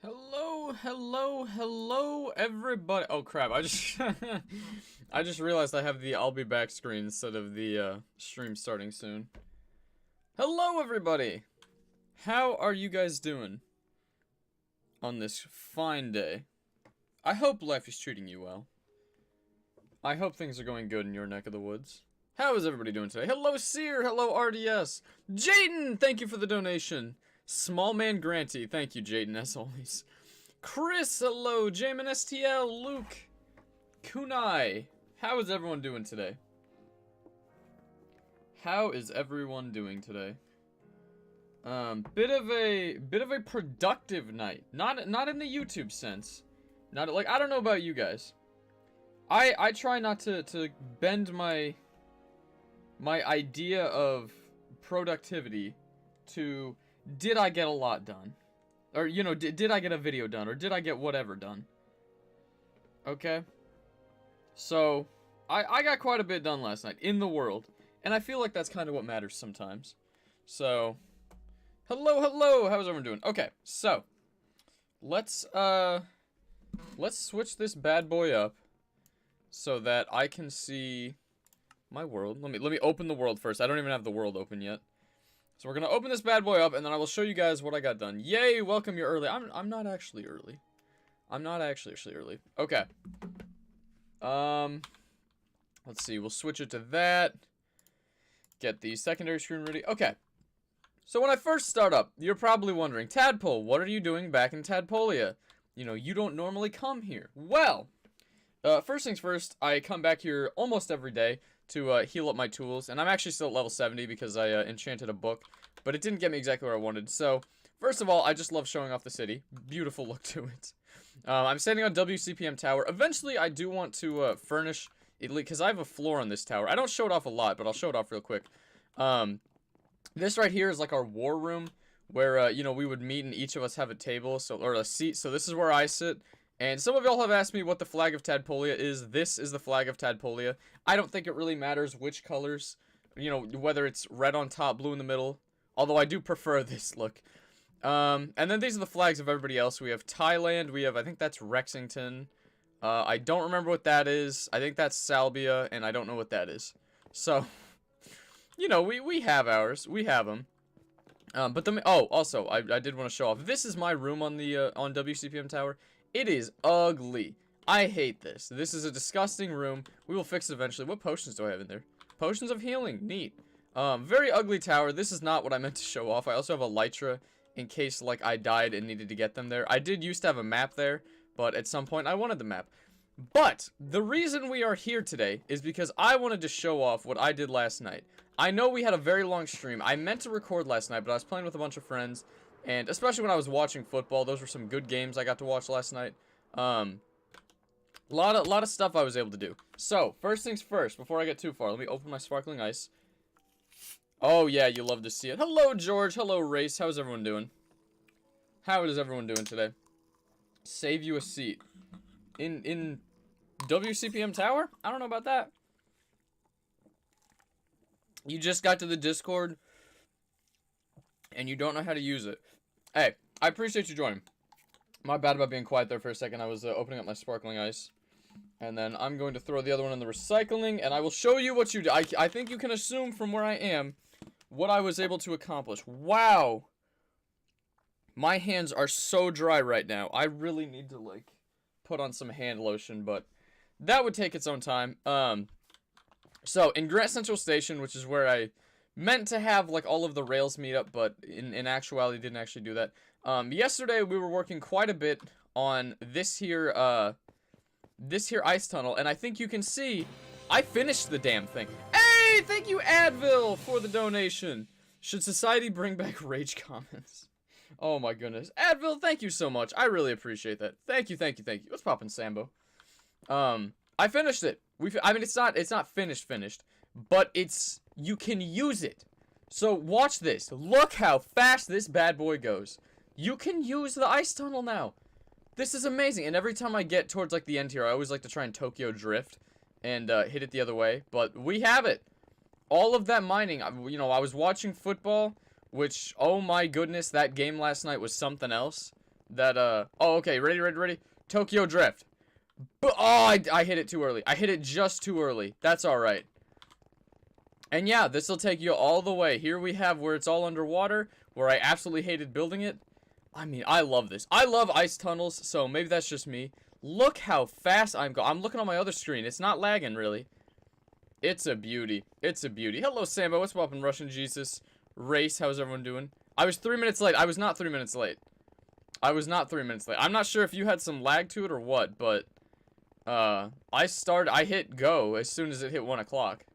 Hello, everybody. Oh crap! I just I just realized I have the "I'll be back" screen instead of the stream starting soon. Hello, everybody. How are you guys doing on this fine day? I hope life is treating you well. I hope things are going good in your neck of the woods. How is everybody doing today? Hello, Seer. Hello, RDS. Jaden, thank you for the donation. Small Man Granty, thank you, Jaden, as always. Chris, hello. Jamin STL, Luke, Kunai. How is everyone doing today? How is everyone doing today? Bit of a productive night. Not in the YouTube sense. Not like, I don't know about you guys. I try not to bend my idea of productivity to did I get a lot done? Or, you know, did I get a video done? Or did I get whatever done? Okay? So, I got quite a bit done last night in the world. And I feel like that's kind of what matters sometimes. So, hello, how's everyone doing? Okay, so, let's switch this bad boy up so that I can see my world. Let me open the world first. I don't even have the world open yet. So we're gonna open this bad boy up, and then I will show you guys what I got done. Yay! Welcome, you're early. I'm not actually early. I'm not actually early. Okay. Let's see. We'll switch it to that. Get the secondary screen ready. Okay. So when I first start up, you're probably wondering, Tadpole, what are you doing back in Tadpolia? You know, you don't normally come here. Well, first things first, I come back here almost every day to heal up my tools, and I'm actually still at level 70 because I enchanted a book, but it didn't get me exactly where I wanted. So, first of all, I just love showing off the city. Beautiful look to it. I'm standing on WCPM Tower. Eventually, I do want to furnish it, because I have a floor on this tower. I don't show it off a lot, but I'll show it off real quick. This right here is like our war room, where, you know, we would meet and each of us have a table, or a seat. So this is where I sit. And some of y'all have asked me what the flag of Tadpolia is. This is the flag of Tadpolia. I don't think it really matters which colors, you know, whether it's red on top, blue in the middle. Although I do prefer this look. And then these are the flags of everybody else. We have Thailand. We have, I think that's Rexington. I don't remember what that is. I think that's Salbia, and I don't know what that is. So, you know, we have ours. We have them. But also, I did want to show off. This is my room on the on WCPM Tower. It is ugly. I hate this. This is a disgusting room. We will fix it eventually. What potions do I have in there? Potions of healing. Neat. Very ugly tower. This is not what I meant to show off. I also have a Lytra in case, like, I died and needed to get them there. I did used to have a map there, but at some point I wanted the map. But the reason we are here today is because I wanted to show off what I did last night. I know we had a very long stream. I meant to record last night, but I was playing with a bunch of friends. And especially when I was watching football, those were some good games I got to watch last night. A lot of stuff I was able to do. So, first things first, before I get too far, let me open my sparkling ice. Oh yeah, you love to see it. Hello, George. Hello, Race. How's everyone doing? How is everyone doing today? Save you a seat. In WCPM Tower? I don't know about that. You just got to the Discord and you don't know how to use it. Hey, I appreciate you joining. My bad about being quiet there for a second. I was opening up my sparkling ice. And then I'm going to throw the other one in the recycling, and I will show you what you do. I think you can assume from where I am what I was able to accomplish. Wow. My hands are so dry right now. I really need to, like, put on some hand lotion, but that would take its own time. So, in Grand Central Station, which is where I meant to have, like, all of the rails meet up, but in actuality didn't actually do that. Yesterday we were working quite a bit on this here ice tunnel, and I think you can see I finished the damn thing. Hey, thank you, Advil, for the donation. Should society bring back rage comments? Oh my goodness. Advil, thank you so much. I really appreciate that. Thank you. What's poppin', Sambo? I finished it. I mean, it's not finished, but you can use it. So watch this. Look how fast this bad boy goes. You can use the ice tunnel now. This is amazing. And every time I get towards, like, the end here, I always like to try and Tokyo drift and hit it the other way. But we have it. All of that mining, you know, I was watching football, which, oh my goodness, that game last night was something else. that, oh, okay, ready? Tokyo Drift. Oh, I hit it too early. I hit it just too early. That's alright. And yeah, this will take you all the way. Here we have where it's all underwater, where I absolutely hated building it. I mean, I love this. I love ice tunnels, so maybe that's just me. Look how fast I'm going. I'm looking on my other screen. It's not lagging, really. It's a beauty. It's a beauty. Hello, Sambo. What's poppin', Russian Jesus? Race, how's everyone doing? I was 3 minutes late. I was not 3 minutes late. I was not 3 minutes late. I'm not sure if you had some lag to it or what, but I hit go as soon as it hit 1 o'clock.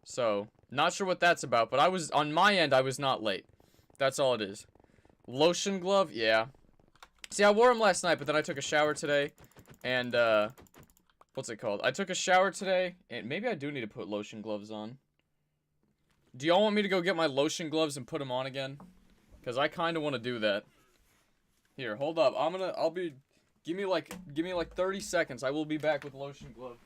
So, not sure what that's about, but on my end, I was not late. That's all it is. Lotion glove? Yeah. See, I wore them last night, but then I took a shower today, and, what's it called? I took a shower today, and maybe I do need to put lotion gloves on. Do y'all want me to go get my lotion gloves and put them on again? Because I kind of want to do that. Here, hold up. Give me like 30 seconds. I will be back with lotion glove.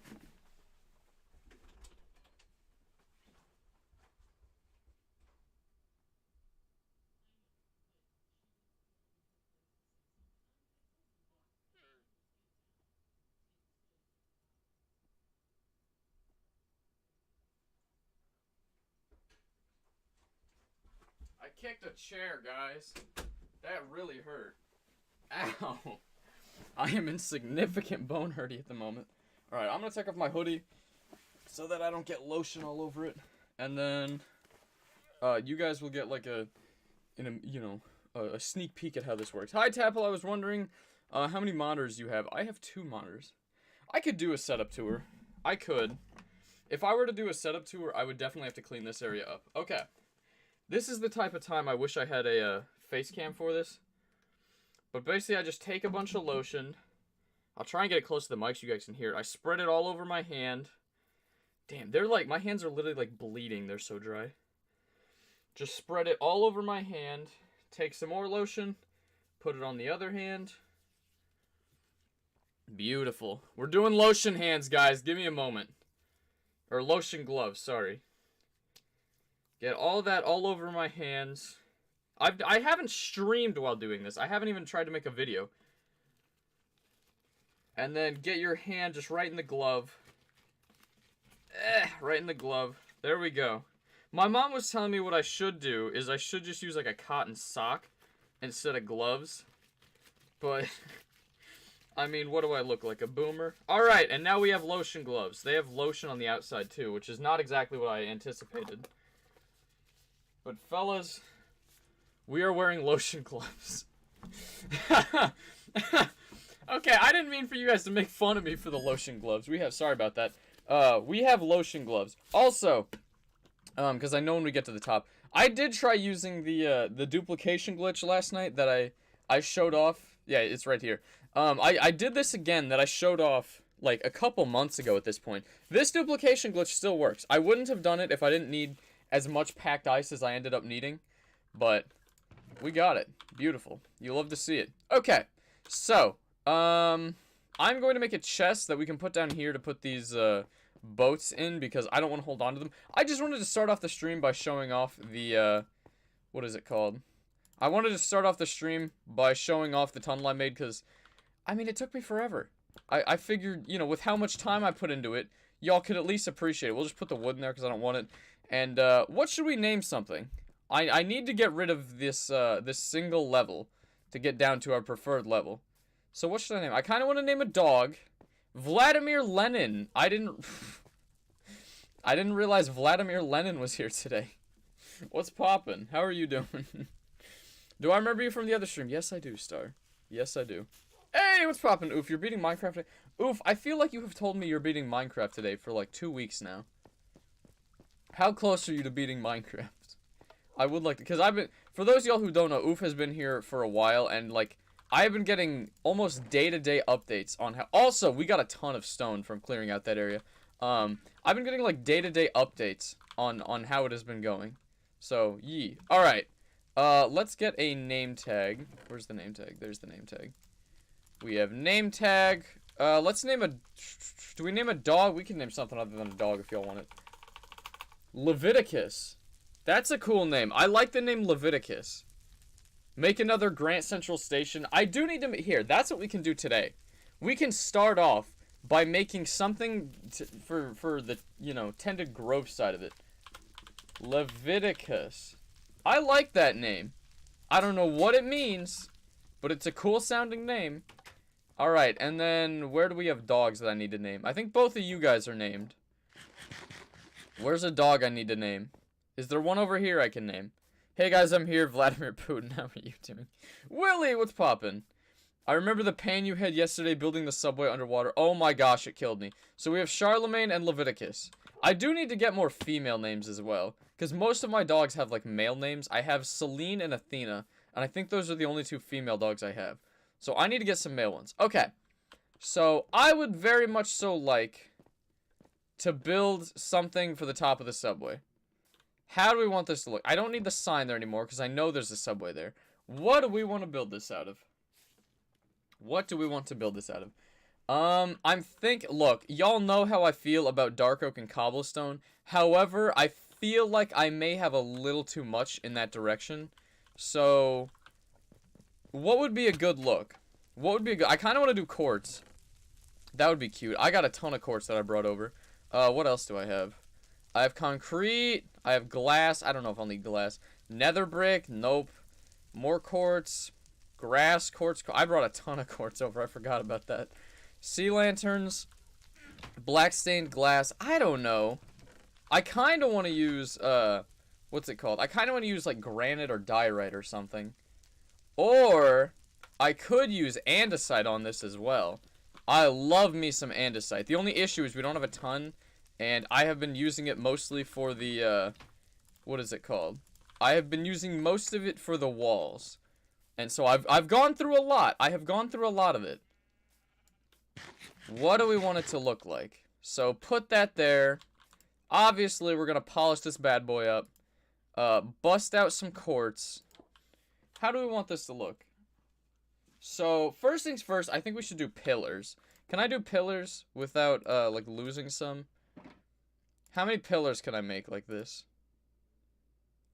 I kicked a chair, guys. That really hurt. Ow. I am in significant bone hurty at the moment. Alright, I'm gonna take off my hoodie so that I don't get lotion all over it. And then, you guys will get like a sneak peek at how this works. Hi, Tapple, I was wondering, how many monitors you have. I have 2 monitors. I could do a setup tour. I could. If I were to do a setup tour, I would definitely have to clean this area up. Okay. This is the type of time I wish I had a face cam for this. But basically, I just take a bunch of lotion. I'll try and get it close to the mic so you guys can hear it. I spread it all over my hand. Damn, my hands are literally like bleeding. They're so dry. Just spread it all over my hand. Take some more lotion. Put it on the other hand. Beautiful. We're doing lotion hands, guys. Give me a moment. Or lotion gloves, sorry. Get all that all over my hands. I haven't streamed while doing this. I haven't even tried to make a video. And then get your hand just right in the glove. Right in the glove. There we go. My mom was telling me what I should do is I should just use like a cotton sock instead of gloves. But, I mean, what do I look like, a boomer? Alright, and now we have lotion gloves. They have lotion on the outside too, which is not exactly what I anticipated. But fellas, we are wearing lotion gloves. Okay, I didn't mean for you guys to make fun of me for the lotion gloves. Sorry about that. We have lotion gloves. Also, because I know when we get to the top, I did try using the duplication glitch last night that I showed off. Yeah, it's right here. I did this again that I showed off like a couple months ago at this point. This duplication glitch still works. I wouldn't have done it if I didn't need as much packed ice as I ended up needing, but we got it. Beautiful. You love to see it. Okay, so, I'm going to make a chest that we can put down here to put these, boats in, because I don't want to hold on to them. I just wanted to start off the stream by showing off the, what is it called? I wanted to start off the stream by showing off the tunnel I made, because, I mean, it took me forever. I figured, you know, with how much time I put into it, y'all could at least appreciate it. We'll just put the wood in there, because I don't want it. And, what should we name something? I need to get rid of this, this single level to get down to our preferred level. So what should I name? I kind of want to name a dog. Vladimir Lenin. I didn't realize Vladimir Lenin was here today. What's poppin'? How are you doing? Do I remember you from the other stream? Yes, I do, Star. Yes, I do. Hey, what's poppin', Oof? You're beating Minecraft today? Oof, I feel like you have told me you're beating Minecraft today for like 2 weeks now. How close are you to beating Minecraft? I would like to, because for those of y'all who don't know, Oof has been here for a while, and like, I have been getting almost day-to-day updates on how, also, we got a ton of stone from clearing out that area. I've been getting like day-to-day updates on how it has been going. So, yee. Alright, let's get a name tag. Where's the name tag? There's the name tag. We have name tag. Let's name do we name a dog? We can name something other than a dog if y'all want it. Leviticus. That's a cool name. I like the name Leviticus. Make another Grant Central Station. I do need to here. That's what we can do today. We can start off by making something for the, you know, tended growth side of it. Leviticus. I like that name. I don't know what it means, but it's a cool sounding name. Alright, and then where do we have dogs that I need to name? I think both of you guys are named. Where's a dog I need to name? Is there one over here I can name? Hey guys, I'm here, Vladimir Putin. How are you doing? Willie, what's poppin'? I remember the pain you had yesterday building the subway underwater. Oh my gosh, it killed me. So we have Charlemagne and Leviticus. I do need to get more female names as well, because most of my dogs have, like, male names. I have Celine and Athena, and I think those are the only two female dogs I have. So I need to get some male ones. Okay. So I would very much so like to build something for the top of the subway. How do we want this to look? I don't need the sign there anymore, because I know there's a subway there. What do we want to build this out of? What do we want to build this out of? Look, y'all know how I feel about dark oak and cobblestone. However, I feel like I may have a little too much in that direction. So, what would be a good look? What would be a good... I kind of want to do quartz. That would be cute. I got a ton of quartz that I brought over. What else do I have? I have concrete. I have glass. I don't know if I'll need glass. Nether brick. Nope. More quartz. Grass, quartz. I brought a ton of quartz over. I forgot about that. Sea lanterns. Black stained glass. I don't know. I kind of want to use, what's it called? I kind of want to use, like, granite or diorite or something. Or, I could use andesite on this as well. I love me some andesite. The only issue is we don't have a ton, and I have been using it mostly for the, what is it called? I have been using most of it for the walls. And so I've gone through a lot. I have gone through a lot of it. What do we want it to look like? So put that there. Obviously, we're going to polish this bad boy up. Bust out some quartz. How do we want this to look? So, first things first, I think we should do pillars. Can I do pillars without, like, losing some? How many pillars can I make like this?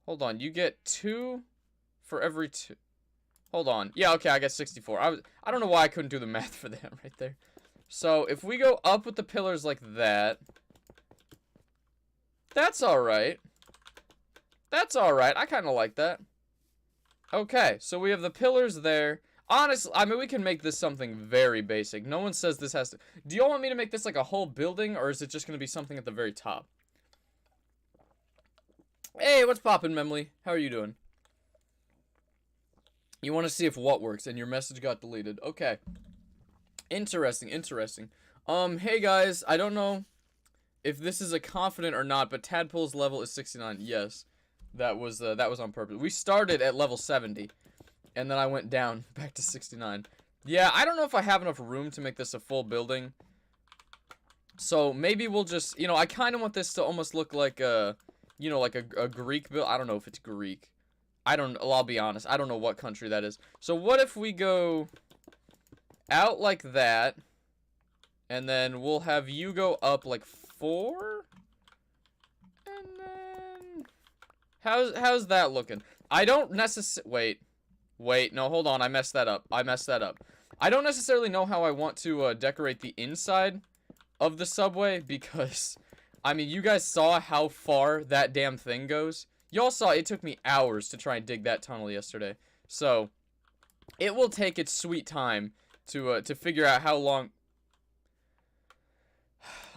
Hold on, you get 2 for every 2. Hold on. Yeah, okay, I got 64. I don't know why I couldn't do the math for that right there. So, if we go up with the pillars like that, that's alright. That's alright. I kind of like that. Okay, so we have the pillars there. Honestly, I mean, we can make this something very basic. No one says this has to... Do y'all want me to make this like a whole building, or is it just going to be something at the very top? Hey, what's poppin', Memley? How are you doing? You want to see if what works, and your message got deleted. Okay. Interesting, interesting. Hey guys, I don't know if this is a confident or not, but Tadpole's level is 69. Yes, that was on purpose. We started at level 70, and then I went down back to 69. Yeah, I don't know if I have enough room to make this a full building. So maybe we'll just, you know, I kind of want this to almost look like a, you know, like a Greek build. I don't know if it's Greek. I'll be honest. I don't know what country that is. So what if we go out like that, and then we'll have you go up like 4? And then... How's that looking? I don't necessarily... Wait, no, hold on. I messed that up. I don't necessarily know how I want to decorate the inside of the subway, because, I mean, you guys saw how far that damn thing goes. Y'all saw it took me hours to try and dig that tunnel yesterday. So, it will take its sweet time to figure out how long...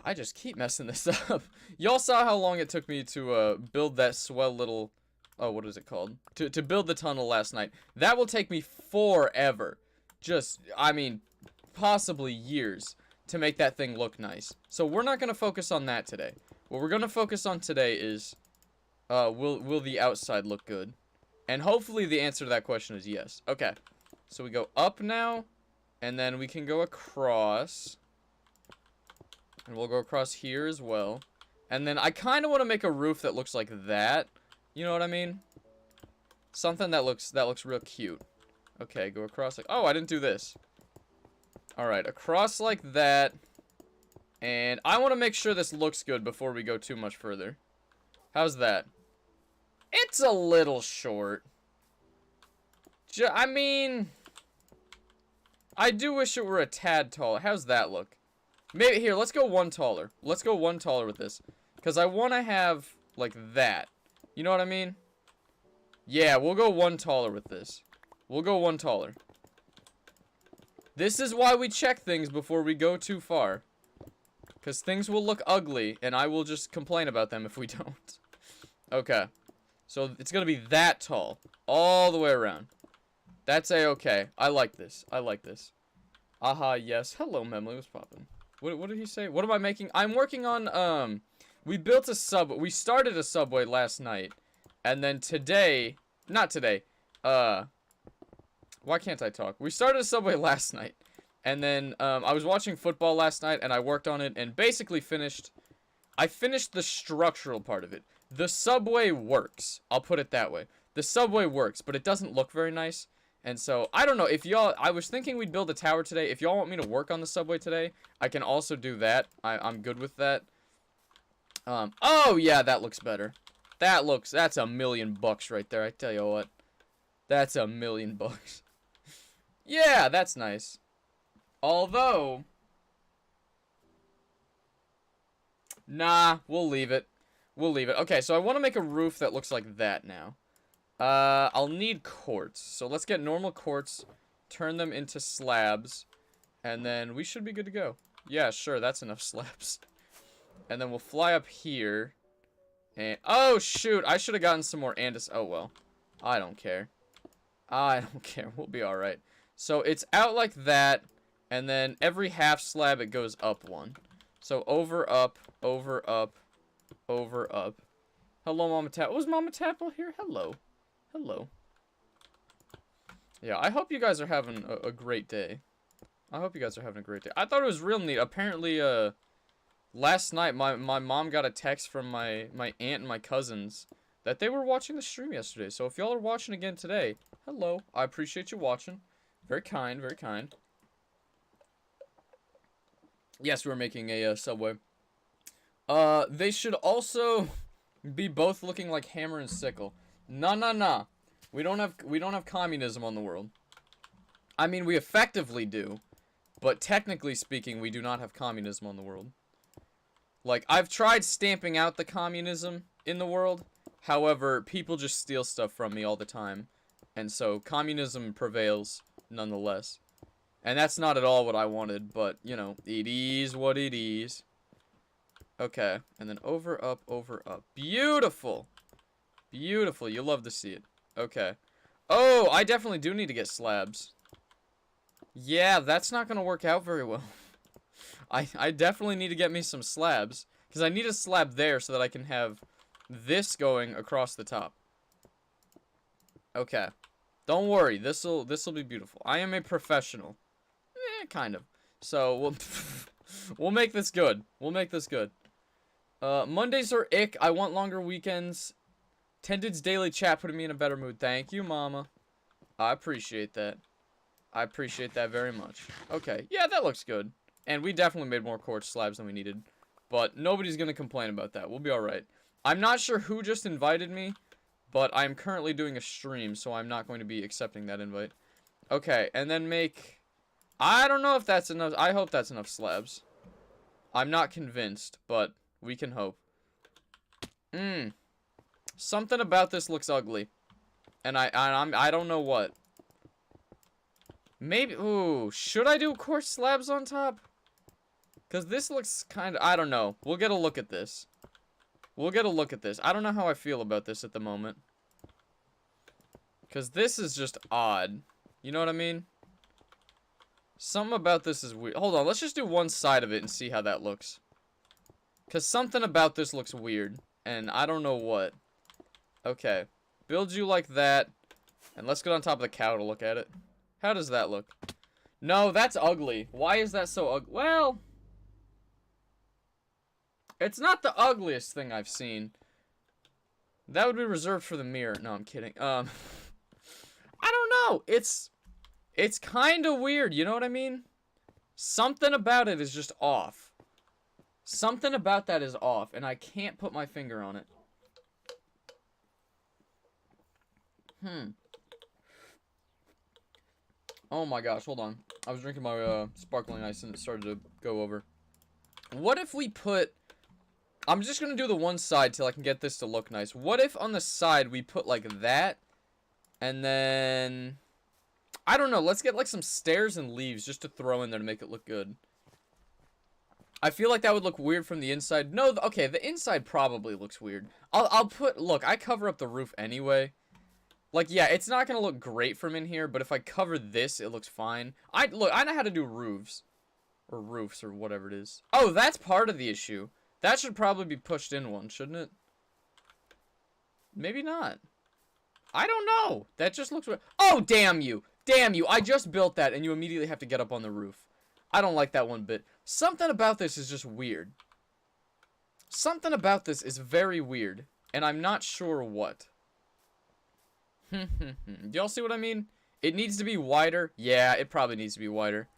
I just keep messing this up. Y'all saw how long it took me to build that swell little... Oh, what is it called? To build the tunnel last night. That will take me forever. Just, I mean, possibly years to make that thing look nice. So we're not going to focus on that today. What we're going to focus on today is... will the outside look good? And hopefully the answer to that question is yes. Okay. So we go up now, and then we can go across. And we'll go across here as well. And then I kind of want to make a roof that looks like that. You know what I mean? Something that looks real cute. Okay, go across like... Oh, I didn't do this. Alright, across like that. And I want to make sure this looks good before we go too much further. How's that? It's a little short. I mean, I do wish it were a tad taller. How's that look? Maybe, here, let's go one taller. Let's go one taller with this. Because I want to have, like, that. You know what I mean? Yeah, we'll go one taller with this. We'll go one taller. This is why we check things before we go too far. Because things will look ugly, and I will just complain about them if we don't. Okay. So, it's going to be that tall. All the way around. That's a-okay. I like this. I like this. Aha, yes. Hello, Memley. What's poppin'? What did he say? What am I making? I'm working on, we built a we started a subway last night. And then today, not today, why can't I talk? We started a subway last night. And then, I was watching football last night, and I worked on it, and basically I finished the structural part of it. The subway works. I'll put it that way. The subway works, but it doesn't look very nice. And so, I don't know, if y'all, I was thinking we'd build a tower today. If y'all want me to work on the subway today, I can also do that. I'm good with that. Oh, yeah, that looks better. That's $1,000,000 right there, I tell you what. That's $1,000,000. Yeah, that's nice. Although, nah, we'll leave it. We'll leave it. Okay, so I want to make a roof that looks like that now. I'll need quartz. So let's get normal quartz, turn them into slabs, and then we should be good to go. Yeah, sure, that's enough slabs. And then we'll fly up here. And, oh, shoot, I should have gotten some more andesite. Oh, well, I don't care. I don't care. We'll be alright. So it's out like that, and then every half slab it goes up one. So over, up, over, up, over, up. Hello, Mama Tapple. Was Mama Tapple here? Hello. Hello. Yeah, I hope you guys are having a great day. I hope you guys are having a great day. I thought it was real neat. Apparently, last night, my mom got a text from my aunt and my cousins that they were watching the stream yesterday. So if y'all are watching again today, hello. I appreciate you watching. Very kind, very kind. Yes, we're making a subway. They should also be both looking like hammer and sickle. Nah. We don't have communism on the world. I mean, we effectively do, but technically speaking, we do not have communism on the world. Like, I've tried stamping out the communism in the world. However, people just steal stuff from me all the time. And so, communism prevails nonetheless. And that's not at all what I wanted, but, you know, it is what it is. Okay, and then over, up, over, up. Beautiful! Beautiful, you love to see it. Okay. Oh, I definitely do need to get slabs. Yeah, that's not gonna work out very well. I definitely need to get me some slabs. Because I need a slab there so that I can have this going across the top. Okay. Don't worry, this'll be beautiful. I am a professional. Kind of. So, we'll make this good. We'll make this good. Mondays are ick. I want longer weekends. Tended's daily chat putting me in a better mood. Thank you, Mama. I appreciate that. I appreciate that very much. Okay. Yeah, that looks good. And we definitely made more quartz slabs than we needed. But nobody's going to complain about that. We'll be alright. I'm not sure who just invited me, but I'm currently doing a stream, so I'm not going to be accepting that invite. Okay, and then make... I don't know if that's enough. I hope that's enough slabs. I'm not convinced, but we can hope. Something about this looks ugly. And I don't know what. Maybe, ooh, should I do quartz slabs on top? Because this looks kind of, I don't know. We'll get a look at this. We'll get a look at this. I don't know how I feel about this at the moment. Because this is just odd. You know what I mean? Something about this is weird. Hold on, let's just do one side of it and see how that looks. Because something about this looks weird. And I don't know what. Okay. Build you like that. And let's get on top of the cow to look at it. How does that look? No, that's ugly. Why is that so ugly? Well, it's not the ugliest thing I've seen. That would be reserved for the mirror. No, I'm kidding. I don't know. It's kind of weird, you know what I mean? Something about it is just off. Something about that is off, and I can't put my finger on it. Oh my gosh, hold on. I was drinking my sparkling ice and it started to go over. What if we put... I'm just gonna do the one side till I can get this to look nice. What if on the side we put like that, and then... I don't know, let's get like some stairs and leaves just to throw in there to make it look good. I feel like that would look weird from the inside. No, okay, the inside probably looks weird. I'll put... Look, I cover up the roof anyway. Like, yeah, it's not gonna look great from in here, but if I cover this, it looks fine. Look, I know how to do roofs. Or roofs, or whatever it is. Oh, that's part of the issue. That should probably be pushed in one, shouldn't it? Maybe not. I don't know. That just looks weird. Oh, damn you. Damn you. I just built that, and you immediately have to get up on the roof. I don't like that one bit. Something about this is just weird. Something about this is very weird, and I'm not sure what. Do y'all see what I mean? It needs to be wider. Yeah, it probably needs to be wider.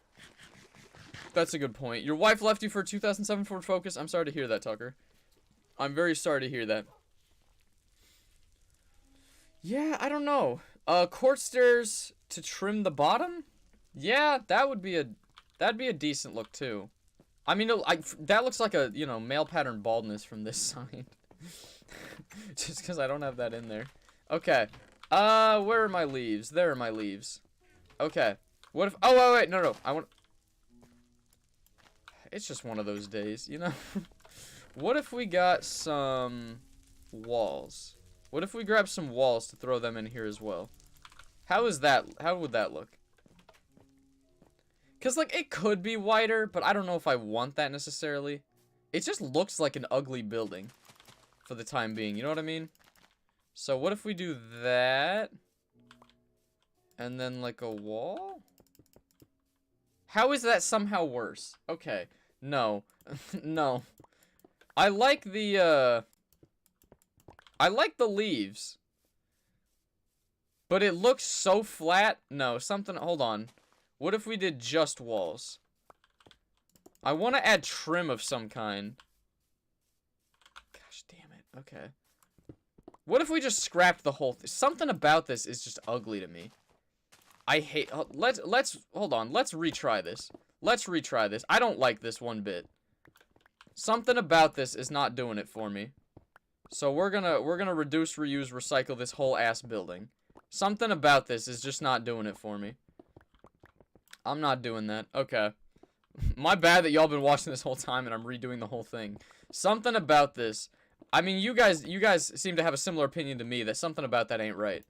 That's a good point. Your wife left you for a 2007 Ford Focus? I'm sorry to hear that, Tucker. I'm very sorry to hear that. Yeah, I don't know. Court stairs to trim the bottom? Yeah, that'd be a decent look too. I mean, that looks like a, you know, male pattern baldness from this side. Just because I don't have that in there. Okay. Where are my leaves? There are my leaves. Okay. What if... Oh, wait, no. I want... It's just one of those days, you know? What if we got some walls? What if we grab some walls to throw them in here as well? How would that look? Because, like, it could be wider, but I don't know if I want that necessarily. It just looks like an ugly building for the time being, you know what I mean? So what if we do that? And then, like, a wall? How is that somehow worse? Okay. No. No. I like the leaves. But it looks so flat. No, hold on. What if we did just walls? I want to add trim of some kind. Gosh damn it. Okay. What if we just scrapped the whole thing? Something about this is just ugly to me. I hate... hold on. Let's retry this. Let's retry this. I don't like this one bit. Something about this is not doing it for me. So we're gonna reduce, reuse, recycle this whole ass building. Something about this is just not doing it for me. I'm not doing that. Okay. My bad that y'all been watching this whole time and I'm redoing the whole thing. Something about this. I mean, you guys seem to have a similar opinion to me that something about that ain't right.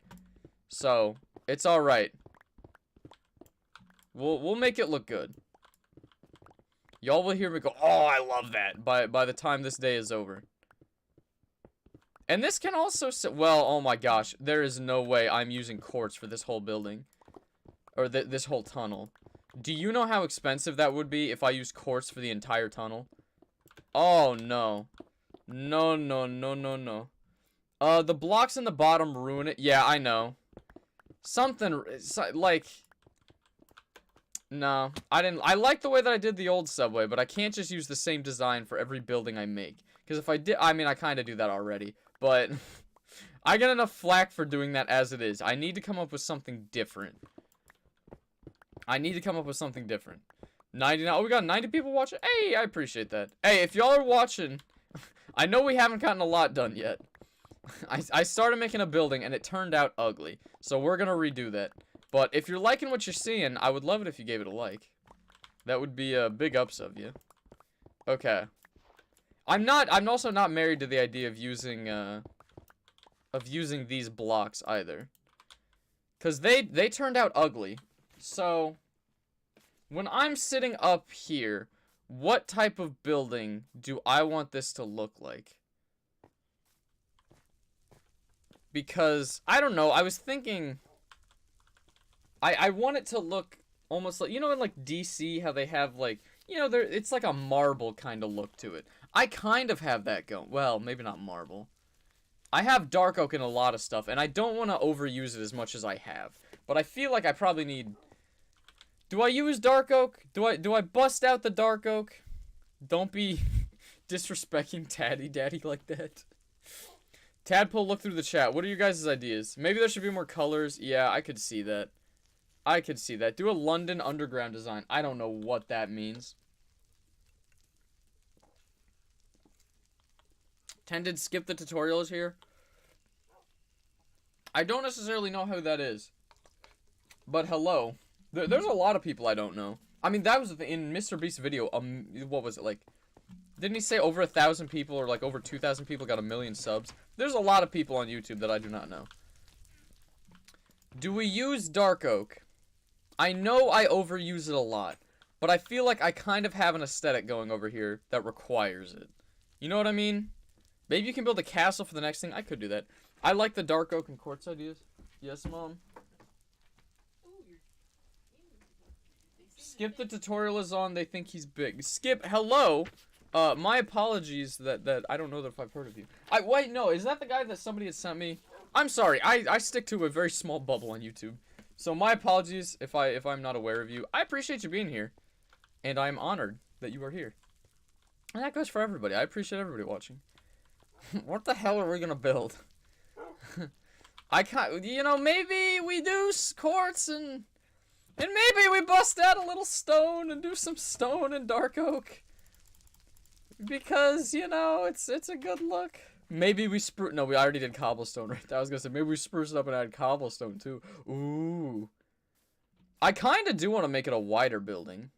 So, it's alright. We'll make it look good. Y'all will hear me go, oh, I love that, by the time this day is over. And this can also, well, oh my gosh, there is no way I'm using quartz for this whole building. Or this whole tunnel. Do you know how expensive that would be if I used quartz for the entire tunnel? Oh, no. No. The blocks in the bottom ruin it. Yeah, I know. Something, like... No, I like the way that I did the old subway, but I can't just use the same design for every building I make. Because if I did, I mean, I kind of do that already. But I get enough flack for doing that as it is. I need to come up with something different. 99, oh, we got 90 people watching? Hey, I appreciate that. Hey, if y'all are watching, I know we haven't gotten a lot done yet. I started making a building, and it turned out ugly. So we're gonna redo that. But if you're liking what you're seeing, I would love it if you gave it a like. That would be big ups of you. Okay. I'm also not married to the idea of using these blocks either. Cause they turned out ugly. So when I'm sitting up here, what type of building do I want this to look like? Because I don't know, I was thinking I want it to look almost like, you know, in like DC, how they have like, you know, it's like a marble kind of look to it. I kind of have that going. Well, maybe not marble. I have dark oak in a lot of stuff, and I don't want to overuse it as much as I have. But I feel like I probably need... Do I use dark oak? Do I bust out the dark oak? Don't be disrespecting Taddy Daddy like that. Tadpole, look through the chat. What are your guys' ideas? Maybe there should be more colors. Yeah, I could see that. I could see that. Do a London Underground design. I don't know what that means. Tended skip the tutorials here. I don't necessarily know who that is. But hello. There's a lot of people I don't know. I mean, that was in Mr. Beast's video. What was it, like? Didn't he say over 1,000 people or like over 2,000 people got 1 million subs? There's a lot of people on YouTube that I do not know. Do we use dark oak? I know I overuse it a lot, but I feel like I kind of have an aesthetic going over here that requires it. You know what I mean? Maybe you can build a castle for the next thing. I could do that. I like the dark oak and quartz ideas. Yes, Mom? Skip the tutorial is on. They think he's big. Skip, hello? My apologies that I don't know if I've heard of you. Wait, no, is that the guy that somebody had sent me? I'm sorry, I stick to a very small bubble on YouTube. So my apologies if I'm not aware of you. I appreciate you being here. And I'm honored that you are here. And that goes for everybody. I appreciate everybody watching. What the hell are we gonna build? I can't, you know, maybe we do quartz and maybe we bust out a little stone and do some stone and dark oak. Because, you know, it's a good look. Maybe we no, we already did cobblestone right there. I was gonna say, maybe we spruce it up and add cobblestone too. Ooh. I kinda do want to make it a wider building.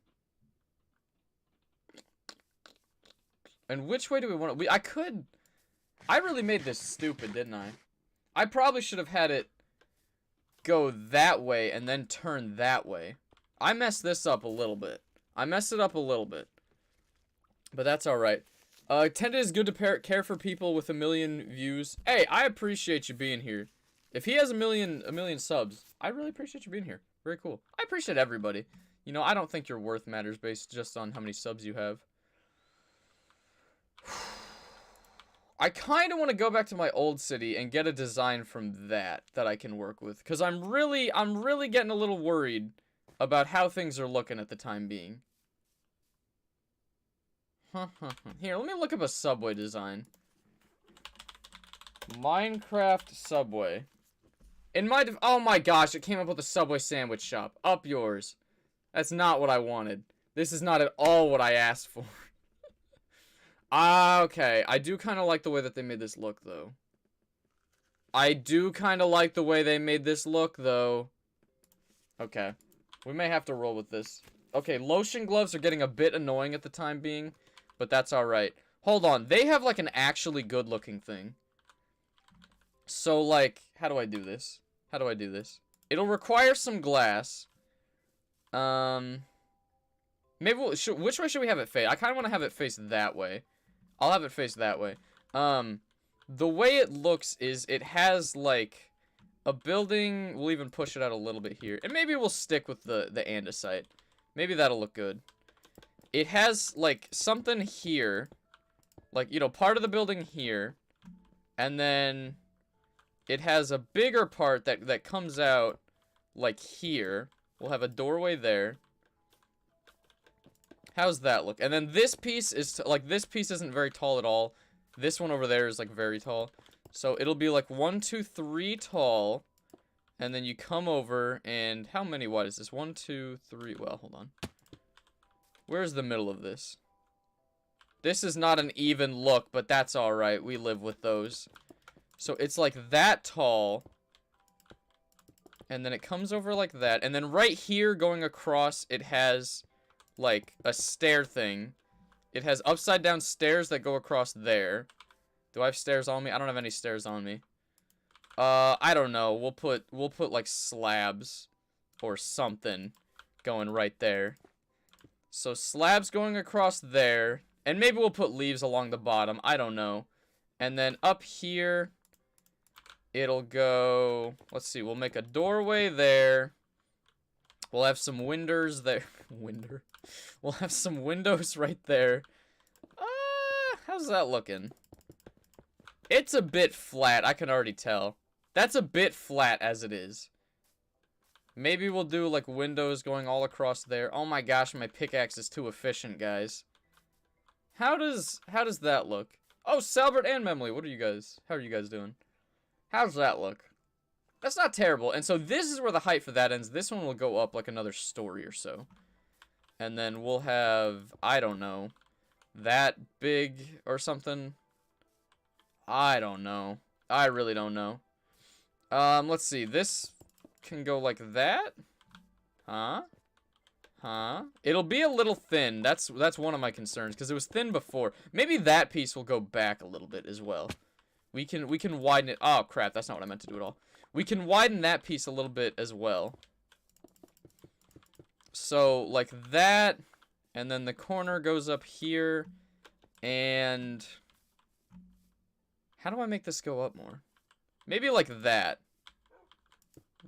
And which way do we want it? I really made this stupid, didn't I? I probably should have had it go that way and then turn that way. I messed this up a little bit. I messed it up a little bit. But that's alright. Tended is good to care for people with 1 million views. Hey, I appreciate you being here. If he has a million subs, I really appreciate you being here. Very cool. I appreciate everybody. You know, I don't think your worth matters based just on how many subs you have. I kind of want to go back to my old city and get a design from that I can work with. Because I'm really getting a little worried about how things are looking at the time being. Here, let me look up a subway design. Minecraft subway. Oh my gosh, it came up with a Subway sandwich shop. Up yours. That's not what I wanted. This is not at all what I asked for. Okay. I do kind of like the way that they made this look, though. Okay. We may have to roll with this. Okay, lotion gloves are getting a bit annoying at the time being. But that's alright. Hold on. They have, like, an actually good-looking thing. So, like, how do I do this? It'll require some glass. Maybe which way should we have it face? I kind of want to have it face that way. I'll have it face that way. The way it looks is it has, like, a building. We'll even push it out a little bit here. And maybe we'll stick with the andesite. Maybe that'll look good. It has, like, something here. Like, you know, part of the building here. And then it has a bigger part that comes out, like, here. We'll have a doorway there. How's that look? And then this piece is, like, this piece isn't very tall at all. This one over there is, like, very tall. So it'll be, like, 1, 2, 3 tall. And then you come over, and how many wide is this? 1, 2, 3. Well, hold on. Where's the middle of this? This is not an even look, but that's alright. We live with those. So it's like that tall. And then it comes over like that. And then right here going across, it has like a stair thing. It has upside down stairs that go across there. Do I have stairs on me? I don't have any stairs on me. I don't know. We'll put like slabs or something going right there. So slabs going across there. And maybe we'll put leaves along the bottom. I don't know. And then up here, it'll go... Let's see. We'll make a doorway there. We'll have some windows there. We'll have some windows right there. How's that looking? It's a bit flat. I can already tell. That's a bit flat as it is. Maybe we'll do like windows going all across there. Oh my gosh, my pickaxe is too efficient, guys. How does that look? Oh, Salbert and Memley, how are you guys doing? How's that look? That's not terrible. And so this is where the height for that ends. This one will go up like another story or so. And then we'll have, I don't know, that big or something. I don't know. I really don't know. Let's see. This can go like that. Huh? Huh? It'll be a little thin. That's one of my concerns because it was thin before. Maybe that piece will go back a little bit as well. We can widen it. Oh crap, that's not what I meant to do at all. We can widen that piece a little bit as well. So like that, and then the corner goes up here, and how do I make this go up more? Maybe like that.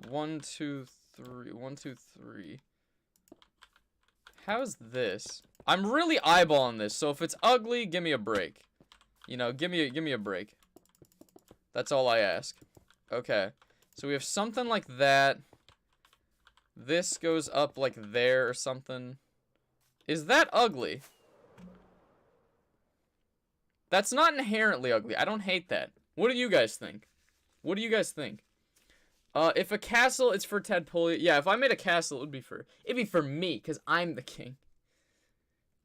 1, 2, 3. 1, 2, 3. How's this? I'm really eyeballing this, so if it's ugly, give me a break. You know, give me a break. That's all I ask. Okay. So we have something like that. This goes up like there or something. Is that ugly? That's not inherently ugly. I don't hate that. What do you guys think? What do you guys think? If a castle, it's for Tadpolebiz. Yeah, if I made a castle, it'd be for me, because I'm the king.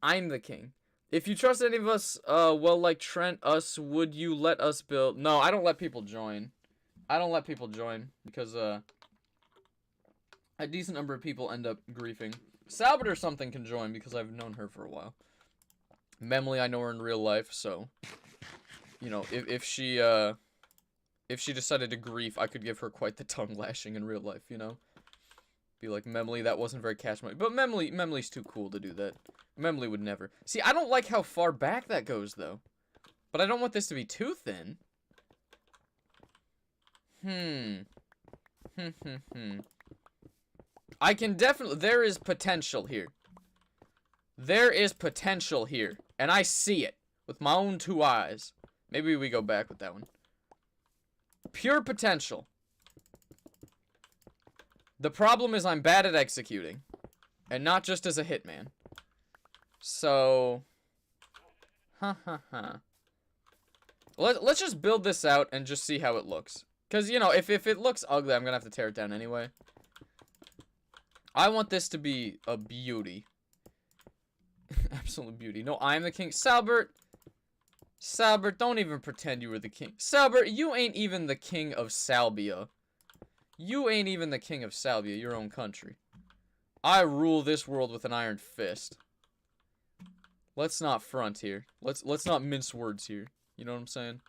I'm the king. If you trust any of us, well, like Trent, us, would you let us build? No, I don't let people join. I don't let people join, because, a decent number of people end up griefing. Salbert or something can join, because I've known her for a while. Memley, I know her in real life, so, you know, if she decided to grief, I could give her quite the tongue lashing in real life, you know? Be like, Memley, that wasn't very cash money. But Memley's too cool to do that. Memley would never. See, I don't like how far back that goes, though. But I don't want this to be too thin. I can definitely... There is potential here. There is potential here. And I see it with my own 2 eyes. Maybe we go back with that one. Pure potential. The problem is I'm bad at executing. And not just as a hitman. So... Let's just build this out and just see how it looks. Because, you know, if it looks ugly, I'm going to have to tear it down anyway. I want this to be a beauty. Absolute beauty. No, I'm the king. Salbert, don't even pretend you were the king. Salbert, you ain't even the king of Salbia. You ain't even the king of Salbia, your own country. I rule this world with an iron fist. Let's not front here. Let's not mince words here. You know what I'm saying?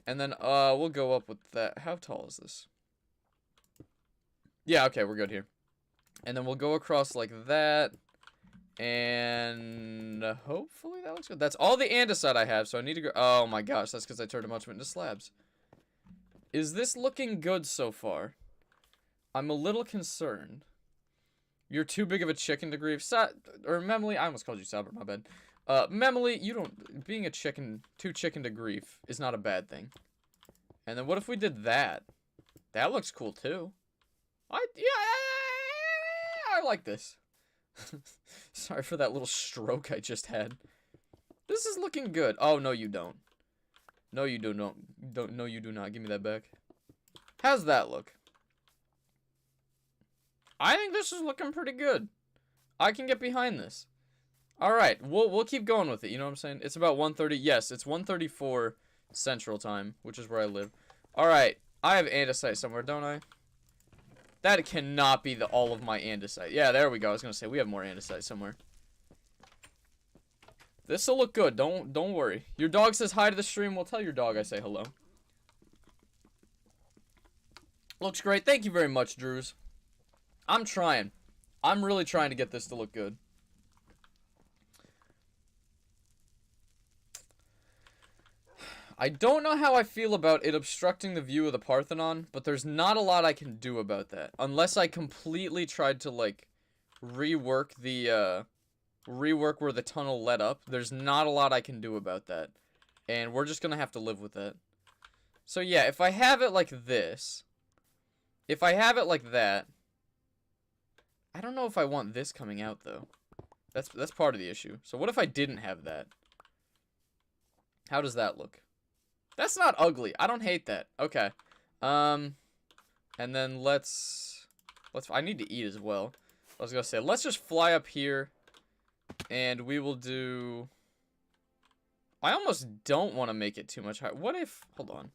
And then, we'll go up with that. How tall is this? Yeah, okay, we're good here. And then we'll go across like that. And hopefully that looks good. That's all the andesite I have, so I need to go... Oh my gosh, that's because I turned a bunch of it into slabs. Is this looking good so far? I'm a little concerned. You're too big of a chicken to grieve. Or Memley, I almost called you Salbert, my bad. Memley, you don't... Being a chicken, too chicken to grief is not a bad thing. And then what if we did that? That looks cool too. Yeah, I like this. Sorry for that little stroke I just had. This is looking good. Oh, no, you don't. No, you do not. No, you do not. Give me that back. How's that look? I think this is looking pretty good. I can get behind this. Alright, we'll keep going with it, you know what I'm saying? It's about 1:30. Yes, it's 1:34 Central Time, which is where I live. Alright, I have andesite somewhere, don't I? That cannot be all of my andesite. Yeah, there we go. I was gonna say, we have more andesite somewhere. This'll look good. Don't worry. Your dog says hi to the stream. Well, tell your dog I say hello. Looks great. Thank you very much, Drews. I'm trying. I'm really trying to get this to look good. I don't know how I feel about it obstructing the view of the Parthenon, but there's not a lot I can do about that. Unless I completely tried to, like, rework where the tunnel led up. There's not a lot I can do about that. And we're just gonna have to live with that. So yeah, if I have it like this, if I have it like that, I don't know if I want this coming out, though. That's part of the issue. So what if I didn't have that? How does that look? That's not ugly. I don't hate that. Okay. And then let's, I need to eat as well. I was gonna say, let's just fly up here, and we will do, I almost don't want to make it too much higher. What if, hold on.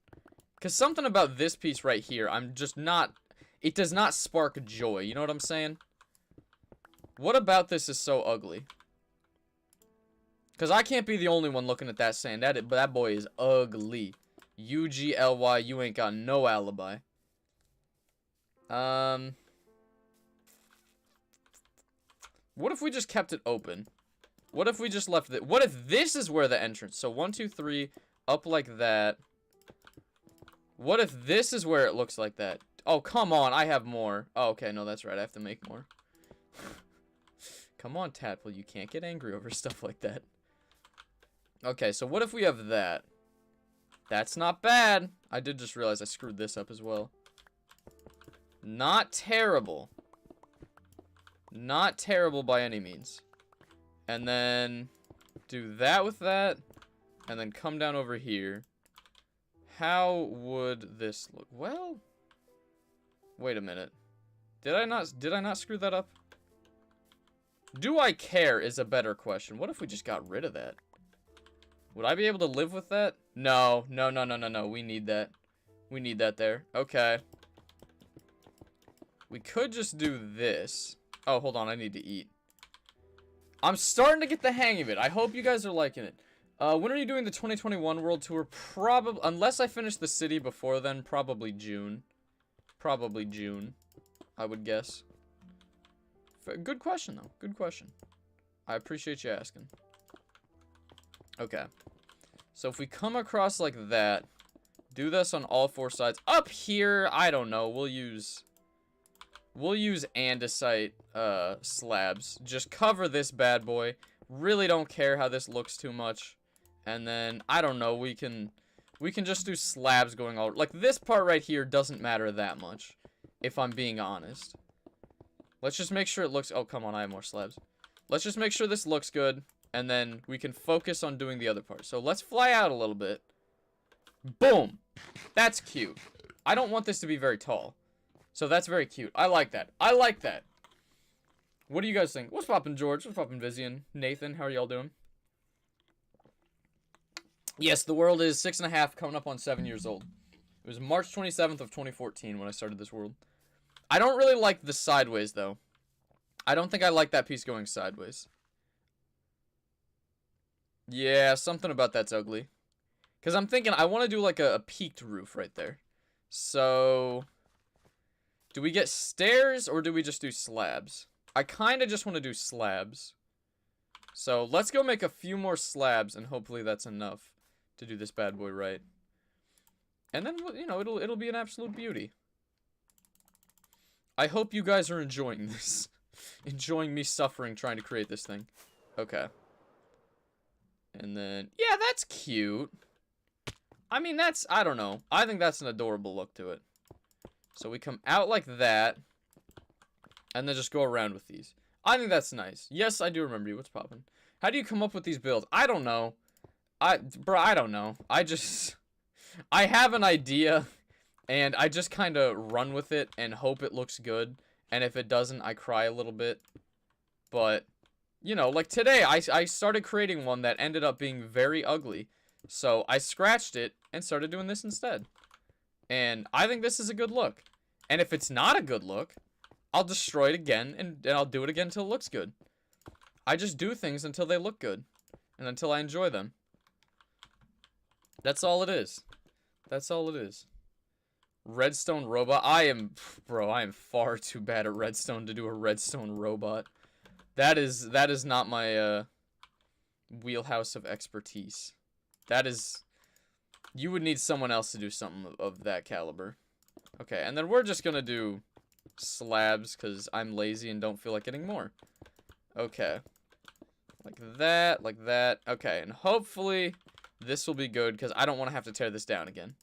Because something about this piece right here, I'm just not, it does not spark joy, you know what I'm saying? What about this is so ugly? Because I can't be the only one looking at that saying, that boy is ugly. U-G-L-Y, you ain't got no alibi. What if we just kept it open? What if we just left it? What if this is where the entrance? So 1, 2, 3, up like that. What if this is where it looks like that? Oh, come on, I have more. Oh, okay, no, that's right, I have to make more. Come on, Tadpole, you can't get angry over stuff like that. Okay, so what if we have that? That's not bad. I did just realize I screwed this up as well. Not terrible. Not terrible by any means. And then do that with that. And then come down over here. How would this look? Well, wait a minute. Did I not screw that up? Do I care is a better question. What if we just got rid of that? Would I be able to live with that? No. No, no, no, no, no. We need that. We need that there. Okay. We could just do this. Oh, hold on. I need to eat. I'm starting to get the hang of it. I hope you guys are liking it. When are you doing the 2021 World Tour? Probably, unless I finish the city before then, probably June. Probably June, I would guess. Good question, though. Good question. I appreciate you asking. Okay. So if we come across like that, do this on all 4 sides. Up here, I don't know. We'll use andesite slabs. Just cover this bad boy. Really don't care how this looks too much. And then I don't know. We can just do slabs going all like this part right here doesn't matter that much, if I'm being honest. Let's just make sure it looks. Oh come on, I have more slabs. Let's just make sure this looks good. And then we can focus on doing the other part. So let's fly out a little bit. Boom. That's cute. I don't want this to be very tall. So that's very cute. I like that. I like that. What do you guys think? What's poppin', George? What's poppin', Vizian? Nathan, how are y'all doing? Yes, the world is 6.5, coming up on 7 years old. It was March 27th of 2014 when I started this world. I don't really like the sideways, though. I don't think I like that piece going sideways. Yeah, something about that's ugly. Because I'm thinking I want to do like a peaked roof right there. So, do we get stairs or do we just do slabs? I kind of just want to do slabs. So, let's go make a few more slabs and hopefully that's enough to do this bad boy right. And then, you know, it'll be an absolute beauty. I hope you guys are enjoying this. Enjoying me suffering trying to create this thing. Okay. And then, yeah, that's cute. I mean, that's, I don't know. I think that's an adorable look to it. So we come out like that. And then just go around with these. I think that's nice. Yes, I do remember you. What's poppin'? How do you come up with these builds? I don't know. Bro, I don't know. I have an idea. And I just kind of run with it and hope it looks good. And if it doesn't, I cry a little bit. But, you know, like today, I started creating one that ended up being very ugly. So I scratched it and started doing this instead. And I think this is a good look. And if it's not a good look, I'll destroy it again and I'll do it again until it looks good. I just do things until they look good. And until I enjoy them. That's all it is. That's all it is. Redstone robot. I am far too bad at redstone to do a redstone robot. That is not my wheelhouse of expertise. That is, you would need someone else to do something of that caliber. Okay, and then we're just gonna do slabs because I'm lazy and don't feel like getting more. Okay. Like that, like that. Okay, and hopefully this will be good because I don't want to have to tear this down again.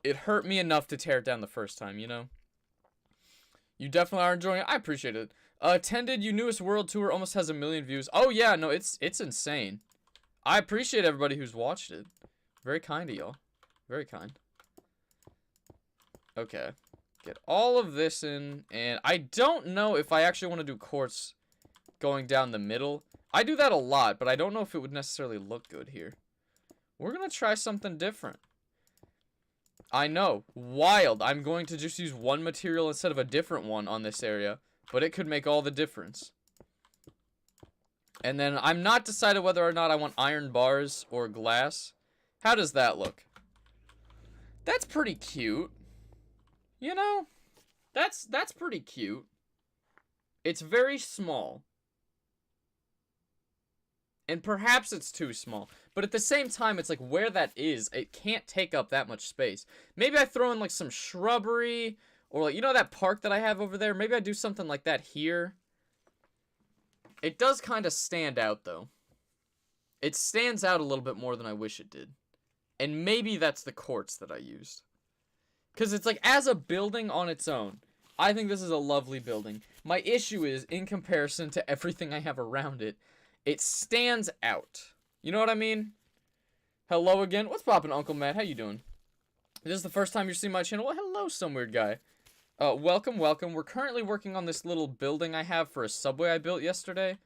It hurt me enough to tear it down the first time, you know? You definitely are enjoying it. I appreciate it. Attended your newest world tour almost has 1 million views. Oh yeah, no, it's insane. I appreciate everybody who's watched it. Very kind of y'all. Very kind. Okay. Get all of this in, and I don't know if I actually want to do quartz going down the middle. I do that a lot, but I don't know if it would necessarily look good here. We're gonna try something different. I know, wild. I'm going to just use one material instead of a different one on this area, but it could make all the difference. And then I'm not decided whether or not I want iron bars or glass. How does that look? That's pretty cute. You know, that's pretty cute. It's very small. And perhaps it's too small. But at the same time, it's like where that is, it can't take up that much space. Maybe I throw in like some shrubbery, or like, you know that park that I have over there? Maybe I do something like that here. It does kind of stand out though. It stands out a little bit more than I wish it did. And maybe that's the quartz that I used. Because it's like, as a building on its own, I think this is a lovely building. My issue is, in comparison to everything I have around it, it stands out. You know what I mean? Hello again. What's poppin', Uncle Matt? How you doing? This is the first time you're seeing my channel. Well, hello, some weird guy. Welcome, welcome. We're currently working on this little building I have for a subway I built yesterday.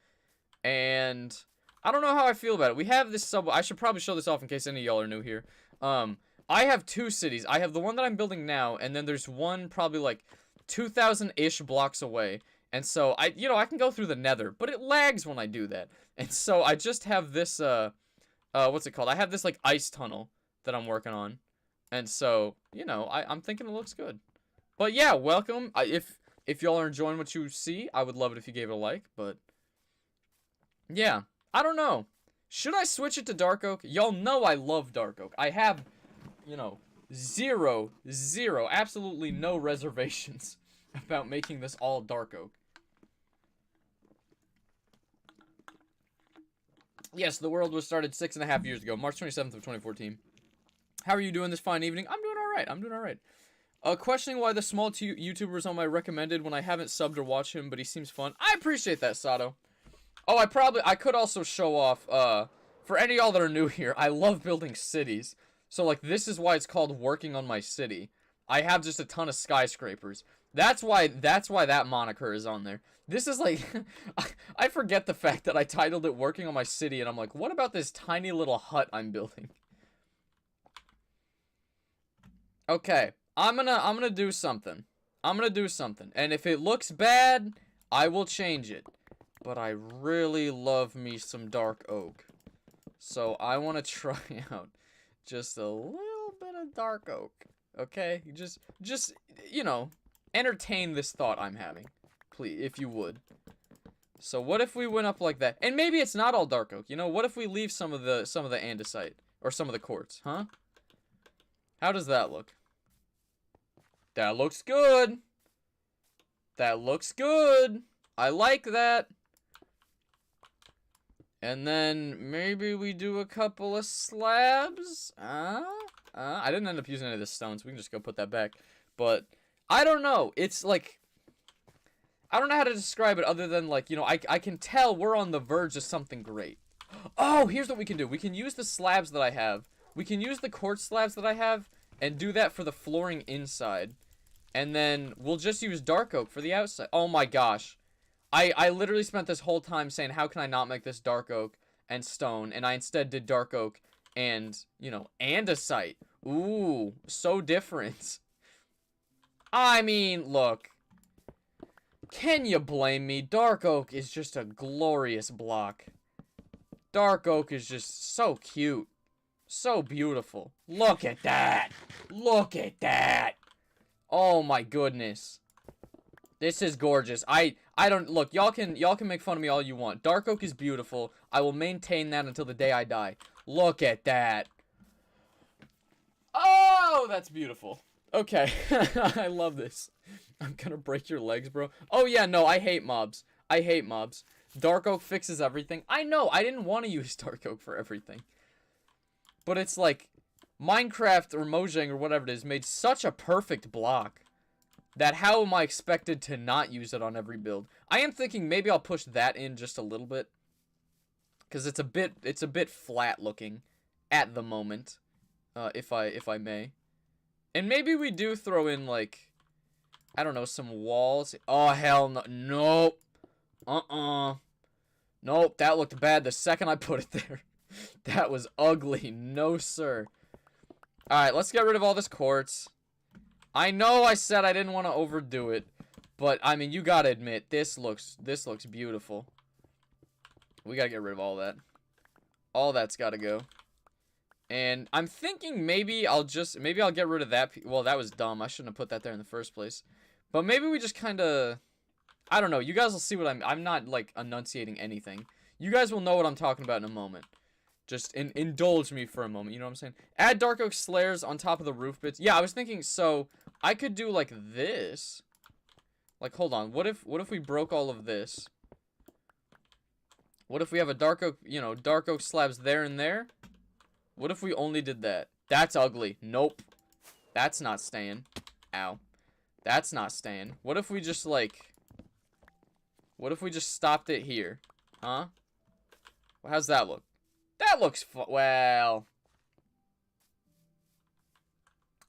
And I don't know how I feel about it. We have this subway. I should probably show this off in case any of y'all are new here. I have two cities. I have the one that I'm building now, and then there's one probably like 2,000-ish blocks away. And so, I can go through the nether, but it lags when I do that. And so, I just have this, what's it called? I have this, like, ice tunnel that I'm working on. And so, I'm thinking it looks good. But yeah, welcome. If y'all are enjoying what you see, I would love it if you gave it a like, but yeah, I don't know. Should I switch it to dark oak? Y'all know I love dark oak. I have, zero, absolutely no reservations about making this all dark oak. Yes, the world was started 6.5 years ago, March 27th of 2014. How are you doing this fine evening? I'm doing alright, I'm doing alright. Questioning why the small YouTuber is on my recommended when I haven't subbed or watched him, but he seems fun. I appreciate that, Sato. Oh, I could also show off, for any of y'all that are new here, I love building cities. So, like, this is why it's called working on my city. I have just a ton of skyscrapers. That's why that moniker is on there. This is like, I forget the fact that I titled it working on my city, and I'm like, what about this tiny little hut I'm building? Okay, I'm gonna do something. I'm gonna do something. And if it looks bad, I will change it. But I really love me some dark oak. So I want to try out just a little bit of dark oak. Okay? Just entertain this thought I'm having. Please, if you would. So what if we went up like that? And maybe it's not all dark oak. What if we leave some of the andesite or some of the quartz, huh? How does that look? That looks good. That looks good. I like that. And then maybe we do a couple of slabs. I didn't end up using any of the stones. We can just go put that back. But I don't know. It's like, I don't know how to describe it other than like, I can tell we're on the verge of something great. Oh, here's what we can do. We can use the slabs that I have. We can use the quartz slabs that I have and do that for the flooring inside. And then we'll just use dark oak for the outside. Oh my gosh. I literally spent this whole time saying, how can I not make this dark oak and stone? And I instead did dark oak and, andesite. Ooh, so different. I mean, look. Can you blame me? Dark oak is just a glorious block. Dark oak is just so cute. So beautiful. Look at that. Look at that. Oh my goodness. This is gorgeous. I don't look, y'all can make fun of me all you want. Dark oak is beautiful. I will maintain that until the day I die. Look at that. Oh, that's beautiful. Okay. I love this. I'm gonna break your legs, bro. Oh yeah, no, I hate mobs. I hate mobs. Dark oak fixes everything. I know, I didn't want to use dark oak for everything. But it's like Minecraft or Mojang or whatever it is made such a perfect block that how am I expected to not use it on every build? I am thinking maybe I'll push that in just a little bit. Cause it's a bit flat looking at the moment. If I may. And maybe we do throw in, like, I don't know, some walls. Oh, hell no. Nope. Nope, that looked bad the second I put it there. That was ugly. No, sir. Alright, let's get rid of all this quartz. I know I said I didn't want to overdo it, but, I mean, you gotta admit, this looks beautiful. We gotta get rid of all that. All that's gotta go. And I'm thinking maybe I'll get rid of that. Well, that was dumb. I shouldn't have put that there in the first place. But maybe we just kind of, I don't know. You guys will see what I'm not, like, enunciating anything. You guys will know what I'm talking about in a moment. Just indulge me for a moment. You know what I'm saying? Add dark oak slayers on top of the roof bits. Yeah, I was thinking, so I could do like this. Like, hold on. What if we broke all of this? What if we have a dark oak, you know, dark oak slabs there and there? What if we only did that? That's ugly. Nope. That's not staying. Ow. That's not staying. What if we just, like... What if we just stopped it here? Huh? Well, how's that look? That looks well...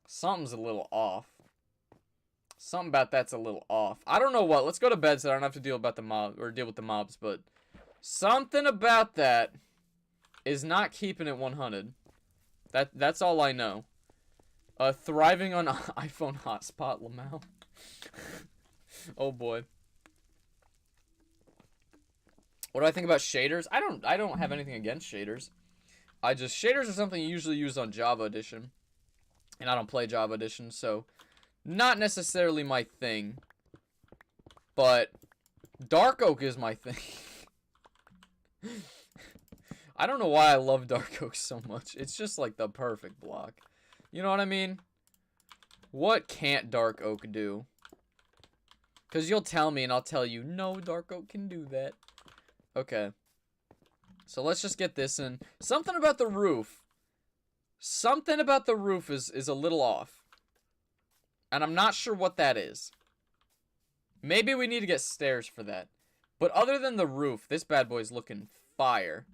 Something's a little off. Something about that's a little off. I don't know what. Let's go to bed so I don't have to deal with the mobs, but... Something about that is not keeping it 100. That's all I know. Thriving on iPhone hotspot, Lamau. Oh boy. What do I think about shaders? I don't have anything against shaders. Shaders are something you usually use on Java Edition. And I don't play Java Edition, so not necessarily my thing. But dark oak is my thing. I don't know why I love dark oak so much. It's just like the perfect block. You know what I mean? What can't dark oak do? Because you'll tell me and I'll tell you, no, dark oak can do that. Okay. So let's just get this in. Something about the roof. Something about the roof is a little off. And I'm not sure what that is. Maybe we need to get stairs for that. But other than the roof, this bad boy's looking fire.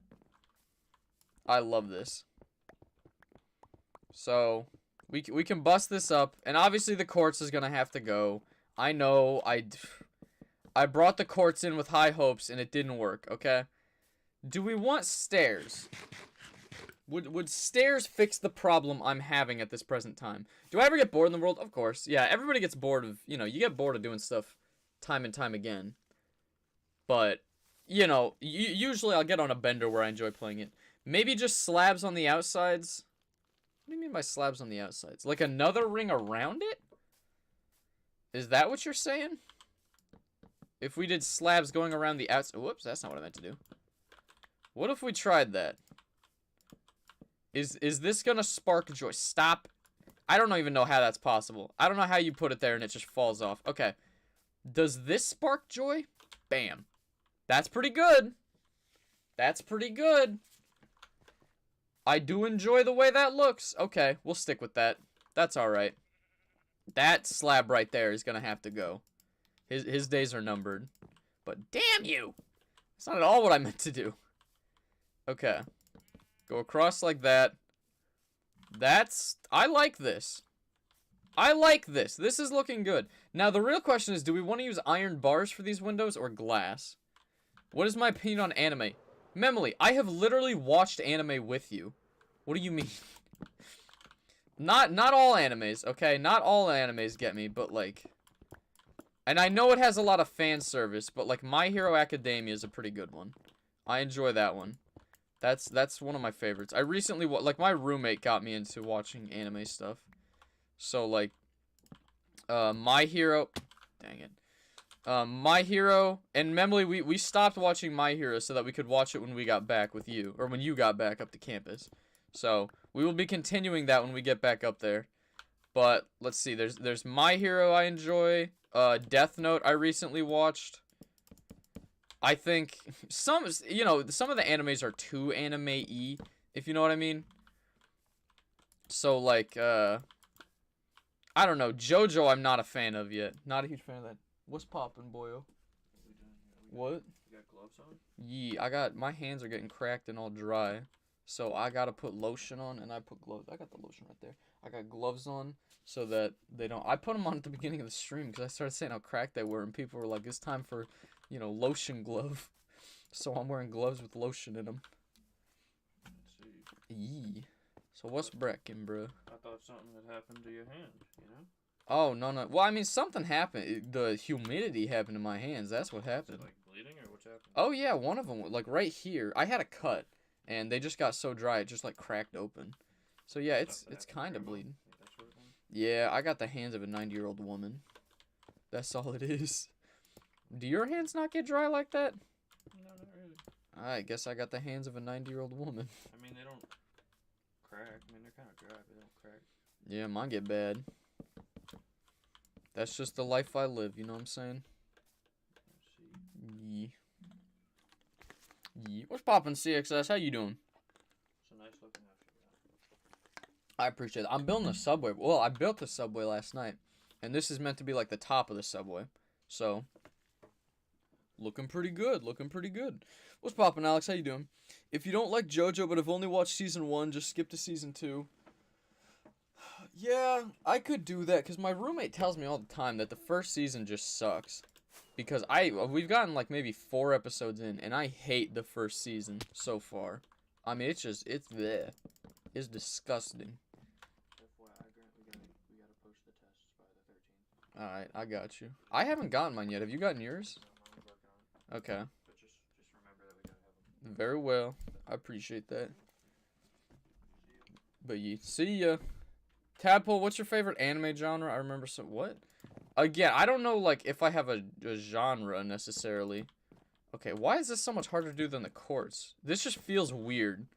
I love this. So, we can bust this up. And obviously the quartz is going to have to go. I know, I brought the quartz in with high hopes and it didn't work, okay? Do we want stairs? Would stairs fix the problem I'm having at this present time? Do I ever get bored in the world? Of course. Yeah, everybody gets bored of, you know, you get bored of doing stuff time and time again. But, you know, usually I'll get on a bender where I enjoy playing it. Maybe just slabs on the outsides. What do you mean by slabs on the outsides? Like another ring around it? Is that what you're saying? If we did slabs going around the outside... Whoops, that's not what I meant to do. What if we tried that? Is this gonna spark joy? Stop. I don't even know how that's possible. I don't know how you put it there and it just falls off. Okay. Does this spark joy? Bam. That's pretty good. That's pretty good. I do enjoy the way that looks. Okay, we'll stick with that. That's alright. That slab right there is gonna have to go. His days are numbered. But damn you! That's not at all what I meant to do. Okay. Go across like that. I like this. I like this. This is looking good. Now, the real question is, do we want to use iron bars for these windows or glass? What is my opinion on anime? Memily, I have literally watched anime with you. What do you mean? Not all animes, okay? Not all animes get me, but like... And I know it has a lot of fan service, but like My Hero Academia is a pretty good one. I enjoy that one. That's one of my favorites. I recently, like, my roommate got me into watching anime stuff. So, like, My Hero... Dang it. My Hero and Memily, we stopped watching My Hero so that we could watch it when we got back with you. Or when you got back up to campus. So, we will be continuing that when we get back up there. But, let's see. There's My Hero I enjoy. Death Note I recently watched. I think some of the animes are too anime-y, if you know what I mean. So, like, I don't know. JoJo I'm not a fan of yet. Not a huge fan of that. What's poppin', boyo? What? You got gloves on? Yeah, my hands are getting cracked and all dry. So I gotta put lotion on, and I put gloves. I got the lotion right there. I got gloves on so that they don't. I put them on at the beginning of the stream because I started saying how cracked they were, and people were like, "It's time for, you know, lotion glove." So I'm wearing gloves with lotion in them. Let's see. Yee. So what's brecking, bro? I thought something had happened to your hand, you know? Oh, no, no. Well, I mean, something happened. The humidity happened in my hands. That's what happened. Is it, like, bleeding, or what's happening? Oh, yeah, one of them, like, right here. I had a cut, and they just got so dry, it just, like, cracked open. So, yeah, it's kind of bleeding. Like that sort of thing? Yeah, I got the hands of a 90-year-old woman. That's all it is. Do your hands not get dry like that? No, not really. I guess I got the hands of a 90-year-old woman. I mean, they don't crack. I mean, they're kind of dry, but they don't crack. Yeah, mine get bad. That's just the life I live, you know what I'm saying? Let's see. Yeah. Yeah. What's poppin', CXS? How you doing? It's a nice looking outfit. I appreciate it. I'm building a subway. Well, I built a subway last night. And this is meant to be like the top of the subway. So, looking pretty good. Looking pretty good. What's poppin', Alex? How you doing? If you don't like JoJo but have only watched season 1, just skip to season 2. Yeah, I could do that because my roommate tells me all the time that the first season just sucks. Because we've gotten like maybe 4 episodes in, and I hate the first season so far. I mean, it's bleh. It's disgusting. FYI, Grant, we gotta post the tests by the 13th. Alright, I got you. I haven't gotten mine yet. Have you gotten yours? No, Mom's working on it. Okay. But just remember that we gotta have them. Very well. I appreciate that. But yeah, see ya. Tadpole, what's your favorite anime genre? I remember some. What? Again, I don't know, like, if I have a genre necessarily. Okay, why is this so much harder to do than the courts? This just feels weird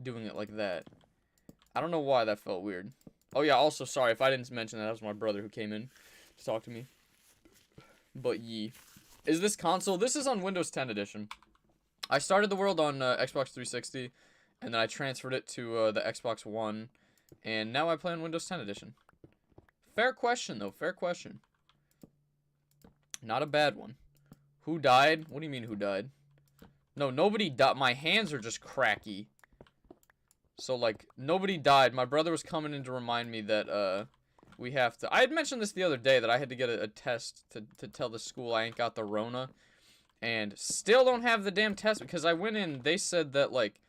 doing it like that. I don't know why that felt weird. Oh, yeah, also, sorry if I didn't mention that. That was my brother who came in to talk to me. But yeah. Is this console? This is on Windows 10 edition. I started the world on Xbox 360, and then I transferred it to the Xbox One. And now I play on Windows 10 edition. Fair question, though. Fair question. Not a bad one. Who died? What do you mean, who died? No, nobody died. My hands are just cracky. So, like, nobody died. My brother was coming in to remind me that, we have to... I had mentioned this the other day, that I had to get a test to tell the school I ain't got the Rona. And still don't have the damn test, because I went in, they said that, like,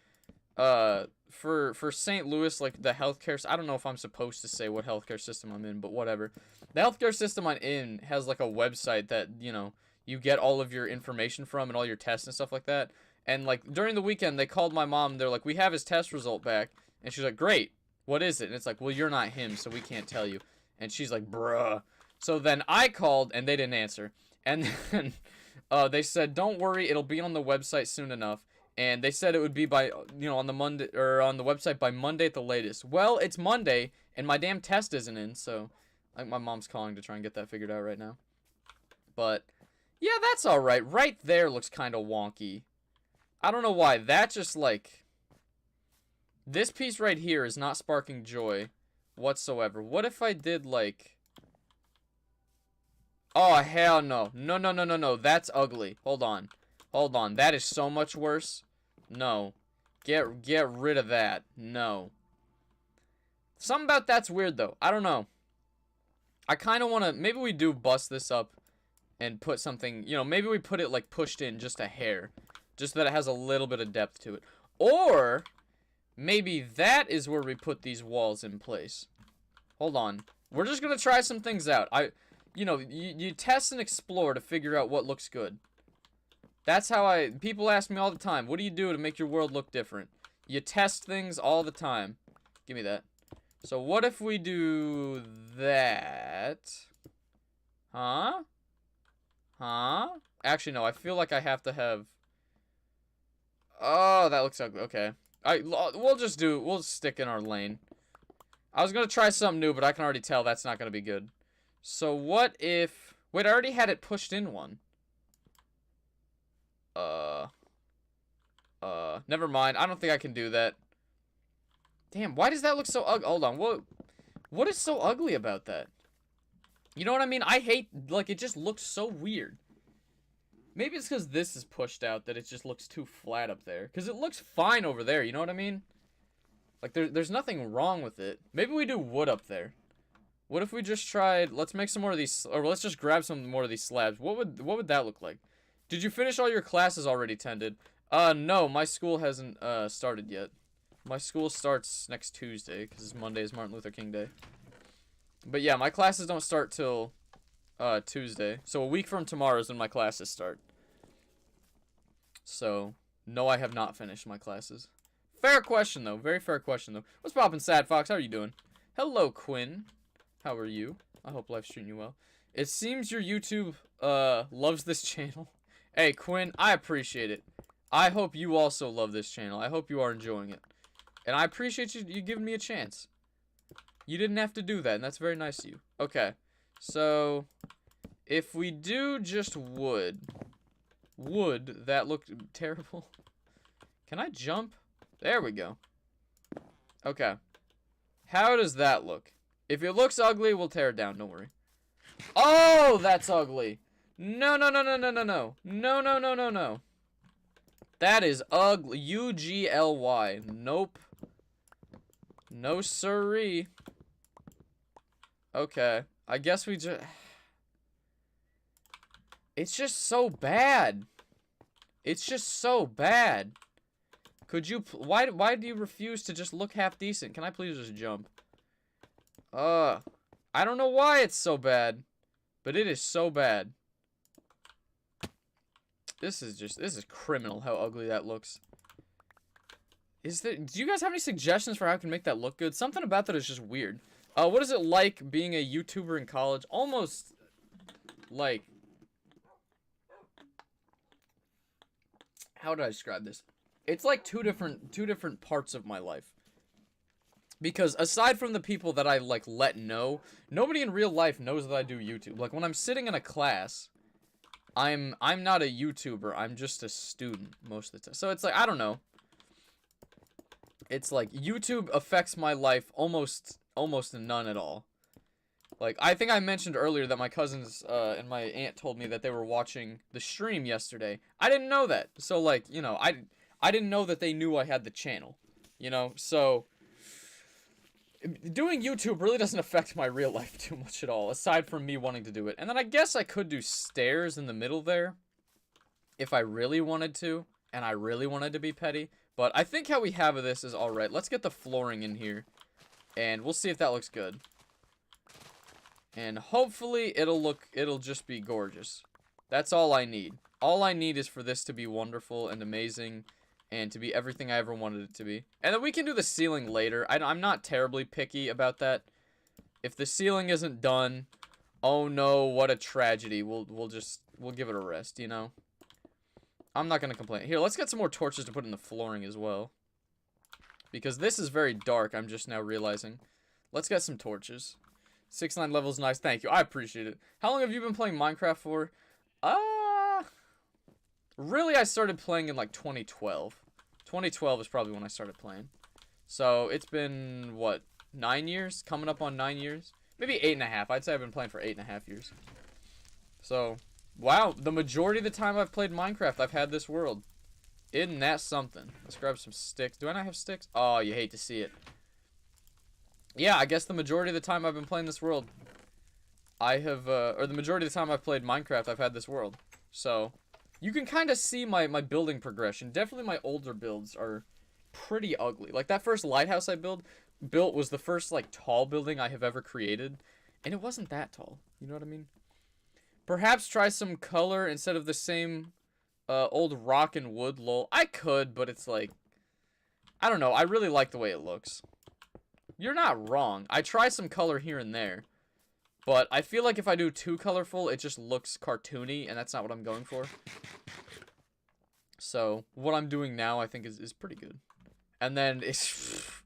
for St. Louis, like, the healthcare... I don't know if I'm supposed to say what healthcare system I'm in, but whatever. The healthcare system I'm in has, like, a website that, you know, you get all of your information from and all your tests and stuff like that. And, like, during the weekend, they called my mom. They're like, we have his test result back. And she's like, great. What is it? And it's like, well, you're not him, so we can't tell you. And she's like, bruh. So then I called, and they didn't answer. And then they said, don't worry, it'll be on the website soon enough. And they said it would be by, you know, on the Monday, or on the website by Monday at the latest. Well, it's Monday, and my damn test isn't in, so I think my mom's calling to try and get that figured out right now. But, yeah, that's alright. Right there looks kind of wonky. I don't know why. That just, like... This piece right here is not sparking joy whatsoever. What if I did, like... Oh, hell no. No, no, no, no, no. That's ugly. Hold on. Hold on. That is so much worse. No. Get rid of that. No. Something about that's weird, though. I don't know. I kind of want to... Maybe we do bust this up and put something... You know, maybe we put it, like, pushed in just a hair. Just that it has a little bit of depth to it. Or... Maybe that is where we put these walls in place. Hold on. We're just going to try some things out. You know, you test and explore to figure out what looks good. That's how people ask me all the time, what do you do to make your world look different? You test things all the time. Give me that. So what if we do that? Huh? Huh? Actually, no, I feel like I have to have... Oh, that looks ugly. Okay. We'll stick in our lane. I was gonna try something new, but I can already tell that's not gonna be good. So what if... Wait, I already had it pushed in one. Never mind. I don't think I can do that. Damn, why does that look so ugly? Hold on, what is so ugly about that? You know what I mean? I hate, like, it just looks so weird. Maybe it's because this is pushed out that it just looks too flat up there. Because it looks fine over there, you know what I mean? Like, there's nothing wrong with it. Maybe we do wood up there. What if we just tried, let's make some more of these, or let's just grab some more of these slabs. What would that look like? Did you finish all your classes already, Tended? No, my school hasn't, started yet. My school starts next Tuesday, because Monday is Martin Luther King Day. But yeah, my classes don't start till, Tuesday. So a week from tomorrow is when my classes start. So, no, I have not finished my classes. Fair question, though. Very fair question, though. What's poppin', Sad Fox? How are you doing? Hello, Quinn. How are you? I hope life's treating you well. It seems your YouTube, loves this channel. Hey, Quinn, I appreciate it. I hope you also love this channel. I hope you are enjoying it. And I appreciate you giving me a chance. You didn't have to do that, and that's very nice of you. Okay. So, if we do just wood, that looked terrible. Can I jump? There we go. Okay. How does that look? If it looks ugly, we'll tear it down. Don't worry. Oh, that's ugly. No, no, no, no, no, no, no. No, no, no, no, no. That is ugly. U-G-L-Y. Nope. No siree. Okay. I guess we just... It's just so bad. It's just so bad. Could you... Why do you refuse to just look half decent? Can I please just jump? I don't know why it's so bad, but it is so bad. This is criminal how ugly that looks. Do you guys have any suggestions for how I can make that look good? Something about that is just weird. What is it like being a YouTuber in college? Almost like, how do I describe this? It's like two different parts of my life. Because aside from the people that I, like, let know, nobody in real life knows that I do YouTube. Like, when I'm sitting in a class, I'm not a YouTuber. I'm just a student most of the time. So it's like, I don't know. It's like, YouTube affects my life almost none at all. Like, I think I mentioned earlier that my cousins and my aunt told me that they were watching the stream yesterday. I didn't know that. So, like, you know, I didn't know that they knew I had the channel. You know, so... Doing YouTube really doesn't affect my real life too much at all, aside from me wanting to do it. And then I guess I could do stairs in the middle there, if I really wanted to, and I really wanted to be petty. But I think how we have this is alright. Let's get the flooring in here, and we'll see if that looks good. And hopefully it'll just be gorgeous. That's all I need. All I need is for this to be wonderful and amazing, and to be everything I ever wanted it to be. And then we can do the ceiling later. I'm not terribly picky about that. If the ceiling isn't done, oh no, what a tragedy. We'll give it a rest, you know? I'm not gonna complain. Here, let's get some more torches to put in the flooring as well. Because this is very dark, I'm just now realizing. Let's get some torches. 6-9 levels, nice, thank you, I appreciate it. How long have you been playing Minecraft for? Really, I started playing in, like, 2012. 2012 is probably when I started playing. So, it's been, what, 9 years? Coming up on 9 years? Maybe 8.5. I'd say I've been playing for 8.5 years. So, wow, the majority of the time I've played Minecraft, I've had this world. Isn't that something? Let's grab some sticks. Do I not have sticks? Oh, you hate to see it. Yeah, I guess the majority of the time I've been playing this world, I have, or the majority of the time I've played Minecraft, I've had this world. So... You can kind of see my building progression. Definitely my older builds are pretty ugly. Like, that first lighthouse I built was the first, like, tall building I have ever created. And it wasn't that tall. You know what I mean? Perhaps try some color instead of the same old rock and wood, lol. I could, but it's like... I don't know. I really like the way it looks. You're not wrong. I try some color here and there. But I feel like if I do too colorful, it just looks cartoony, and that's not what I'm going for. So, what I'm doing now, I think, is pretty good. And then, it's...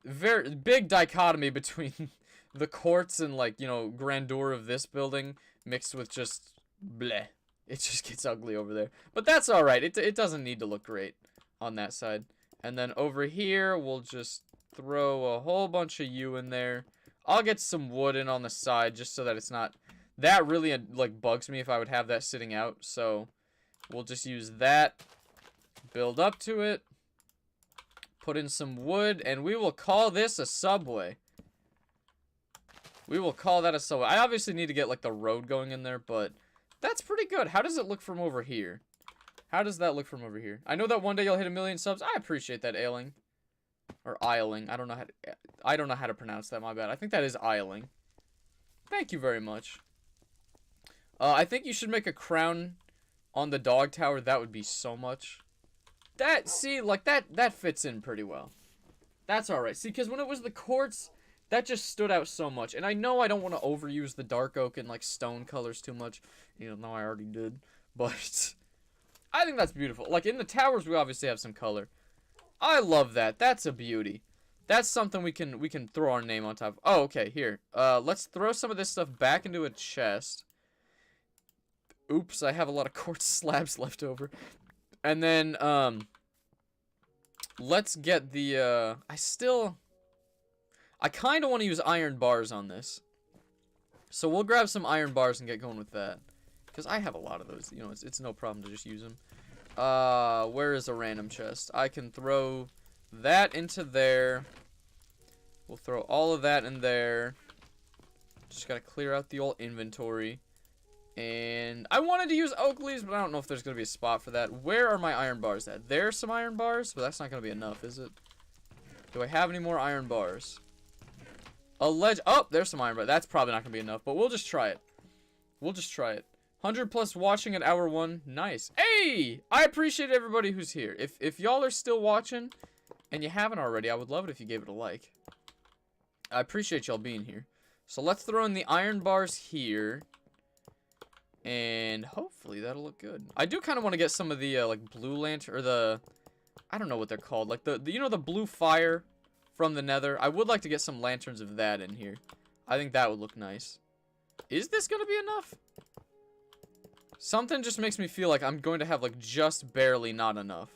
very big dichotomy between the courts and, like, you know, grandeur of this building, mixed with just bleh. It just gets ugly over there. But that's alright. It doesn't need to look great on that side. And then over here, we'll just throw a whole bunch of you in there. I'll get some wood in on the side just so that it's not... That really, like, bugs me if I would have that sitting out. So, we'll just use that. Build up to it. Put in some wood, and we will call this a subway. We will call that a subway. I obviously need to get, like, the road going in there, but that's pretty good. How does it look from over here? How does that look from over here? I know that one day you'll hit 1 million subs. I appreciate that, Ailing. Or Eiling. I don't know how to pronounce that, my bad. I think that is Eiling. Thank you very much. I think you should make a crown on the dog tower. That would be so much. That, see, like, that fits in pretty well. That's alright. See, because when it was the quartz, that just stood out so much. And I know I don't want to overuse the dark oak and, like, stone colors too much. You know, I already did. But I think that's beautiful. Like, in the towers, we obviously have some color. I love that. That's a beauty. That's something we can throw our name on top of. Oh, okay, here. Let's throw some of this stuff back into a chest. Oops, I have a lot of quartz slabs left over. And then, let's get the, I kind of want to use iron bars on this. So we'll grab some iron bars and get going with that. Because I have a lot of those, you know, it's no problem to just use them. Where is a random chest? I can throw that into there. We'll throw all of that in there. Just gotta clear out the old inventory. And I wanted to use oak leaves, but I don't know if there's gonna be a spot for that. Where are my iron bars at? There's some iron bars, but that's not gonna be enough, is it? Do I have any more iron bars? Oh, there's some iron bars. That's probably not gonna be enough, but we'll just try it. We'll just try it. 100 plus watching at hour 1. Nice. Hey! I appreciate everybody who's here. If y'all are still watching, and you haven't already, I would love it if you gave it a like. I appreciate y'all being here. So let's throw in the iron bars here. And hopefully that'll look good. I do kind of want to get some of the, like, blue lantern, or the, I don't know what they're called. Like, the you know, the blue fire from the nether? I would like to get some lanterns of that in here. I think that would look nice. Is this going to be enough? Something just makes me feel like I'm going to have, like, just barely not enough.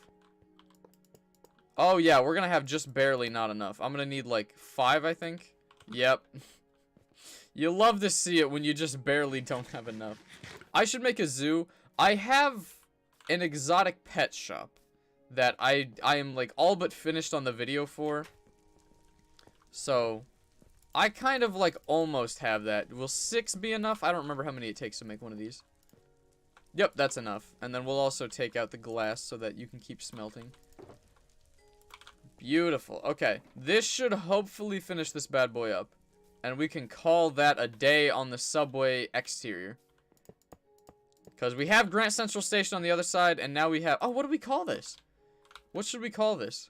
Oh, yeah, we're going to have just barely not enough. I'm going to need, like, 5, I think. Yep. You love to see it when you just barely don't have enough. I should make a zoo. I have an exotic pet shop that I am, like, all but finished on the video for. So, I kind of, like, almost have that. Will 6 be enough? I don't remember how many it takes to make one of these. Yep, that's enough. And then we'll also take out the glass so that you can keep smelting. Beautiful. Okay, this should hopefully finish this bad boy up. And we can call that a day on the subway exterior. Because we have Grant Central Station on the other side, and now we have... Oh, what do we call this? What should we call this?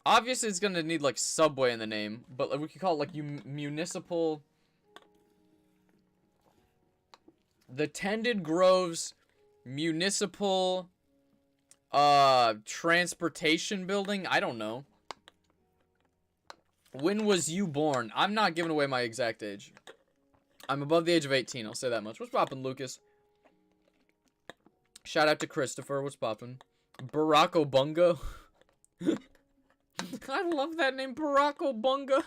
Obviously, it's going to need, like, subway in the name. But we could call it, like, municipal... The Tended Groves Municipal... Transportation Building? I don't know. When was you born? I'm not giving away my exact age. I'm above the age of 18, I'll say that much. What's poppin', Lucas? Shout out to Christopher, what's poppin'? Barack Obunga. I love that name, Barack Obunga.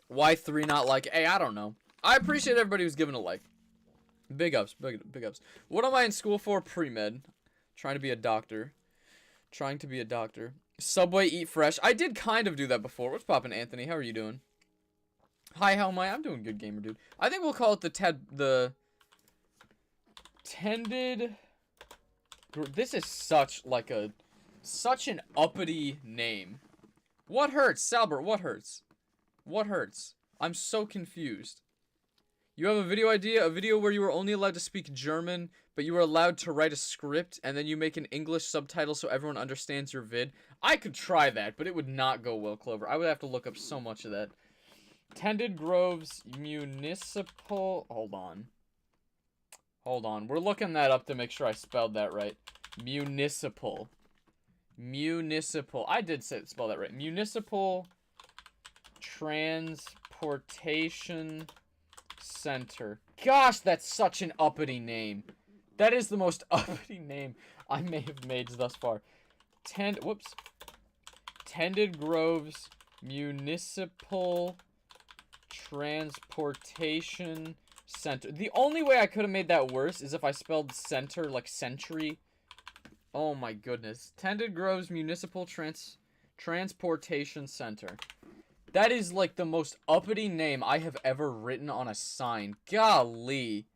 Why 3 not like? Hey, I don't know. I appreciate everybody who's giving a like. Big ups, big ups. What am I in school for? Pre-med. Trying to be a doctor. Trying to be a doctor. Subway Eat Fresh. I did kind of do that before. What's poppin', Anthony? How are you doing? Hi, how am I? I'm doing good, gamer dude. I think we'll call it the Tended... This is such, like, such an uppity name. What hurts? Salbert, what hurts? What hurts? I'm so confused. You have a video idea? A video where you were only allowed to speak German, but you were allowed to write a script, and then you make an English subtitle so everyone understands your vid? I could try that, but it would not go well, Clover. I would have to look up so much of that. Tended Groves Municipal... Hold on. Hold on. We're looking that up to make sure I spelled that right. Municipal. Municipal. I did spell that right. Municipal Transportation Center. Gosh, that's such an uppity name. That is the most uppity name I may have made thus far. Tended Groves Municipal Transportation Center. The only way I could have made that worse is if I spelled center like century. Oh my goodness. Tended Groves Municipal Transportation Center. That is like the most uppity name I have ever written on a sign. Golly.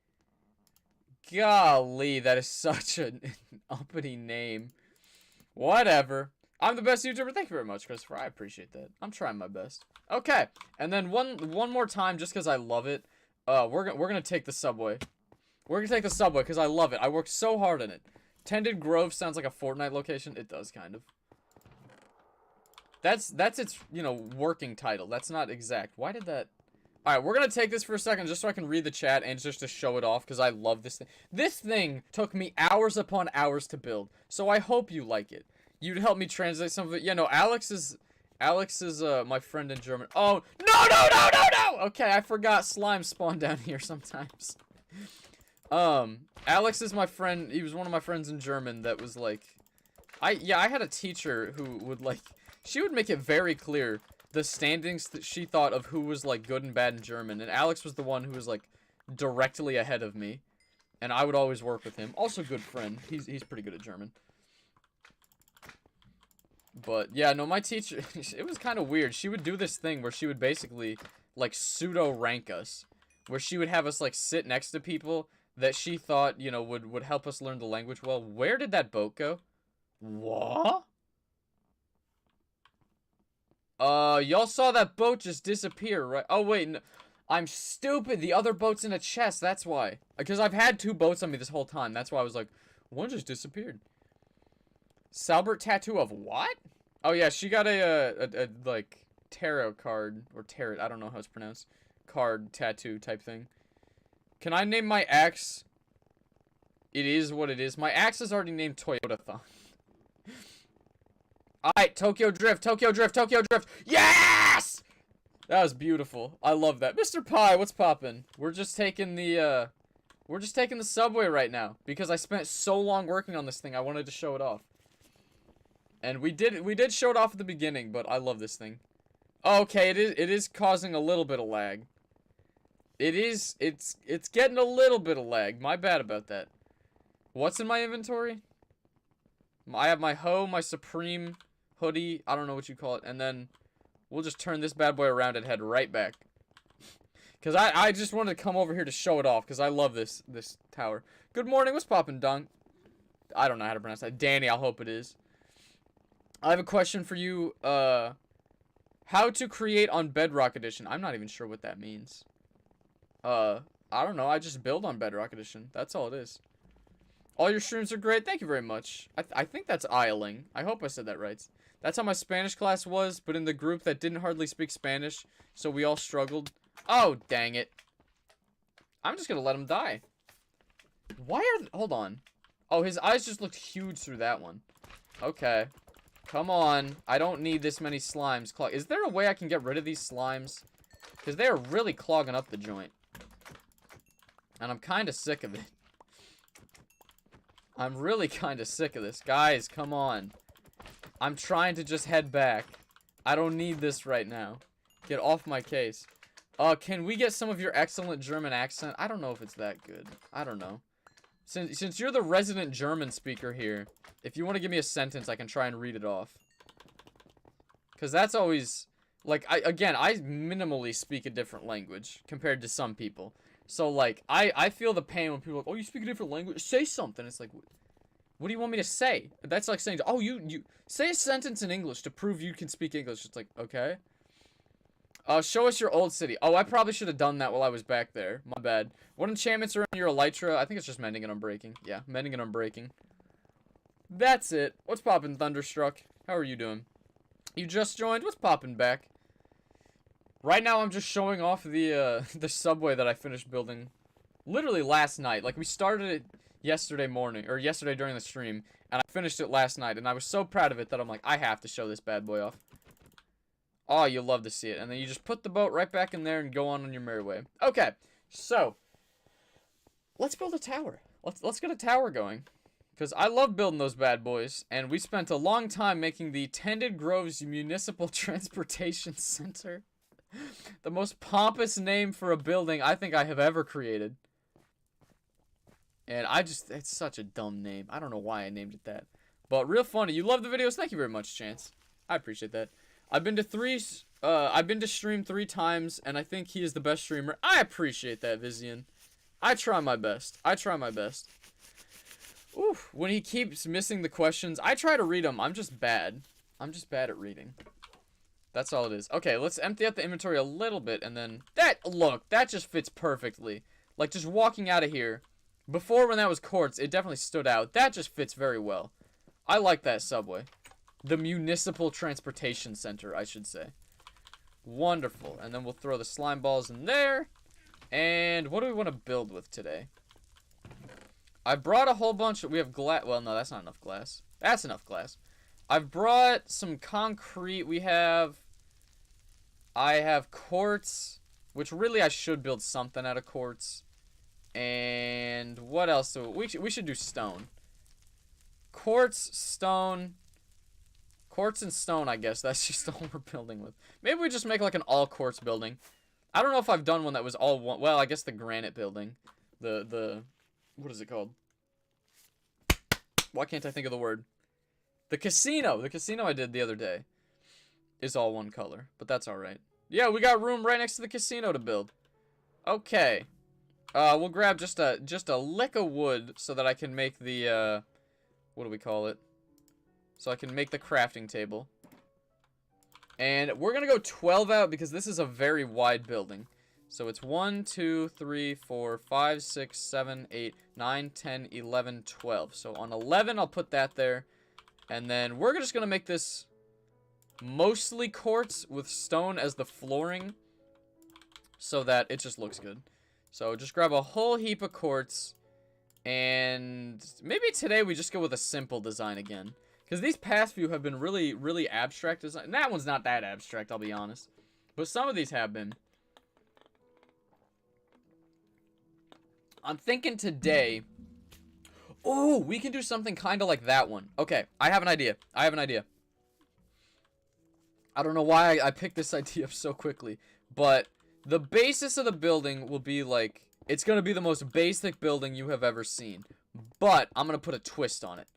Golly, that is such an uppity name. Whatever. I'm the best YouTuber. Thank you very much, Christopher. I appreciate that. I'm trying my best. Okay. And then one more time, just because I love it. We're gonna take the subway. We're gonna take the subway because I love it. I worked so hard on it. Tended Grove sounds like a Fortnite location. It does, kind of. That's its, you know, working title. That's not exact. Why did that... Alright, we're gonna take this for a second just so I can read the chat and just to show it off because I love this thing. This thing took me hours upon hours to build, so I hope you like it. You'd help me translate some of it. Yeah, no, Alex is my friend in German. Oh, no! Okay, I forgot slime spawn down here sometimes. Alex is my friend. He was one of my friends in German that was like... I had a teacher who would like... She would make it very clear the standings that she thought of who was like good and bad in German. And Alex was the one who was like directly ahead of me. And I would always work with him. Also good friend. He's pretty good at German. But yeah, no, my teacher, it was kind of weird. She would do this thing where she would basically like pseudo rank us. Where she would have us like sit next to people that she thought, you know, would help us learn the language well. Where did that boat go? What? Y'all saw that boat just disappear, right? Oh, wait, no, I'm stupid. The other boat's in a chest, that's why. Because I've had two boats on me this whole time. That's why I was like, one just disappeared. Salbert tattoo of what? Oh, yeah, she got a like, tarot card, or tarot, I don't know how it's pronounced, card tattoo type thing. Can I name my axe? It is what it is. My axe is already named Toyota-thon. Alright, Tokyo Drift, Tokyo Drift, Tokyo Drift. Yes! That was beautiful. I love that. Mr. Pie, what's poppin'? We're just taking the subway right now. Because I spent so long working on this thing, I wanted to show it off. And we did show it off at the beginning, but I love this thing. Okay, it is causing a little bit of lag. It's getting a little bit of lag. My bad about that. What's in my inventory? I have my hoe, my Supreme hoodie, I don't know what you call it, and then we'll just turn this bad boy around and head right back. Because I just wanted to come over here to show it off, because I love this tower. Good morning, what's poppin', Dunk? I don't know how to pronounce that. Danny, I hope it is. I have a question for you, how to create on Bedrock Edition. I'm not even sure what that means. I don't know, I just build on Bedrock Edition. That's all it is. All your streams are great. Thank you very much. I think that's Isling. I hope I said that right. That's how my Spanish class was, but in the group that didn't hardly speak Spanish, so we all struggled. Oh, dang it. I'm just gonna let him die. Hold on. Oh, his eyes just looked huge through that one. Okay. Come on. I don't need this many slimes. Is there a way I can get rid of these slimes? Because they are really clogging up the joint. And I'm kind of sick of it. I'm really kind of sick of this. Guys, come on. I'm trying to just head back. I don't need this right now. Get off my case. Can we get some of your excellent German accent? I don't know if it's that good. I don't know. Since you're the resident German speaker here, if you want to give me a sentence, I can try and read it off. Because that's always... Like, I minimally speak a different language compared to some people. So, like, I feel the pain when people are like, oh, you speak a different language? Say something. It's like, what do you want me to say? That's like saying, oh, you say a sentence in English to prove you can speak English. It's like, okay. Show us your old city. Oh, I probably should have done that while I was back there. My bad. What enchantments are in your Elytra? I think it's just mending and unbreaking. Yeah, mending and unbreaking. That's it. What's poppin', Thunderstruck? How are you doing? You just joined? What's poppin' back? Right now, I'm just showing off the subway that I finished building literally last night. Like, we started it yesterday morning, or yesterday during the stream, and I finished it last night, and I was so proud of it that I'm like, I have to show this bad boy off. Oh, you'll love to see it. And then you just put the boat right back in there and go on your merry way. Okay, so, let's build a tower. Let's get a tower going. Because I love building those bad boys, and we spent a long time making the Tended Groves Municipal Transportation Center. The most pompous name for a building I think I have ever created. And it's such a dumb name. I don't know why I named it that. But real funny. You love the videos? Thank you very much, Chance. I appreciate that. I've been to stream 3 times, and I think he is the best streamer. I appreciate that, Vizian. I try my best. Oof. When he keeps missing the questions, I try to read them. I'm just bad. I'm just bad at reading. That's all it is. Okay, let's empty out the inventory a little bit, and then... Look, that just fits perfectly. Like, just walking out of here. Before, when that was quartz, it definitely stood out. That just fits very well. I like that subway. The Municipal Transportation Center, I should say. Wonderful. And then we'll throw the slime balls in there. And what do we want to build with today? I brought a whole bunch. We have glass. Well, no, that's not enough glass. That's enough glass. I've brought some concrete. I have quartz, which really I should build something out of quartz. And what else? So we should do stone. Quartz, stone. Quartz and stone, I guess. That's just all we're building with. Maybe we just make like an all quartz building. I don't know if I've done one that was all one. Well, I guess the granite building. What is it called? Why can't I think of the word? The casino. The casino I did the other day is all one color, but that's all right. Yeah, we got room right next to the casino to build. Okay. We'll grab just a lick of wood so that I can make the, what do we call it? So I can make the crafting table. And we're gonna go 12 out because this is a very wide building. So it's 1, 2, 3, 4, 5, 6, 7, 8, 9, 10, 11, 12. So on 11, I'll put that there. And then we're just gonna make this mostly quartz with stone as the flooring so that it just looks good. So just grab a whole heap of quartz, and maybe today we just go with a simple design again. Because these past few have been really, really abstract design. That one's not that abstract, I'll be honest. But some of these have been. I'm thinking today... Oh, we can do something kind of like that one. Okay, I have an idea. I don't know why I picked this idea up so quickly. But the basis of the building will be like... It's going to be the most basic building you have ever seen. But I'm going to put a twist on it.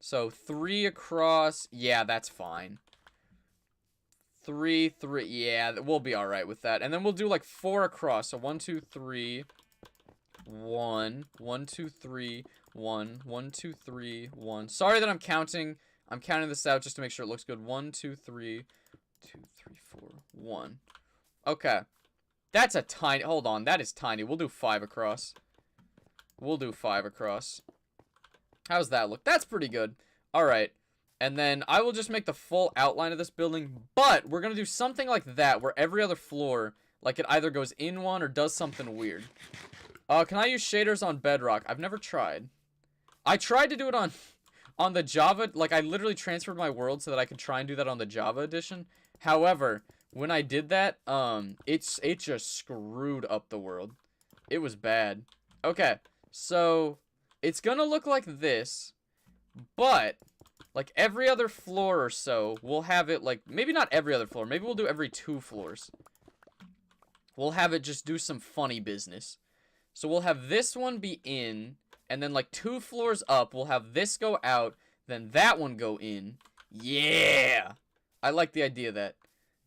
So 3 across. Yeah, that's fine. 3, 3. Yeah, we'll be alright with that. And then we'll do like 4 across. So 1, 2, 3. 1. 1, 2, 3. 1. 1, 2, 3. 1. Sorry that I'm counting. I'm counting this out just to make sure it looks good. 1, 2, 3. 2, 3, 4. 1. Okay. That's a tiny... Hold on. That is tiny. We'll do 5 across. We'll do 5 across. How's that look? That's pretty good. Alright. And then I will just make the full outline of this building. But we're going to do something like that where every other floor, like it either goes in one or does something weird. Can I use shaders on Bedrock? I've never tried. I tried to do it on the Java. Like I literally transferred my world so that I could try and do that on the Java edition. However, when I did that, it just screwed up the world. It was bad. Okay, so it's gonna look like this, but like every other floor or so, we'll have it like, maybe not every other floor, maybe we'll do every 2 floors. We'll have it just do some funny business. So we'll have this one be in, and then like 2 floors up, we'll have this go out, then that one go in. Yeah! I like the idea of that.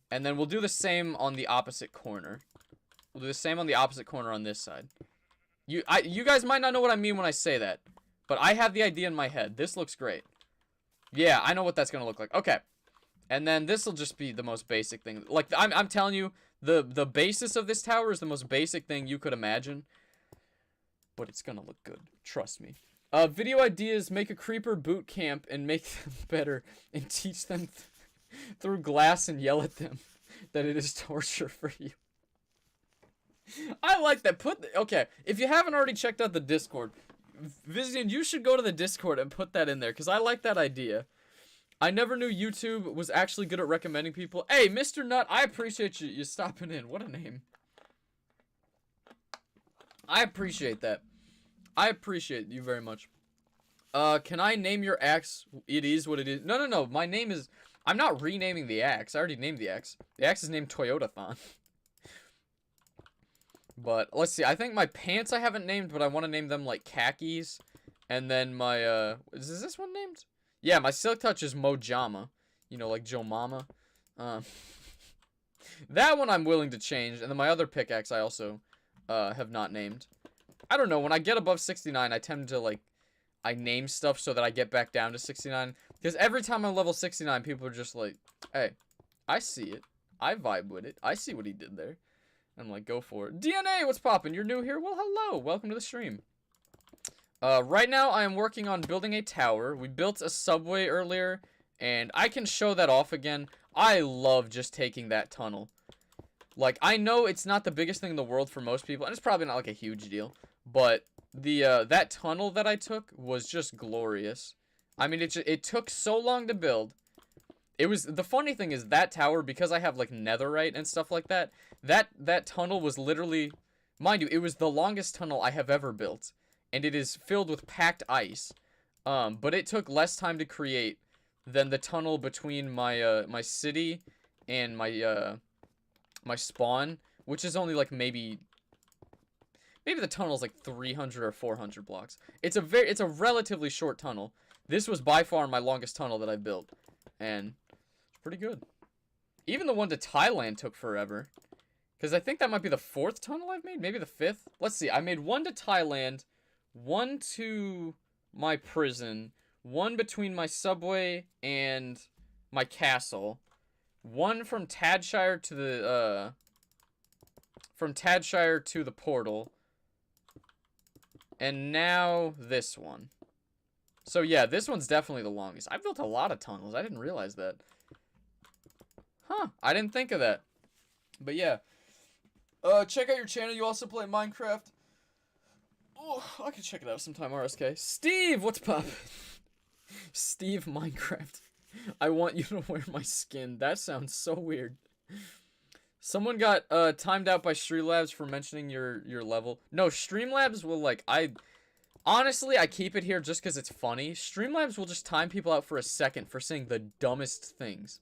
And then we'll do the same on the opposite corner. We'll do the same on the opposite corner on this side. You guys might not know what I mean when I say that, but I have the idea in my head. This looks great. Yeah, I know what that's gonna look like. Okay. And then this will just be the most basic thing. Like, I'm telling you, the basis of this tower is the most basic thing you could imagine. But it's gonna look good. Trust me. Video ideas, make a creeper boot camp and make them better and teach them through glass and yell at them that it is torture for you. I like that. Okay, if you haven't already checked out the Discord, Vizian, you should go to the Discord and put that in there, because I like that idea. I never knew YouTube was actually good at recommending people. Hey, Mr. Nut, I appreciate you stopping in. What a name. I appreciate that. I appreciate you very much. Can I name your axe? It is what it is. No. My name is... I'm not renaming the axe. I already named the axe. The axe is named Toyotathon. But, let's see. I think my pants I haven't named, but I want to name them, like, khakis. And then my, is this one named? Yeah, my Silk Touch is Mojama. You know, like Joe Mama. That one I'm willing to change. And then my other pickaxe I also, have not named. I don't know. When I get above 69, I tend to, like, I name stuff so that I get back down to 69. Because every time I'm level 69, people are just like, hey, I see it. I vibe with it. I see what he did there. I'm like, go for it. DNA, what's poppin'? You're new here? Well, hello. Welcome to the stream. Right now, I am working on building a tower. We built a subway earlier, and I can show that off again. I love just taking that tunnel. Like, I know it's not the biggest thing in the world for most people, and it's probably not, like, a huge deal. But that tunnel that I took was just glorious. I mean, it took so long to build. It was, the funny thing is that tower, because I have, like, netherite and stuff like that, that tunnel was literally, mind you, it was the longest tunnel I have ever built. And it is filled with packed ice. But it took less time to create than the tunnel between my, my city and my, my spawn, which is only, like, maybe the tunnel's, like, 300 or 400 blocks. It's a relatively short tunnel. This was by far my longest tunnel that I built. And it's pretty good. Even the one to Thailand took forever. Because I think that might be the 4th tunnel I've made. Maybe the 5th. Let's see. I made one to Thailand. One to my prison. One between my subway and my castle. One from Tadshire to the, from Tadshire to the portal. And now this one. So yeah, this one's definitely the longest. I built a lot of tunnels. I didn't realize that. Huh, I didn't think of that. But yeah. Check out your channel. You also play Minecraft. Oh, I can check it out sometime, RSK. Steve, what's poppin'? Steve Minecraft. I want you to wear my skin. That sounds so weird. Someone got timed out by Streamlabs for mentioning your level. No, Streamlabs will, like, honestly, I keep it here just because it's funny. Streamlabs will just time people out for a second for saying the dumbest things.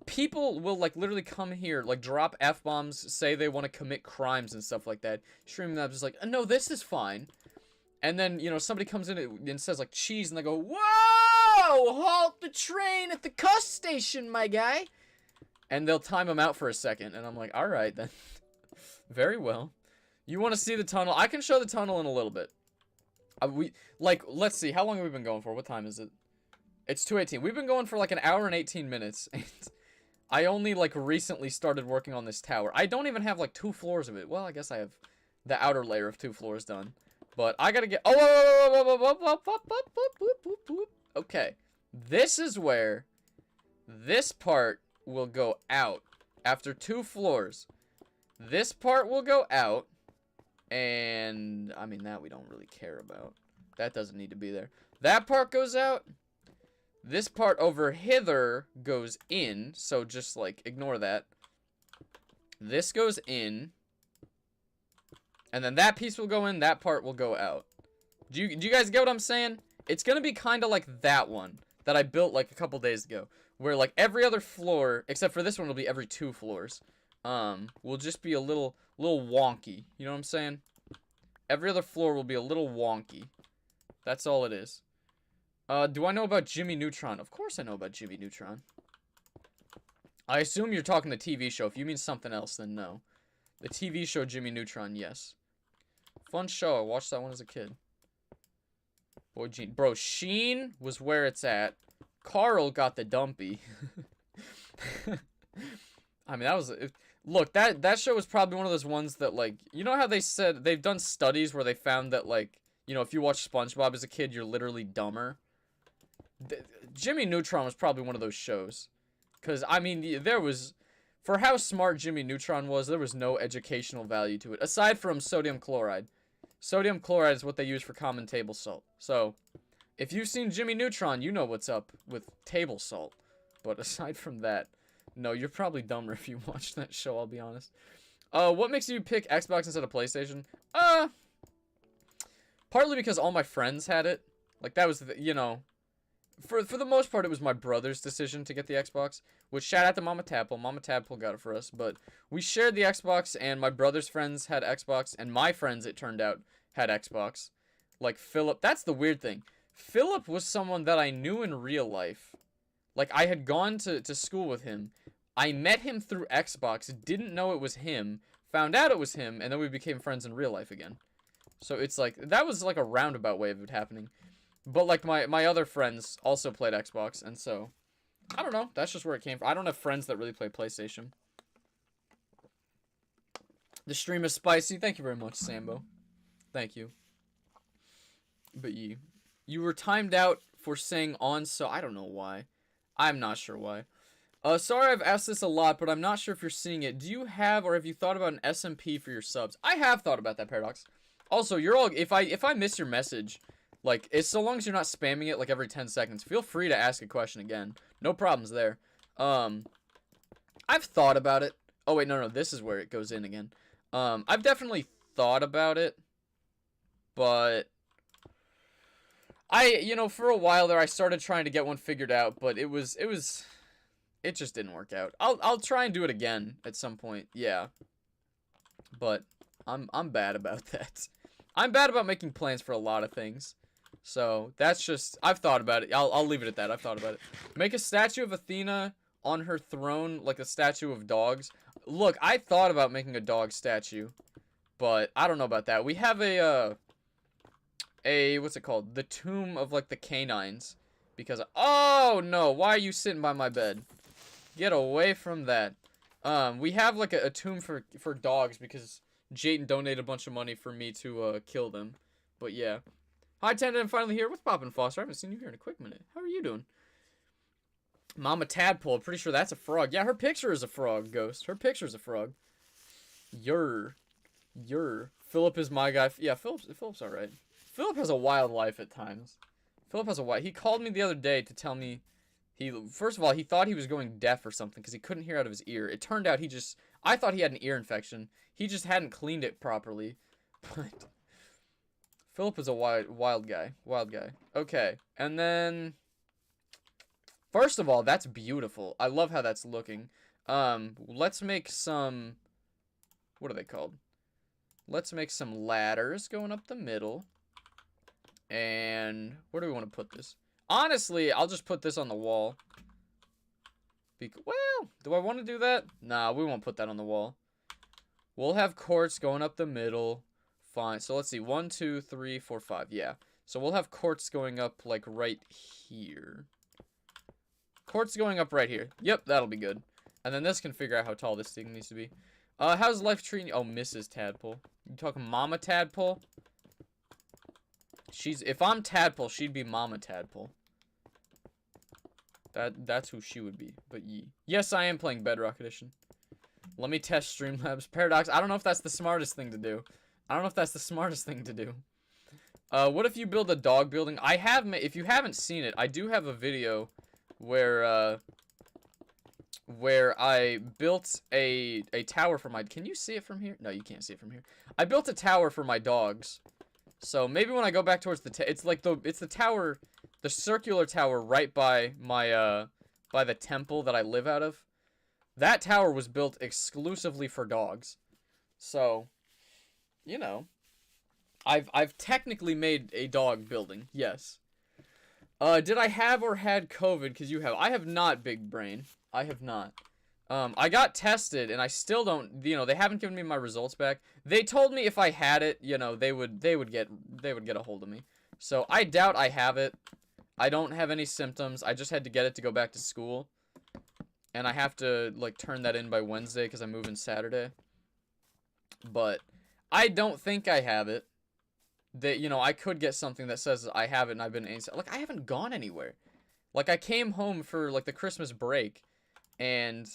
People will, like, literally come here, like, drop F-bombs, say they want to commit crimes and stuff like that. Streamlabs is like, no, this is fine. And then, you know, somebody comes in and says, like, cheese, and they go, whoa! Halt the train at the cuss station, my guy! And they'll time them out for a second, and I'm like, alright, then. Very well. You want to see the tunnel? I can show the tunnel in a little bit. Let's see, how long have we been going for? What time is it? It's 2:18. We've been going for, like, an hour and 18 minutes, and I only, like, recently started working on this tower. I don't even have, like, 2 floors of it. Well, I guess I have the outer layer of 2 floors done. But I gotta get... Okay. This is where this part will go out after 2 floors. This part will go out. And, I mean, that we don't really care about. That doesn't need to be there. That part goes out. This part over hither goes in, so just, like, ignore that. This goes in. And then that piece will go in, that part will go out. Do you guys get what I'm saying? It's gonna be kind of like that one that I built, like, a couple days ago. Where, like, every other floor, except for this one will be every 2 floors, will just be a little wonky. You know what I'm saying? Every other floor will be a little wonky. That's all it is. Do I know about Jimmy Neutron? Of course I know about Jimmy Neutron. I assume you're talking the TV show. If you mean something else, then no. The TV show Jimmy Neutron, yes. Fun show. I watched that one as a kid. Boy, Gene. Bro, Sheen was where it's at. Carl got the dumpy. I mean, that was... Look, that show was probably one of those ones that, like... You know how they said... They've done studies where they found that, like... You know, if you watch SpongeBob as a kid, you're literally dumber. Jimmy Neutron was probably one of those shows. Because, I mean, there was... For how smart Jimmy Neutron was, there was no educational value to it. Aside from sodium chloride. Sodium chloride is what they use for common table salt. So, if you've seen Jimmy Neutron, you know what's up with table salt. But aside from that, no, you're probably dumber if you watched that show, I'll be honest. What makes you pick Xbox instead of PlayStation? Partly because all my friends had it. Like, that was, you know... for the most part, it was my brother's decision to get the Xbox, which shout out to Mama Tadpole. Mama Tadpole got it for us, but we shared the Xbox, and my brother's friends had Xbox, and my friends, it turned out, had Xbox. Like, Philip, that's the weird thing. Philip was someone that I knew in real life. Like, I had gone to school with him. I met him through Xbox, didn't know it was him, found out it was him, and then we became friends in real life again. So it's like, that was like a roundabout way of it happening. But like my other friends also played Xbox, and so, I don't know, that's just where it came from. I don't have friends that really play PlayStation. The stream is spicy. Thank you very much, Sambo. Thank you. But you were timed out for saying on, so I don't know why. I'm not sure why. Sorry I've asked this a lot, but I'm not sure if you're seeing it. Do you have or have you thought about an SMP for your subs? I have thought about that, Paradox. Also, you're all if I miss your message, like it's so long as you're not spamming it like every 10 seconds, feel free to ask a question again. No problems there. I've thought about it. Oh wait, no, this is where it goes in again. I've definitely thought about it, but for a while there I started trying to get one figured out, but it just didn't work out. I'll try and do it again at some point. Yeah. But I'm bad about that. I'm bad about making plans for a lot of things. So, that's just I've thought about it. I'll leave it at that. I've thought about it. Make a statue of Athena on her throne like a statue of dogs. Look, I thought about making a dog statue, but I don't know about that. We have a what's it called? The tomb of like the canines because oh no, why are you sitting by my bed? Get away from that. We have like a tomb for dogs because Jayden donated a bunch of money for me to kill them. But yeah. Hi Tended, I'm finally here. What's poppin', Foster? I haven't seen you here in a quick minute. How are you doing? Mama Tadpole, pretty sure that's a frog. Yeah, her picture is a frog, Ghost. Her picture's a frog. You're Philip is my guy. Yeah, Philip's alright. Philip has a wild life at times. He called me the other day to tell me first of all, he thought he was going deaf or something because he couldn't hear out of his ear. It turned out I thought he had an ear infection. He just hadn't cleaned it properly. But Philip is a wild guy. Okay, and then first of all, that's beautiful. I love how that's looking. Let's make some, what are they called? Let's make some ladders going up the middle. And where do we want to put this? Honestly, I'll just put this on the wall. Well, do I want to do that? Nah, we won't put that on the wall. We'll have quartz going up the middle. Fine. So let's see. 1, 2, 3, 4, 5. Yeah. So we'll have quartz going up like right here. Quartz going up right here. Yep, that'll be good. And then this can figure out how tall this thing needs to be. How's life treating you? Oh, Mrs. Tadpole. You talking Mama Tadpole? If I'm Tadpole, she'd be Mama Tadpole. That's who she would be. But yes, I am playing Bedrock Edition. Let me test Streamlabs. Paradox, I don't know if that's the smartest thing to do. What if you build a dog building? If you haven't seen it, I do have a video where I built a tower for can you see it from here? No, you can't see it from here. I built a tower for my dogs. So maybe when I go back towards it's the tower, the circular tower right by by the temple that I live out of. That tower was built exclusively for dogs. So, I've technically made a dog building. Yes. Did I have or had COVID? Because you have. I have not, Big Brain. I have not. I got tested, and I still don't, they haven't given me my results back. They told me if I had it, they would get a hold of me. So, I doubt I have it. I don't have any symptoms. I just had to get it to go back to school. And I have to, turn that in by Wednesday because I'm moving Saturday. But I don't think I have it. I could get something that says I have it and I've been I haven't gone anywhere. I came home for, the Christmas break. And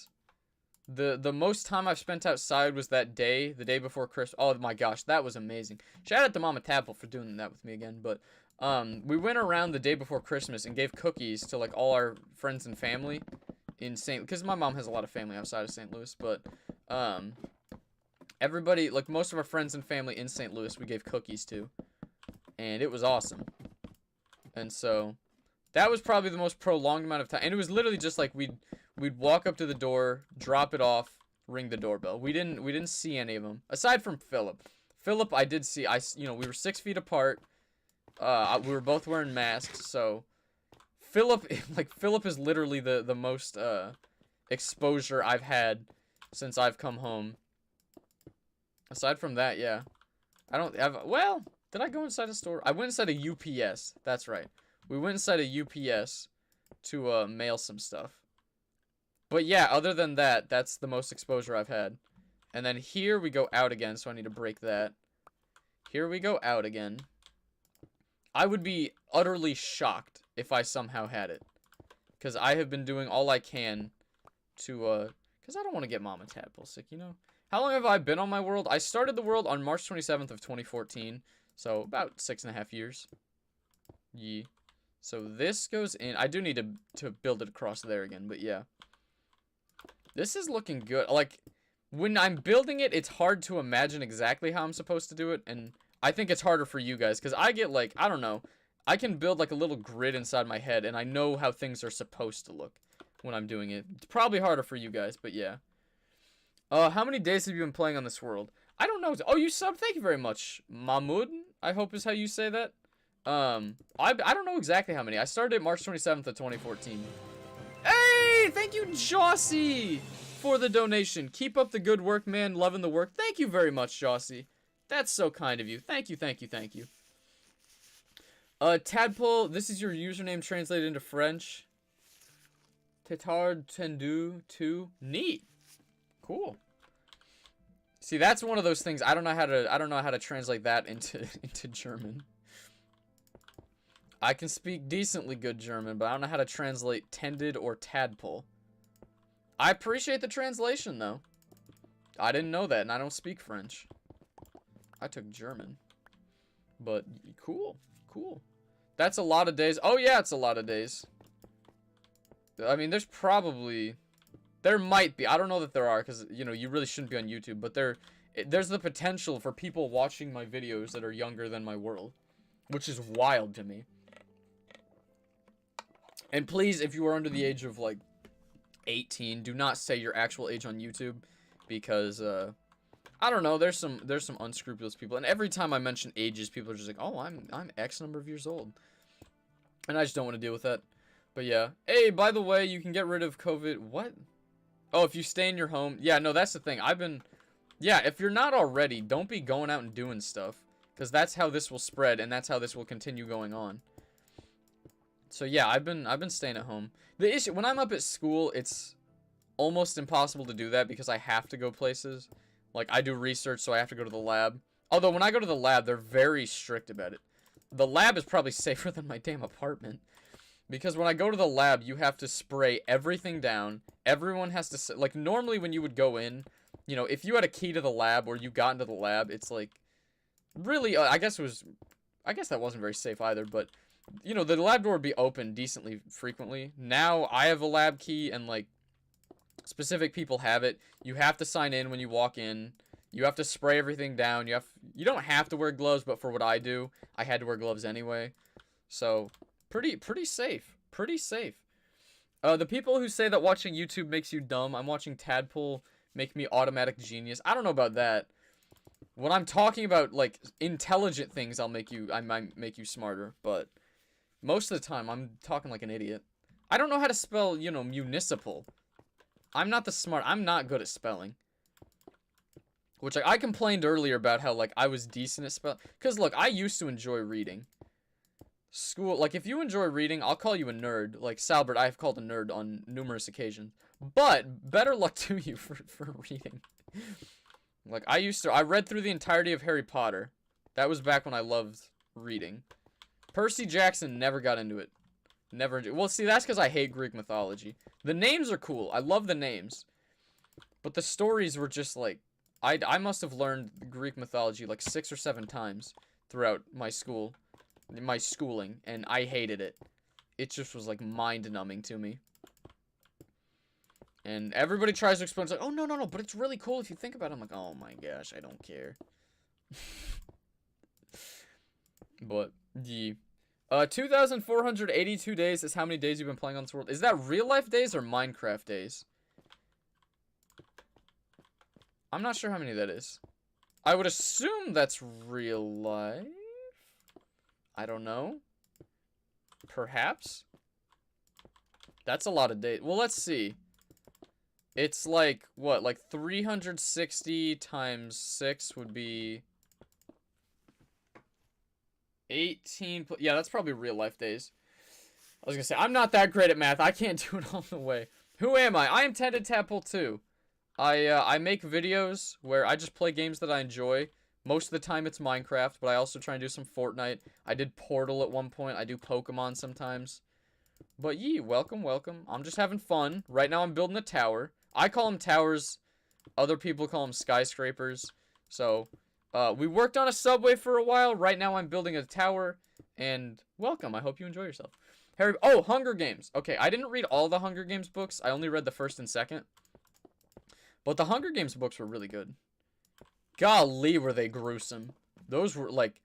the most time I've spent outside was the day before Christmas. Oh my gosh, that was amazing. Shout out to Mama Tadpole for doing that with me again. But we went around the day before Christmas and gave cookies to all our friends and family in because my mom has a lot of family outside of St. Louis. But everybody, most of our friends and family in St. Louis, we gave cookies to, and it was awesome. And so That was probably the most prolonged amount of time. And it was literally just like we'd walk up to the door, drop it off, ring the doorbell. We didn't see any of them aside from Philip. Philip, I did see. We were 6 feet apart. We were both wearing masks, so Philip is literally the most exposure I've had since I've come home. Aside from that, yeah. I don't have, well, did I go inside a store? I went inside a UPS. That's right. We went inside a UPS to mail some stuff. But yeah, other than that, that's the most exposure I've had. And then here we go out again, so I need to break that. Here we go out again. I would be utterly shocked if I somehow had it. Because I have been doing all I can to, because I don't want to get Mama Tadpole sick, you know? How long have I been on my world? I started the world on March 27th of 2014. So, about 6.5 years. Yeah. So, this goes in. I do need to build it across there again, but yeah. This is looking good. Like, when I'm building it, it's hard to imagine exactly how I'm supposed to do it. And I think it's harder for you guys. Because I get, like, I don't know. I can build, like, a little grid inside my head. And I know how things are supposed to look when I'm doing it. It's probably harder for you guys, but yeah. How many days have you been playing on this world? I don't know. Oh, you sub? Thank you very much. Mahmoud, I hope is how you say that. I don't know exactly how many. I started it March 27th of 2014. Hey, thank you, Jossie, for the donation. Keep up the good work, man. Loving the work. Thank you very much, Jossie. That's so kind of you. Thank you, thank you, thank you. Tadpole, this is your username translated into French. Tetard tendu tu. Neat. Cool. See, that's one of those things I don't know how to translate that into German. I can speak decently good German, but I don't know how to translate tended or tadpole. I appreciate the translation though. I didn't know that, and I don't speak French. I took German. But cool, cool. That's a lot of days. Oh yeah, it's a lot of days. I mean, there's probably, there might be. I don't know that there are, because, you know, you really shouldn't be on YouTube. But there's the potential for people watching my videos that are younger than my world. Which is wild to me. And please, if you are under the age of, like, 18, do not say your actual age on YouTube. Because, I don't know, there's some unscrupulous people. And every time I mention ages, people are just like, oh, I'm X number of years old. And I just don't want to deal with that. But yeah. Hey, by the way, you can get rid of COVID. What? Oh, if you stay in your home. Yeah, no, that's the thing. Yeah, if you're not already, don't be going out and doing stuff. Because that's how this will spread, and that's how this will continue going on. So yeah, I've been staying at home. The issue, when I'm up at school, it's almost impossible to do that because I have to go places. Like, I do research, so I have to go to the lab. Although, when I go to the lab, they're very strict about it. The lab is probably safer than my damn apartment. Because when I go to the lab, you have to spray everything down. Everyone has to, like, normally when you would go in, you know, if you had a key to the lab or you got into the lab, it's like, really, I guess that wasn't very safe either, but, you know, the lab door would be open decently frequently. Now, I have a lab key and, like, specific people have it. You have to sign in when you walk in. You have to spray everything down. You don't have to wear gloves, but for what I do, I had to wear gloves anyway. So, pretty safe. Pretty safe. The people who say that watching YouTube makes you dumb, I'm watching Tadpole make me automatic genius. I don't know about that. When I'm talking about, like, intelligent things, I might make you smarter, but most of the time, I'm talking like an idiot. I don't know how to spell, you know, municipal. I'm not good at spelling. Which, I complained earlier about how, like, I was decent at spelling. Because, look, I used to enjoy reading. School, like, if you enjoy reading, I'll call you a nerd. Like, Salbert, I have called a nerd on numerous occasions. But, better luck to you for reading. Like, I read through the entirety of Harry Potter. That was back when I loved reading. Percy Jackson never got into it. Never. Well, see, that's because I hate Greek mythology. The names are cool. I love the names. But the stories were just, like, I must have learned Greek mythology, like, 6 or 7 times throughout my schooling, and I hated it. It just was, like, mind-numbing to me. And everybody tries to explain, it's like, oh, no, but it's really cool if you think about it. I'm like, oh my gosh, I don't care. But, yeah. 2,482 days is how many days you've been playing on this world. Is that real life days or Minecraft days? I'm not sure how many that is. I would assume that's real life. I don't know. Perhaps. That's a lot of days. Well, let's see. It's like, what, like 360 times 6 would be 18. Yeah, that's probably real life days. I was gonna say, I'm not that great at math. I can't do it all the way. Who am I? I am tendedtadpolebiz. I make videos where I just play games that I enjoy. Most of the time it's Minecraft, but I also try and do some Fortnite. I did Portal at one point. I do Pokemon sometimes. But yee, welcome, welcome. I'm just having fun. Right now I'm building a tower. I call them towers. Other people call them skyscrapers. So, we worked on a subway for a while. Right now I'm building a tower. And welcome. I hope you enjoy yourself. Oh, Hunger Games. Okay, I didn't read all the Hunger Games books. I only read the first and second. But the Hunger Games books were really good. Golly, were they gruesome. Those were, like,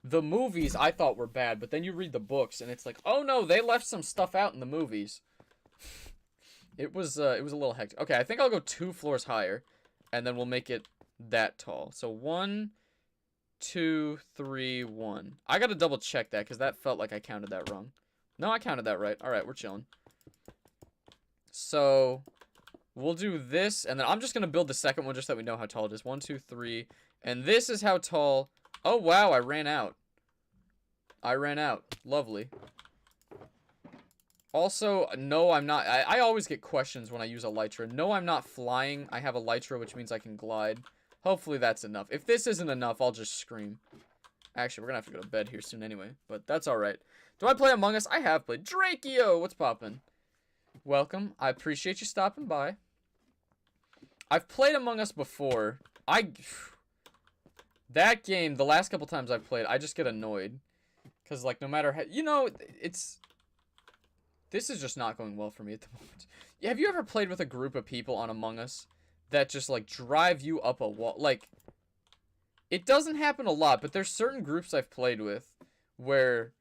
the movies I thought were bad, but then you read the books, and it's like, oh no, they left some stuff out in the movies. It was a little hectic. Okay, I think I'll go 2 floors higher, and then we'll make it that tall. So 1, 2, 3, 1. I gotta double check that, because that felt like I counted that wrong. No, I counted that right. Alright, we're chilling. So we'll do this, and then I'm just going to build the second one just so that we know how tall it is. 1, 2, 3. And this is how tall. Oh, wow, I ran out. I ran out. Lovely. Also, no, I'm not. I always get questions when I use elytra. No, I'm not flying. I have elytra, which means I can glide. Hopefully that's enough. If this isn't enough, I'll just scream. Actually, we're going to have to go to bed here soon anyway, but that's alright. Do I play Among Us? I have played. Drakeo, what's poppin'? Welcome. I appreciate you stopping by. I've played Among Us before. That game, the last couple times I've played, I just get annoyed. Because, like, no matter how... You know, this is just not going well for me at the moment. Have you ever played with a group of people on Among Us that just, like, drive you up a wall? Like, it doesn't happen a lot, but there's certain groups I've played with where...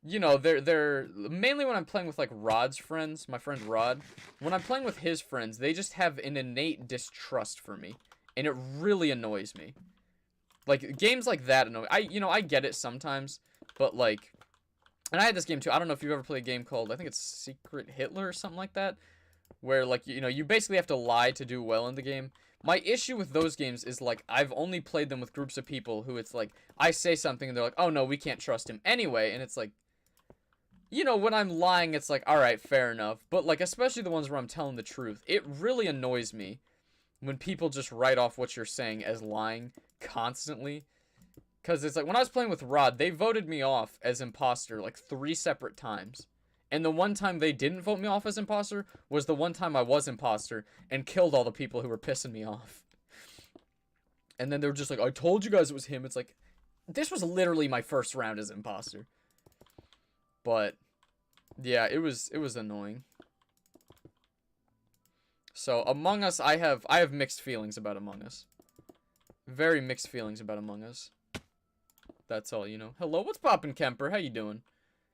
You know, they're mainly when I'm playing with, like, Rod's friends, my friend Rod. When I'm playing with his friends, they just have an innate distrust for me. And it really annoys me. Like, games like that annoy me. I get it sometimes, but, like... And I had this game, too. I don't know if you've ever played a game called, I think it's Secret Hitler or something like that. Where, like, you know, you basically have to lie to do well in the game. My issue with those games is, like, I've only played them with groups of people who it's like, I say something and they're like, oh, no, we can't trust him anyway. And it's like... You know, when I'm lying, it's like, alright, fair enough. But, like, especially the ones where I'm telling the truth. It really annoys me when people just write off what you're saying as lying constantly. Because it's like, when I was playing with Rod, they voted me off as imposter, like, 3 separate times. And the one time they didn't vote me off as imposter was the one time I was imposter and killed all the people who were pissing me off. And then they were just like, I told you guys it was him. It's like, this was literally my first round as imposter. But, yeah, it was annoying. So, Among Us, I have mixed feelings about Among Us. Very mixed feelings about Among Us. That's all, you know. Hello, what's poppin', Kemper? How you doing?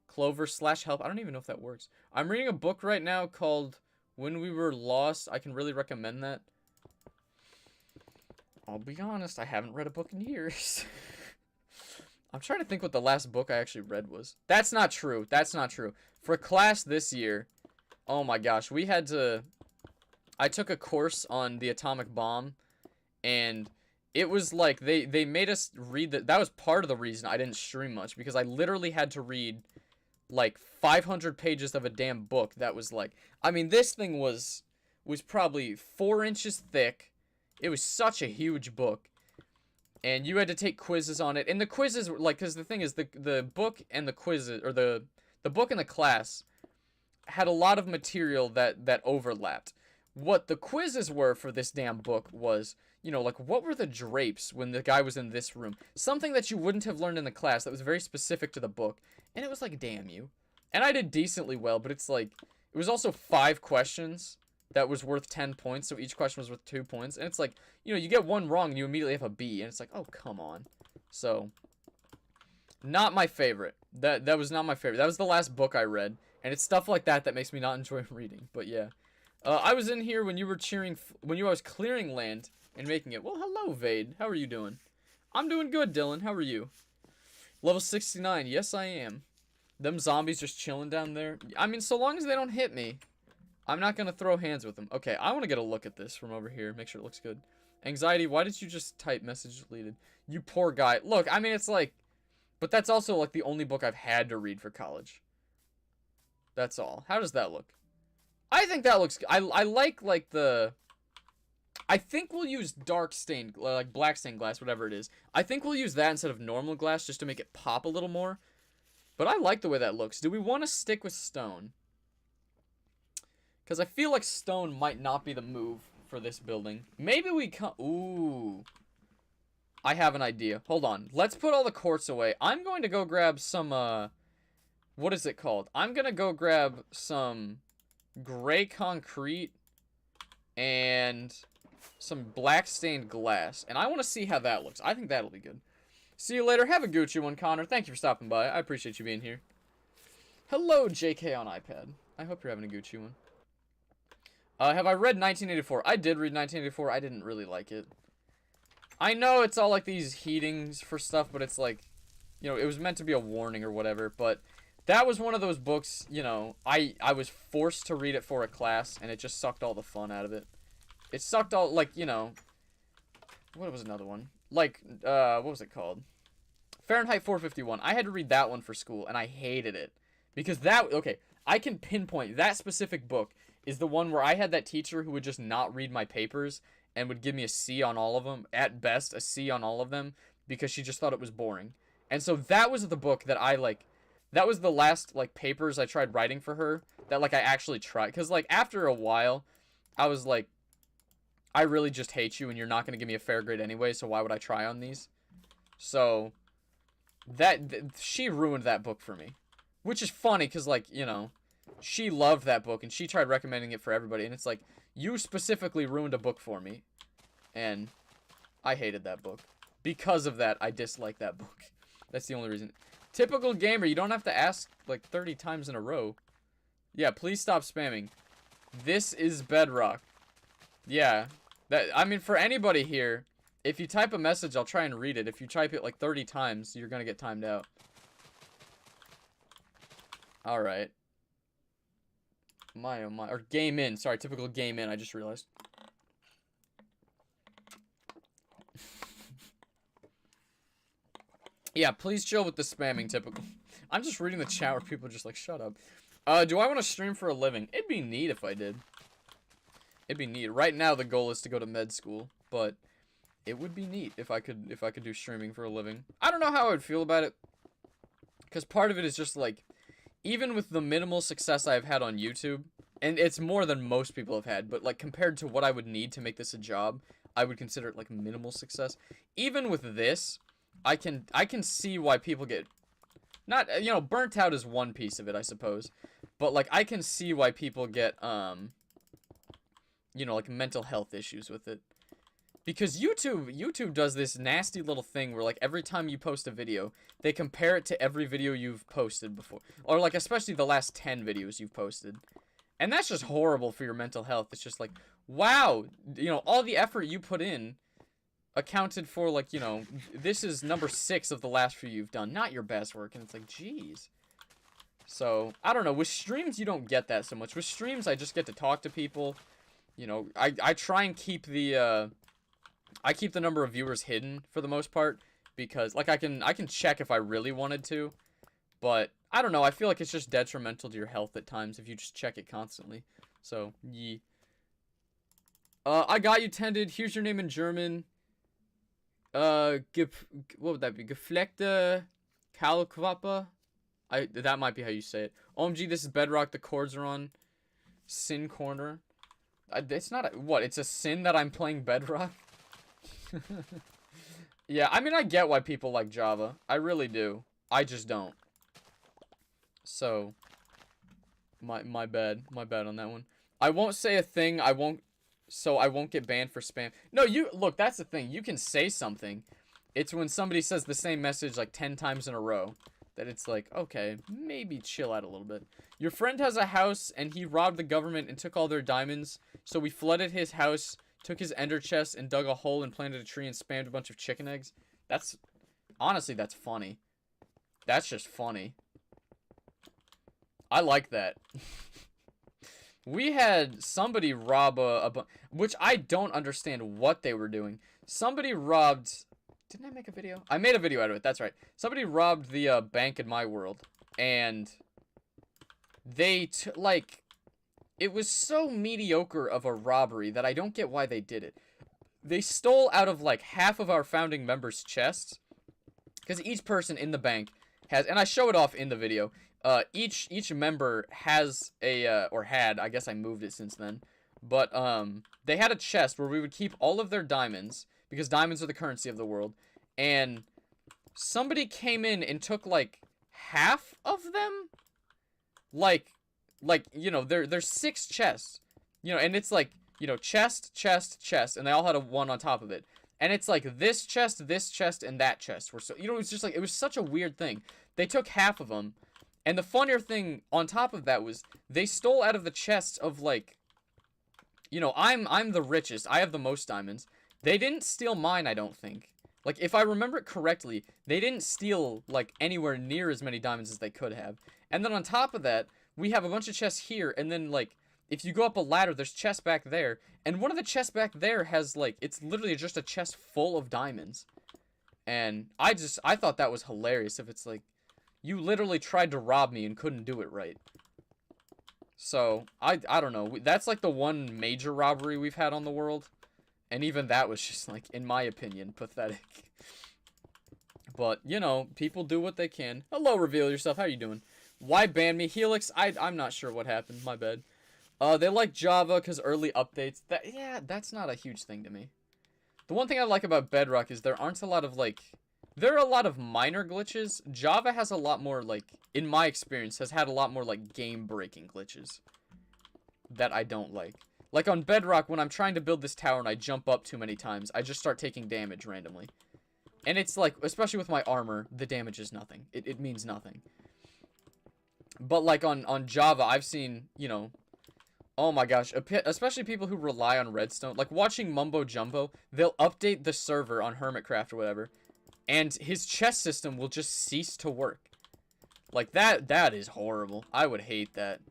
Clover/help. I don't even know if that works. I'm reading a book right now called When We Were Lost. I can really recommend that. I'll be honest, I haven't read a book in years. I'm trying to think what the last book I actually read was. That's not true. That's not true. For class this year, oh my gosh, we had to... I took a course on the atomic bomb, and it was like, they made us read... That was part of the reason I didn't stream much, because I literally had to read, like, 500 pages of a damn book that was like... I mean, this thing was probably 4 inches thick. It was such a huge book. And you had to take quizzes on it. And the quizzes were, like, because the thing is, the book and the quizzes, or the book and the class had a lot of material that overlapped. What the quizzes were for this damn book was, you know, like, what were the drapes when the guy was in this room? Something that you wouldn't have learned in the class that was very specific to the book. And it was like, damn you. And I did decently well, but it's like, it was also 5 questions that was worth 10 points, so each question was worth 2 points. And it's like, you know, you get one wrong and you immediately have a B, and it's like, oh, come on. So, not my favorite. That was not my favorite. That was the last book I read, and it's stuff like that that makes me not enjoy reading. But yeah, I was in here when you were I was clearing land and making it. Well, hello, Vade. How are you doing? I'm doing good, Dylan. How are you? Level 69. Yes, I am. Them zombies just chilling down there. I mean, so long as they don't hit me, I'm not gonna throw hands with them. Okay, I want to get a look at this from over here. Make sure it looks good. Anxiety. Why did you just type message deleted? You poor guy. Look, I mean, it's like. But that's also, like, the only book I've had to read for college. That's all. How does that look? I think that looks... I like, the... I think we'll use dark stained... Like, black stained glass, whatever it is. I think we'll use that instead of normal glass just to make it pop a little more. But I like the way that looks. Do we want to stick with stone? Because I feel like stone might not be the move for this building. Maybe we can... Ooh... I have an idea. Hold on. Let's put all the quartz away. I'm going to go grab some, what is it called? I'm going to go grab some gray concrete and some black stained glass. And I want to see how that looks. I think that'll be good. See you later. Have a Gucci one, Connor. Thank you for stopping by. I appreciate you being here. Hello, JK on iPad. I hope you're having a Gucci one. Have I read 1984? I did read 1984. I didn't really like it. I know it's all like these heatings for stuff, but it's like, you know, it was meant to be a warning or whatever, but that was one of those books, you know, I was forced to read it for a class, and it just sucked all the fun out of it. It sucked all, like, you know, what was another one? Like, what was it called? Fahrenheit 451. I had to read that one for school, and I hated it. Because that, okay, I can pinpoint that specific book is the one where I had that teacher who would just not read my papers, and would give me a C on all of them. At best, a C on all of them. Because she just thought it was boring. And so that was the book that I, like... That was the last, like, papers I tried writing for her. That, like, I actually tried. Because, like, after a while, I was like... I really just hate you, and you're not going to give me a fair grade anyway, so why would I try on these? So... She ruined that book for me. Which is funny, because, like, you know... She loved that book, and she tried recommending it for everybody. And it's like... You specifically ruined a book for me, and I hated that book. Because of that, I dislike that book. That's the only reason. Typical gamer, you don't have to ask like 30 times in a row. Yeah, please stop spamming. This is Bedrock. Yeah, I mean, for anybody here, if you type a message, I'll try and read it. If you type it like 30 times, you're gonna get timed out. Alright. My, oh my. Or game in. Sorry, typical game in. I just realized. Yeah, please chill with the spamming, typical. I'm just reading the chat where people are just like, shut up. Do I want to stream for a living? It'd be neat if I did. It'd be neat. Right now, the goal is to go to med school, but it would be neat if I could do streaming for a living. I don't know how I would feel about it, because part of it is just like, even with the minimal success I've had on YouTube, and it's more than most people have had, but like compared to what I would need to make this a job, I would consider it like minimal success. Even with this, I can see why people get, not, you know, burnt out is one piece of it, I suppose, but like I can see why people get, you know, like mental health issues with it. Because YouTube does this nasty little thing where, like, every time you post a video, they compare it to every video you've posted before. Or, like, especially the last 10 videos you've posted. And that's just horrible for your mental health. It's just like, wow, you know, all the effort you put in accounted for, like, you know, this is number 6 of the last few you've done. Not your best work. And it's like, jeez. So, I don't know. With streams, you don't get that so much. With streams, I just get to talk to people. You know, I try and keep the, I keep the number of viewers hidden for the most part, because like I can check if I really wanted to, but I don't know, I feel like it's just detrimental to your health at times if you just check it constantly. So, yeah. I got you, Tended. Here's your name in German. What would that be? Gefleckte Kahlquappe? That might be how you say it. OMG, this is Bedrock. The chords are on. Sin Corner. It's not what? It's a sin that I'm playing Bedrock? Yeah, I mean, I get why people like Java. I really do. I just don't. So, my bad. My bad on that one. I won't say a thing. So I won't get banned for spam. No, look, that's the thing. You can say something. It's when somebody says the same message like 10 times in a row. that it's like, okay, maybe chill out a little bit. Your friend has a house, and he robbed the government and took all their diamonds, so we flooded his house, took his ender chest, and dug a hole and planted a tree and spammed a bunch of chicken eggs. That's, honestly, that's funny. That's just funny. I like that. We had somebody rob which I don't understand what they were doing. Somebody robbed... Didn't I make a video? I made a video out of it, that's right. Somebody robbed the bank in my world. And they, like... It was so mediocre of a robbery that I don't get why they did it. They stole out of, like, half of our founding members' chests. Because each person in the bank has... And I show it off in the video. Each member has a, or had, I guess I moved it since then, but, they had a chest where we would keep all of their diamonds, because diamonds are the currency of the world, and somebody came in and took, like, half of them? Like, you know, there's 6 chests, you know, and it's like, you know, chest, chest, chest, and they all had a 1 on top of it, and it's like this chest, and that chest were so, you know, it was just like, it was such a weird thing. They took half of them. And the funnier thing on top of that was they stole out of the chests of, like, you know, I'm the richest. I have the most diamonds. They didn't steal mine, I don't think. Like, if I remember it correctly, they didn't steal, like, anywhere near as many diamonds as they could have. And then on top of that, we have a bunch of chests here, and then, like, if you go up a ladder, there's chests back there. And one of the chests back there has, like, it's literally just a chest full of diamonds. And I thought that was hilarious if it's like, you literally tried to rob me and couldn't do it right. So, I don't know. That's like the one major robbery we've had on the world. And even that was just like, in my opinion, pathetic. But, you know, people do what they can. Hello, reveal yourself. How you doing? Why ban me? Helix, I'm not sure what happened. My bad. They like Java because early updates. Yeah, that's not a huge thing to me. The one thing I like about Bedrock is there aren't a lot of, like... There are a lot of minor glitches. Java has a lot more, like, in my experience, has had a lot more, like, game-breaking glitches that I don't like. Like, on Bedrock, when I'm trying to build this tower and I jump up too many times, I just start taking damage randomly. And it's, like, especially with my armor, the damage is nothing. It means nothing. But, like, on Java, I've seen, you know, oh my gosh, especially people who rely on redstone. Like, watching Mumbo Jumbo, they'll update the server on Hermitcraft or whatever, and his chest system will just cease to work. Like, that is horrible. I would hate that.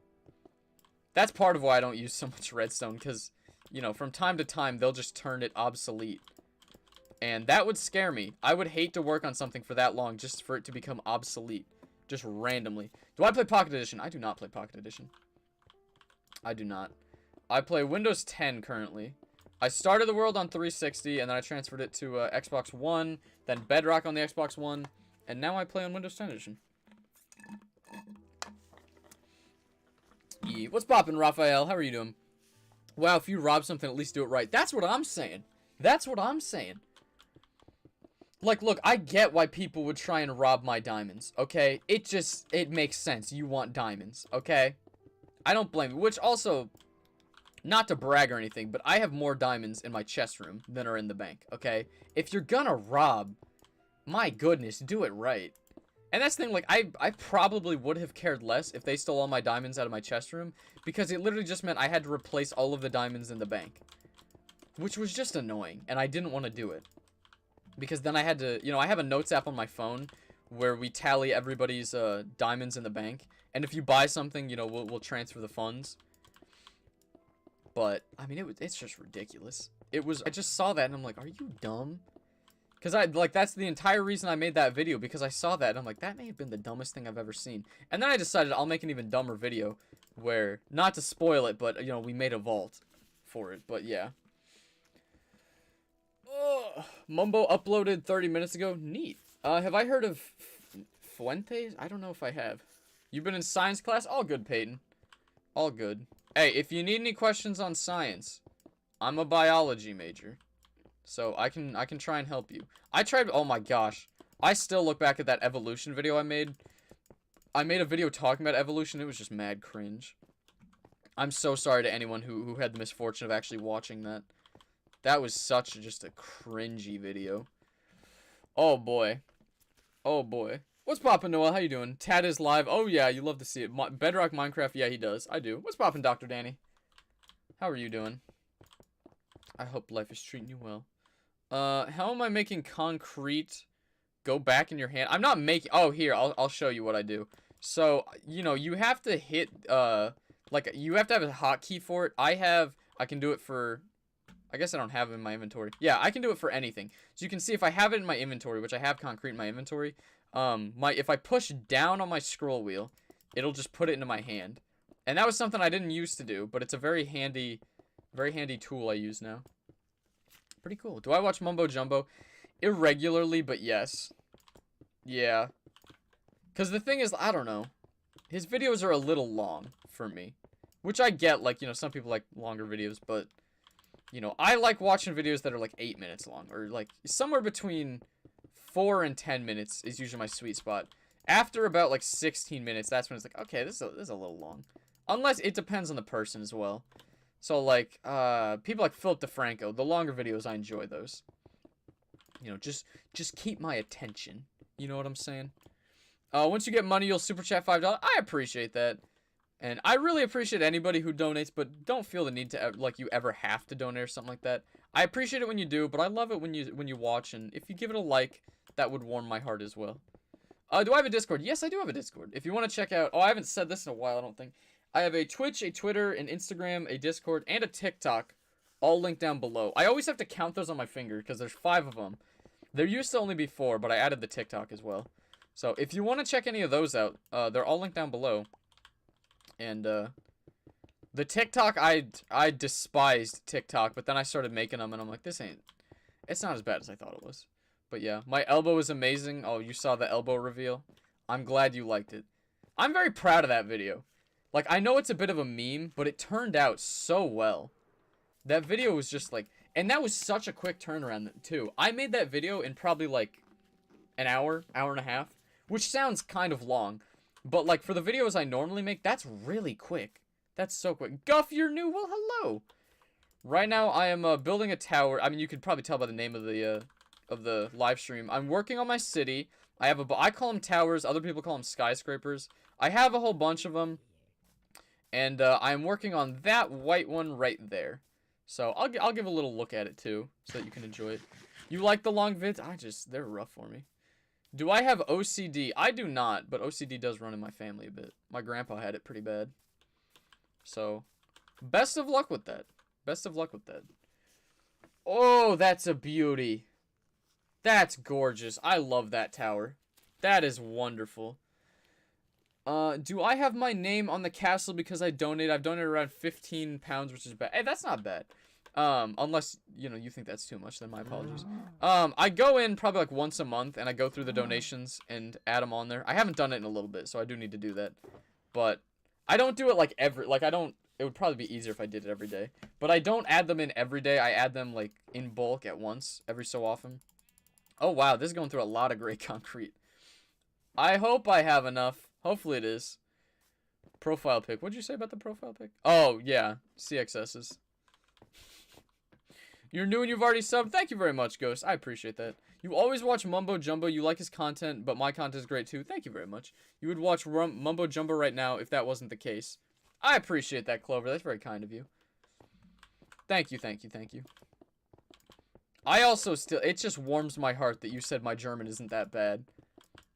That's part of why I don't use so much redstone, because, you know, from time to time, they'll just turn it obsolete. And that would scare me. I would hate to work on something for that long just for it to become obsolete. Just randomly. Do I play Pocket Edition? I do not play Pocket Edition. I do not. I play Windows 10 currently. I started the world on 360, and then I transferred it to Xbox One, then Bedrock on the Xbox One, and now I play on Windows 10 Edition. Yeah. What's poppin', Raphael? How are you doing? Wow, if you rob something, at least do it right. That's what I'm saying. That's what I'm saying. Like, look, I get why people would try and rob my diamonds, okay? It makes sense. You want diamonds, okay? I don't blame you. Which also, not to brag or anything, but I have more diamonds in my chest room than are in the bank, okay? If you're gonna rob, my goodness, do it right. And that's the thing, like, I probably would have cared less if they stole all my diamonds out of my chest room, because it literally just meant I had to replace all of the diamonds in the bank. Which was just annoying, and I didn't want to do it. Because then I had to, you know, I have a notes app on my phone where we tally everybody's diamonds in the bank. And if you buy something, you know, we'll transfer the funds. But, I mean, it's just ridiculous. I just saw that and I'm like, are you dumb? Because that's the entire reason I made that video, because I saw that and I'm like, that may have been the dumbest thing I've ever seen. And then I decided I'll make an even dumber video where, not to spoil it, but, you know, we made a vault for it. But, yeah. Mumbo uploaded 30 minutes ago. Neat. Have I heard of Fuentes? I don't know if I have. You've been in science class? All good, Peyton. All good. Hey, if you need any questions on science, I'm a biology major. So I can try and help you. Oh my gosh. I still look back at that evolution video I made. I made a video talking about evolution. It was just mad cringe. I'm so sorry to anyone who had the misfortune of actually watching that. That was just a cringy video. Oh boy. Oh boy. What's poppin', Noah? How you doing? Tad is live. Oh, yeah, you love to see it. Bedrock Minecraft, yeah, he does. I do. What's poppin', Dr. Danny? How are you doing? I hope life is treating you well. How am I making concrete go back in your hand? I'm not making... Oh, here, I'll show you what I do. So, you know, you have to hit, like, you have to have a hotkey for it. I can do it for... I guess I don't have it in my inventory. Yeah, I can do it for anything. So you can see if I have it in my inventory, which I have concrete in my inventory, if I push down on my scroll wheel, it'll just put it into my hand. And that was something I didn't used to do, but it's a very handy tool I use now. Pretty cool. Do I watch Mumbo Jumbo? Irregularly, but yes. Yeah. Because the thing is, I don't know. His videos are a little long for me. Which I get, like, you know, some people like longer videos, but... You know, I like watching videos that are like 8 minutes long, or like somewhere between 4 and 10 minutes is usually my sweet spot. After about like 16 minutes, that's when it's like, okay, this is a little long. Unless it depends on the person as well. So like, people like Philip DeFranco, the longer videos, I enjoy those. You know, just keep my attention. You know what I'm saying? Once you get money, you'll super chat $5. I appreciate that. And I really appreciate anybody who donates, but don't feel the need to, like, you ever have to donate or something like that. I appreciate it when you do, but I love it when you watch, and if you give it a like, that would warm my heart as well. Do I have a Discord? Yes, I do have a Discord. If you want to check out... Oh, I haven't said this in a while, I don't think. I have a Twitch, a Twitter, an Instagram, a Discord, and a TikTok, all linked down below. I always have to count those on my finger, because there's 5 of them. There used to only be 4, but I added the TikTok as well. So, if you want to check any of those out, they're all linked down below. And, the TikTok, I despised TikTok, but then I started making them, and I'm like, it's not as bad as I thought it was. But yeah, my elbow is amazing. Oh, you saw the elbow reveal? I'm glad you liked it. I'm very proud of that video. Like, I know it's a bit of a meme, but it turned out so well. That video was just like, and that was such a quick turnaround, too. I made that video in probably, like, an hour and a half, which sounds kind of long. But, like, for the videos I normally make, that's really quick. That's so quick. Guff, you're new? Well, hello. Right now, I am building a tower. I mean, you could probably tell by the name of the live stream. I'm working on my city. I call them towers. Other people call them skyscrapers. I have a whole bunch of them. And I'm working on that white one right there. So, I'll give a little look at it, too, so that you can enjoy it. You like the long vids? They're rough for me. Do I have OCD? I do not, but OCD does run in my family a bit. My grandpa had it pretty bad. So, best of luck with that. Best of luck with that. Oh, that's a beauty. That's gorgeous. I love that tower. That is wonderful. Do I have my name on the castle because I donate? I've donated around 15 pounds, which is bad. Hey, that's not bad. Unless, you know, you think that's too much, then my apologies. I go in probably like once a month, and I go through the donations and add them on there. I haven't done it in a little bit, so I do need to do that. But I don't do it like it would probably be easier if I did it every day. But I don't add them in every day. I add them, like, in bulk at once, every so often. Oh, wow, this is going through a lot of gray concrete. I hope I have enough. Hopefully it is. Profile pic. What'd you say about the profile pic? Oh, yeah, CXS's. You're new and you've already subbed. Thank you very much, Ghost. I appreciate that. You always watch Mumbo Jumbo. You like his content, but my content is great too. Thank you very much. You would watch Mumbo Jumbo right now if that wasn't the case. I appreciate that, Clover. That's very kind of you. Thank you, thank you, thank you. I also it just warms my heart that you said my German isn't that bad.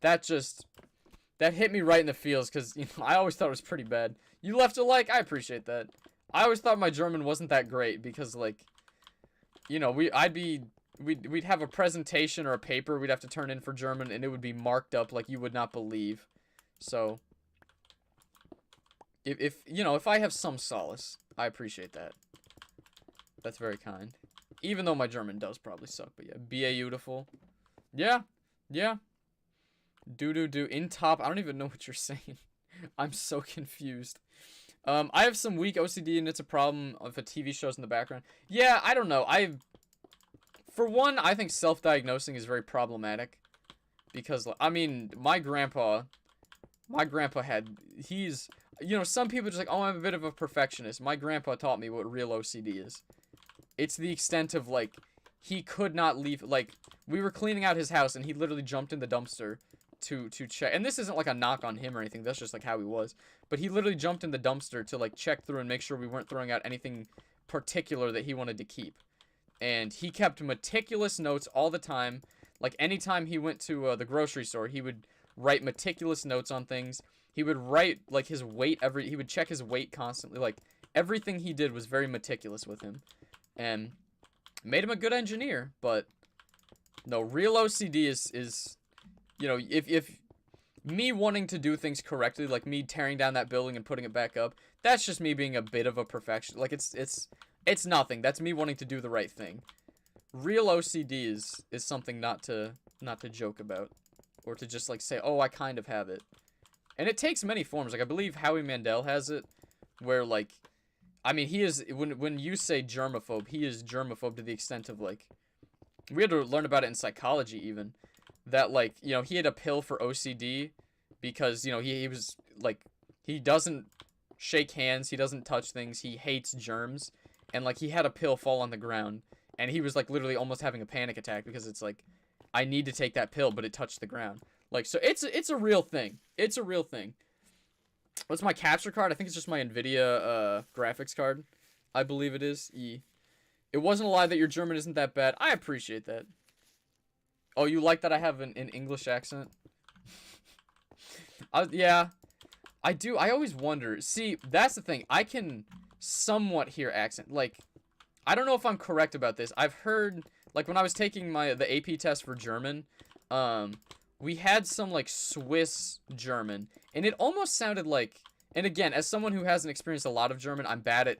That hit me right in the feels, because, you know, I always thought it was pretty bad. You left a like. I appreciate that. I always thought my German wasn't that great, because, like, you know, we'd have a presentation or a paper we'd have to turn in for German, and it would be marked up like you would not believe. So, if you know, if I have some solace, I appreciate that. That's very kind. Even though my German does probably suck, but yeah, beautiful. Yeah, yeah. Do in top. I don't even know what you're saying. I'm so confused. I have some weak OCD, and it's a problem if a TV show's in the background. Yeah, I don't know. For one, I think self-diagnosing is very problematic. Because, I mean, my grandpa he's, you know, some people are just like, oh, I'm a bit of a perfectionist. My grandpa taught me what real OCD is. It's the extent of, like, he could not leave, like, we were cleaning out his house, and he literally jumped in the dumpster to check, and this isn't like a knock on him or anything, that's just like how he was, but he literally jumped in the dumpster to like check through and make sure we weren't throwing out anything particular that he wanted to keep. And he kept meticulous notes all the time. Like anytime he went to the grocery store, he would write meticulous notes on things. He would write like his weight he would check his weight constantly. Like everything he did was very meticulous with him, and made him a good engineer. But no, real OCD is you know, if me wanting to do things correctly, like me tearing down that building and putting it back up, that's just me being a bit of a perfectionist. Like it's nothing. That's me wanting to do the right thing. Real OCD is something not to joke about, or to just like say, oh, I kind of have it. And it takes many forms. Like I believe Howie Mandel has it, where like, I mean, he is, when you say germaphobe, he is germaphobe to the extent of like, we had to learn about it in psychology even, that like, you know, he had a pill for OCD because, you know, he was like, he doesn't shake hands, he doesn't touch things, he hates germs, and like he had a pill fall on the ground, and he was like literally almost having a panic attack because it's like, I need to take that pill, but it touched the ground. Like, so it's a real thing. It's a real thing. What's my capture card? I think it's just my NVIDIA graphics card. I believe it is. It wasn't a lie that your German isn't that bad. I appreciate that. Oh, you like that I have an English accent? Yeah, I do. I always wonder. See, that's the thing. I can somewhat hear accent. Like, I don't know if I'm correct about this. I've heard, like, when I was taking the AP test for German, we had some, like, Swiss German, and it almost sounded like, and again, as someone who hasn't experienced a lot of German, I'm bad at,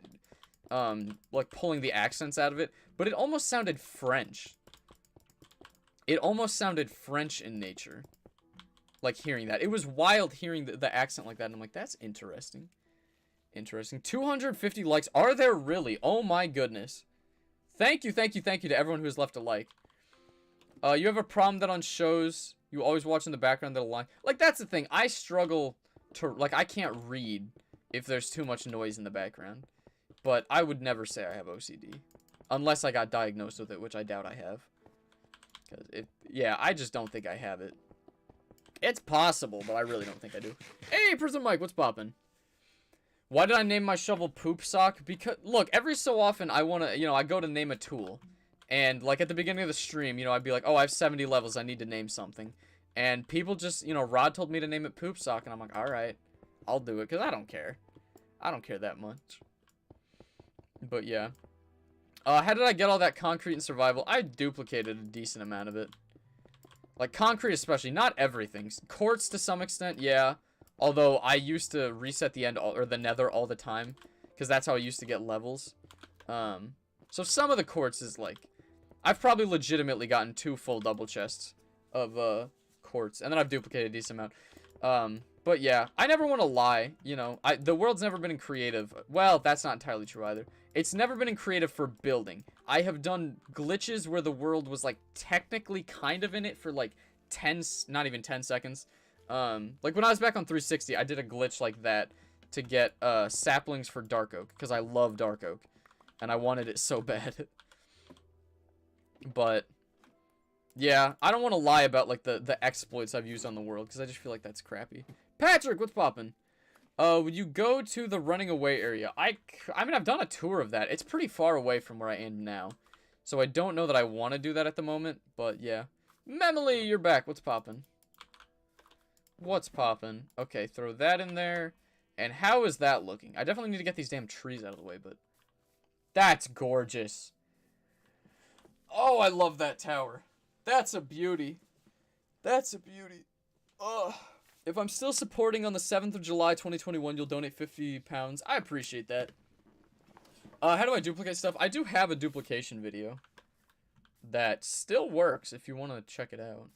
like, pulling the accents out of it, but it almost sounded French. It almost sounded French in nature, like, hearing that. It was wild hearing the accent like that, and I'm like, that's interesting. Interesting. 250 likes. Are there really? Oh, my goodness. Thank you to everyone who has left a like. You have a problem that on shows you always watch in the background that'll line. Like, that's the thing. I struggle to, like, I can't read if there's too much noise in the background. But I would never say I have OCD. Unless I got diagnosed with it, which I doubt I have. Yeah, I just don't think I have it. It's possible, but I really don't think I do. Hey, Prison Mike, what's poppin'? Why did I name my shovel Poop Sock? Because, look, every so often I want to, you know, I go to name a tool. And, like, at the beginning of the stream, you know, I'd be like, oh, I have 70 levels, I need to name something. And people just, you know, Rod told me to name it Poop Sock, and I'm like, alright, I'll do it, because I don't care. I don't care that much. But, yeah. How did I get all that concrete in survival? I duplicated a decent amount of it. Like, concrete especially, not everything. Quartz to some extent, yeah. Although, I used to reset the end, or the nether all the time, because that's how I used to get levels. So some of the quartz is, like, I've probably legitimately gotten 2 full double chests of, quartz, and then I've duplicated a decent amount. But yeah, I never want to lie, you know, the world's never been in creative. Well, that's not entirely true either. It's never been in creative for building. I have done glitches where the world was, like, technically kind of in it for, like, not even 10 seconds. Like, when I was back on 360, I did a glitch like that to get, saplings for dark oak, because I love dark oak, and I wanted it so bad. But, yeah, I don't want to lie about, like, the exploits I've used on the world, because I just feel like that's crappy. Patrick, what's poppin'? Would you go to the running away area? I mean, I've done a tour of that. It's pretty far away from where I am now. So I don't know that I want to do that at the moment, but yeah. Memily, you're back. What's poppin'? What's poppin'? Okay, throw that in there. And how is that looking? I definitely need to get these damn trees out of the way, but... That's gorgeous. Oh, I love that tower. That's a beauty. That's a beauty. Ugh. If I'm still supporting on the 7th of July, 2021, you'll donate £50. I appreciate that. How do I duplicate stuff? I do have a duplication video that still works if you want to check it out.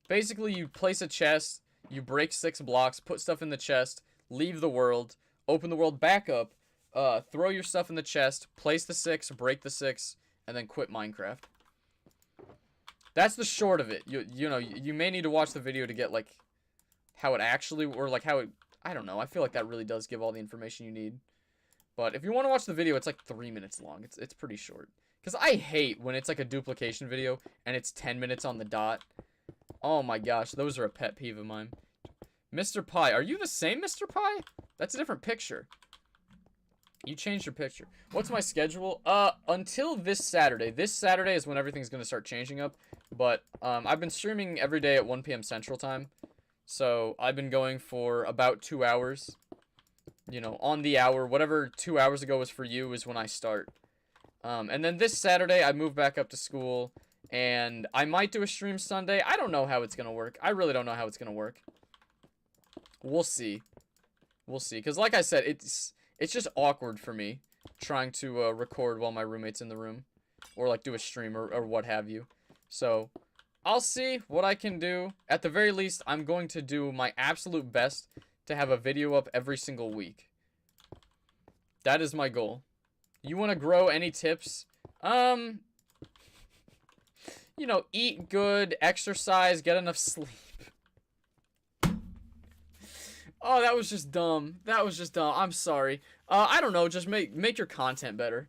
Basically, you place a chest, you break 6 blocks, put stuff in the chest, leave the world, open the world back up, throw your stuff in the chest, place the 6, break the 6, and then quit Minecraft. That's the short of it. You know, you may need to watch the video to get, like, how it actually, or like how it, I don't know. I feel like that really does give all the information you need. But if you want to watch the video, it's like 3 minutes long. It's pretty short. Because I hate when it's like a duplication video and it's 10 minutes on the dot. Oh my gosh, those are a pet peeve of mine. Mr. Pie, are you the same Mr. Pie? That's a different picture. You changed your picture. What's my schedule? Until this Saturday. This Saturday is when everything's gonna start changing up. But, I've been streaming every day at 1 p.m. Central Time. So, I've been going for about 2 hours. You know, on the hour. Whatever 2 hours ago was for you is when I start. And then this Saturday, I move back up to school. And I might do a stream Sunday. I don't know how it's gonna work. I really don't know how it's gonna work. We'll see. We'll see. Because like I said, it's just awkward for me trying to record while my roommate's in the room. Or like do a stream or what have you. So, I'll see what I can do. At the very least, I'm going to do my absolute best to have a video up every single week. That is my goal. You want to grow? Any tips? You know, eat good, exercise, get enough sleep. Oh, that was just dumb. That was just dumb. I'm sorry. I don't know. Just make your content better.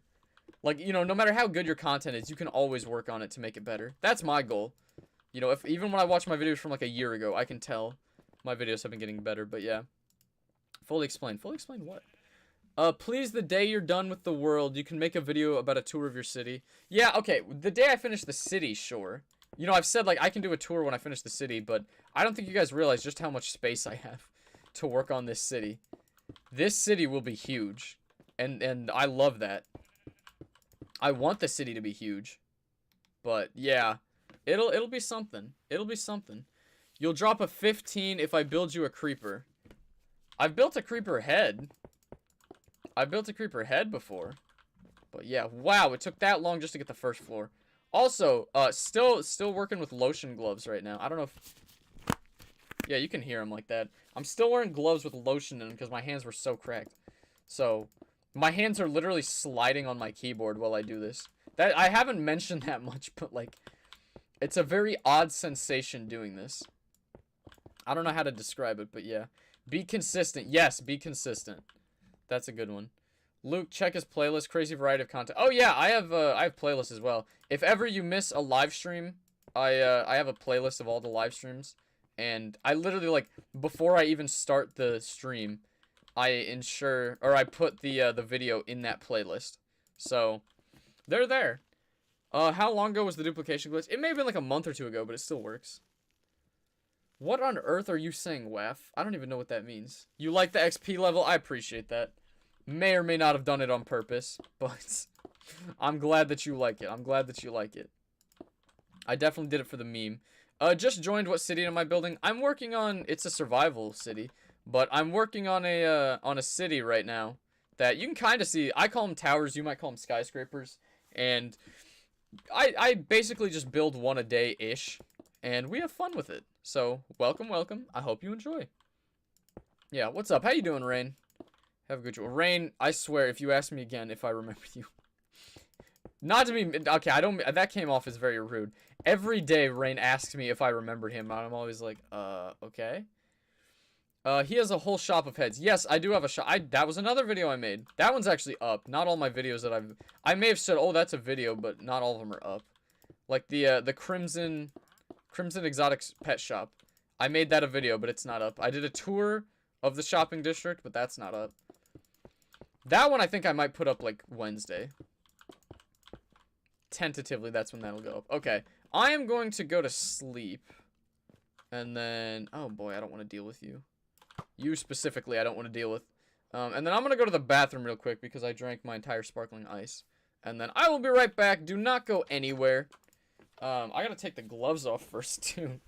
Like, you know, no matter how good your content is, you can always work on it to make it better. That's my goal. You know, even when I watch my videos from like a year ago, I can tell my videos have been getting better. But yeah. Fully explain. Fully explain what? Please, the day you're done with the world, you can make a video about a tour of your city. Yeah, okay. The day I finish the city, sure. You know, I've said, like, I can do a tour when I finish the city, but I don't think you guys realize just how much space I have to work on this city. This city will be huge. And I love that. I want the city to be huge. But, yeah. It'll be something. It'll be something. You'll drop a 15 if I build you a creeper. I've built a creeper head. I've built a creeper head before. But yeah, wow, it took that long just to get the first floor. Also, still working with lotion gloves right now. I don't know if... Yeah, you can hear them like that. I'm still wearing gloves with lotion in them because my hands were so cracked. So, my hands are literally sliding on my keyboard while I do this. That I haven't mentioned that much, but like, it's a very odd sensation doing this. I don't know how to describe it, but yeah. Be consistent. Yes, be consistent. That's a good one. Luke, check his playlist. Crazy variety of content. Oh yeah, I have playlists as well. If ever you miss a live stream, I have a playlist of all the live streams, and I literally, like, before I even start the stream, I put the video in that playlist. So they're there. How long ago was the duplication glitch? It may have been like a month or two ago, but it still works. What on earth are you saying, Waff? I don't even know what that means. You like the XP level? I appreciate that. May or may not have done it on purpose, but I'm glad that you like it. I'm glad that you like it. I definitely did it for the meme. Just joined. What city am I building? I'm working on, it's a survival city, but I'm working on a city right now that you can kind of see. I call them towers. You might call them skyscrapers. And I basically just build one a day-ish, and we have fun with it. So, welcome, welcome. I hope you enjoy. Yeah, what's up? How you doing, Rain? Have a good show. Rain, I swear, if you ask me again if I remember you. Not to be... Okay, I don't... That came off as very rude. Every day, Rain asks me if I remembered him, and I'm always like, okay. He has a whole shop of heads. Yes, I do have a shop. That was another video I made. That one's actually up. Not all my videos that I may have said, oh, that's a video, but not all of them are up. Like the Crimson Exotics Pet Shop. I made that a video, but it's not up. I did a tour of the shopping district, but that's not up. That one I think I might put up like Wednesday. Tentatively, that's when that'll go up. Okay, I am going to go to sleep. And then, oh boy, I don't want to deal with you. You specifically, I don't want to deal with. And then I'm going to go to the bathroom real quick because I drank my entire sparkling ice. And then I will be right back. Do not go anywhere. I got to take the gloves off first, too.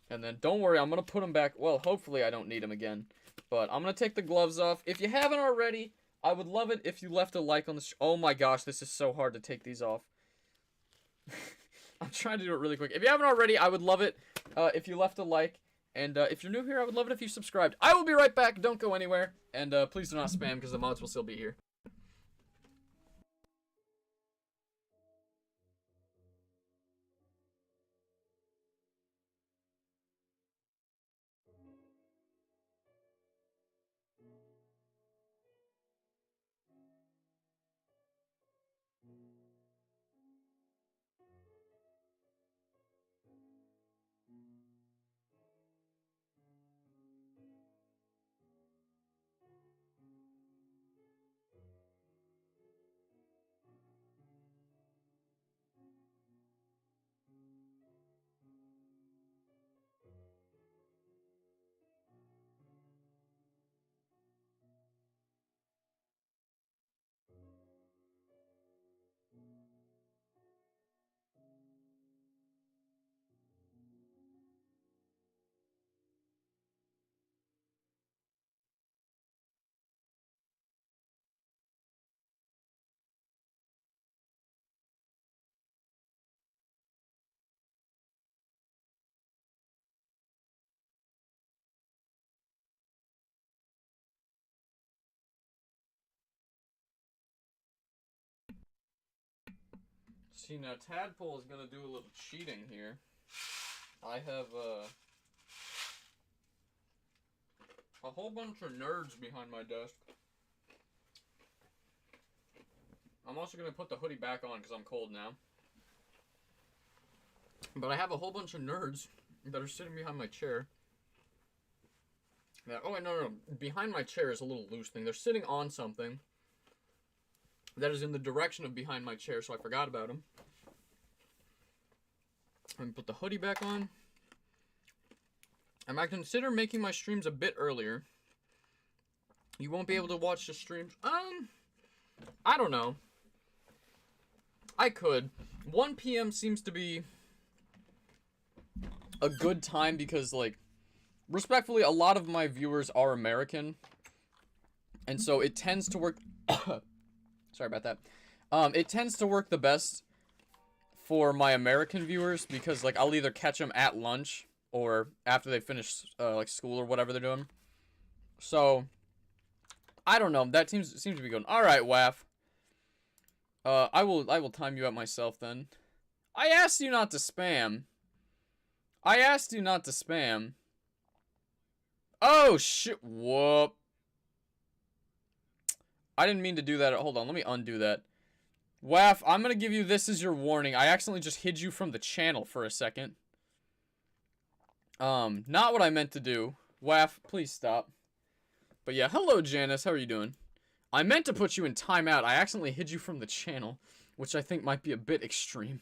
And then, don't worry, I'm going to put them back. Well, hopefully I don't need them again. But I'm going to take the gloves off. If you haven't already, I would love it if you left a like on the Oh my gosh, this is so hard to take these off. I'm trying to do it really quick. If you haven't already, I would love it if you left a like. And if you're new here, I would love it if you subscribed. I will be right back. Don't go anywhere. And please do not spam because the mods will still be here. See, now Tadpole is gonna do a little cheating here. I have, a whole bunch of nerds behind my desk. I'm also gonna put the hoodie back on because I'm cold now. But I have a whole bunch of nerds that are sitting behind my chair. Oh, wait, no. Behind my chair is a little loose thing. They're sitting on something that is in the direction of behind my chair, so I forgot about them. I'm gonna put the hoodie back on. I might consider making my streams a bit earlier. You won't be able to watch the streams. I don't know. I could. 1 p.m. seems to be a good time because, like, respectfully, a lot of my viewers are American. And so it tends to work... Sorry about that. It tends to work the best for my American viewers because, like, I'll either catch them at lunch or after they finish, like, school or whatever they're doing. So, I don't know. That seems to be good. Alright, Waff. I will time you out myself then. I asked you not to spam. I asked you not to spam. Oh, shit. Whoop. I didn't mean to do that. Hold on. Let me undo that. Waff, I'm going to give you this as your warning. I accidentally just hid you from the channel for a second. Not what I meant to do. Waff, please stop. But yeah, hello, Janice. How are you doing? I meant to put you in timeout. I accidentally hid you from the channel, which I think might be a bit extreme.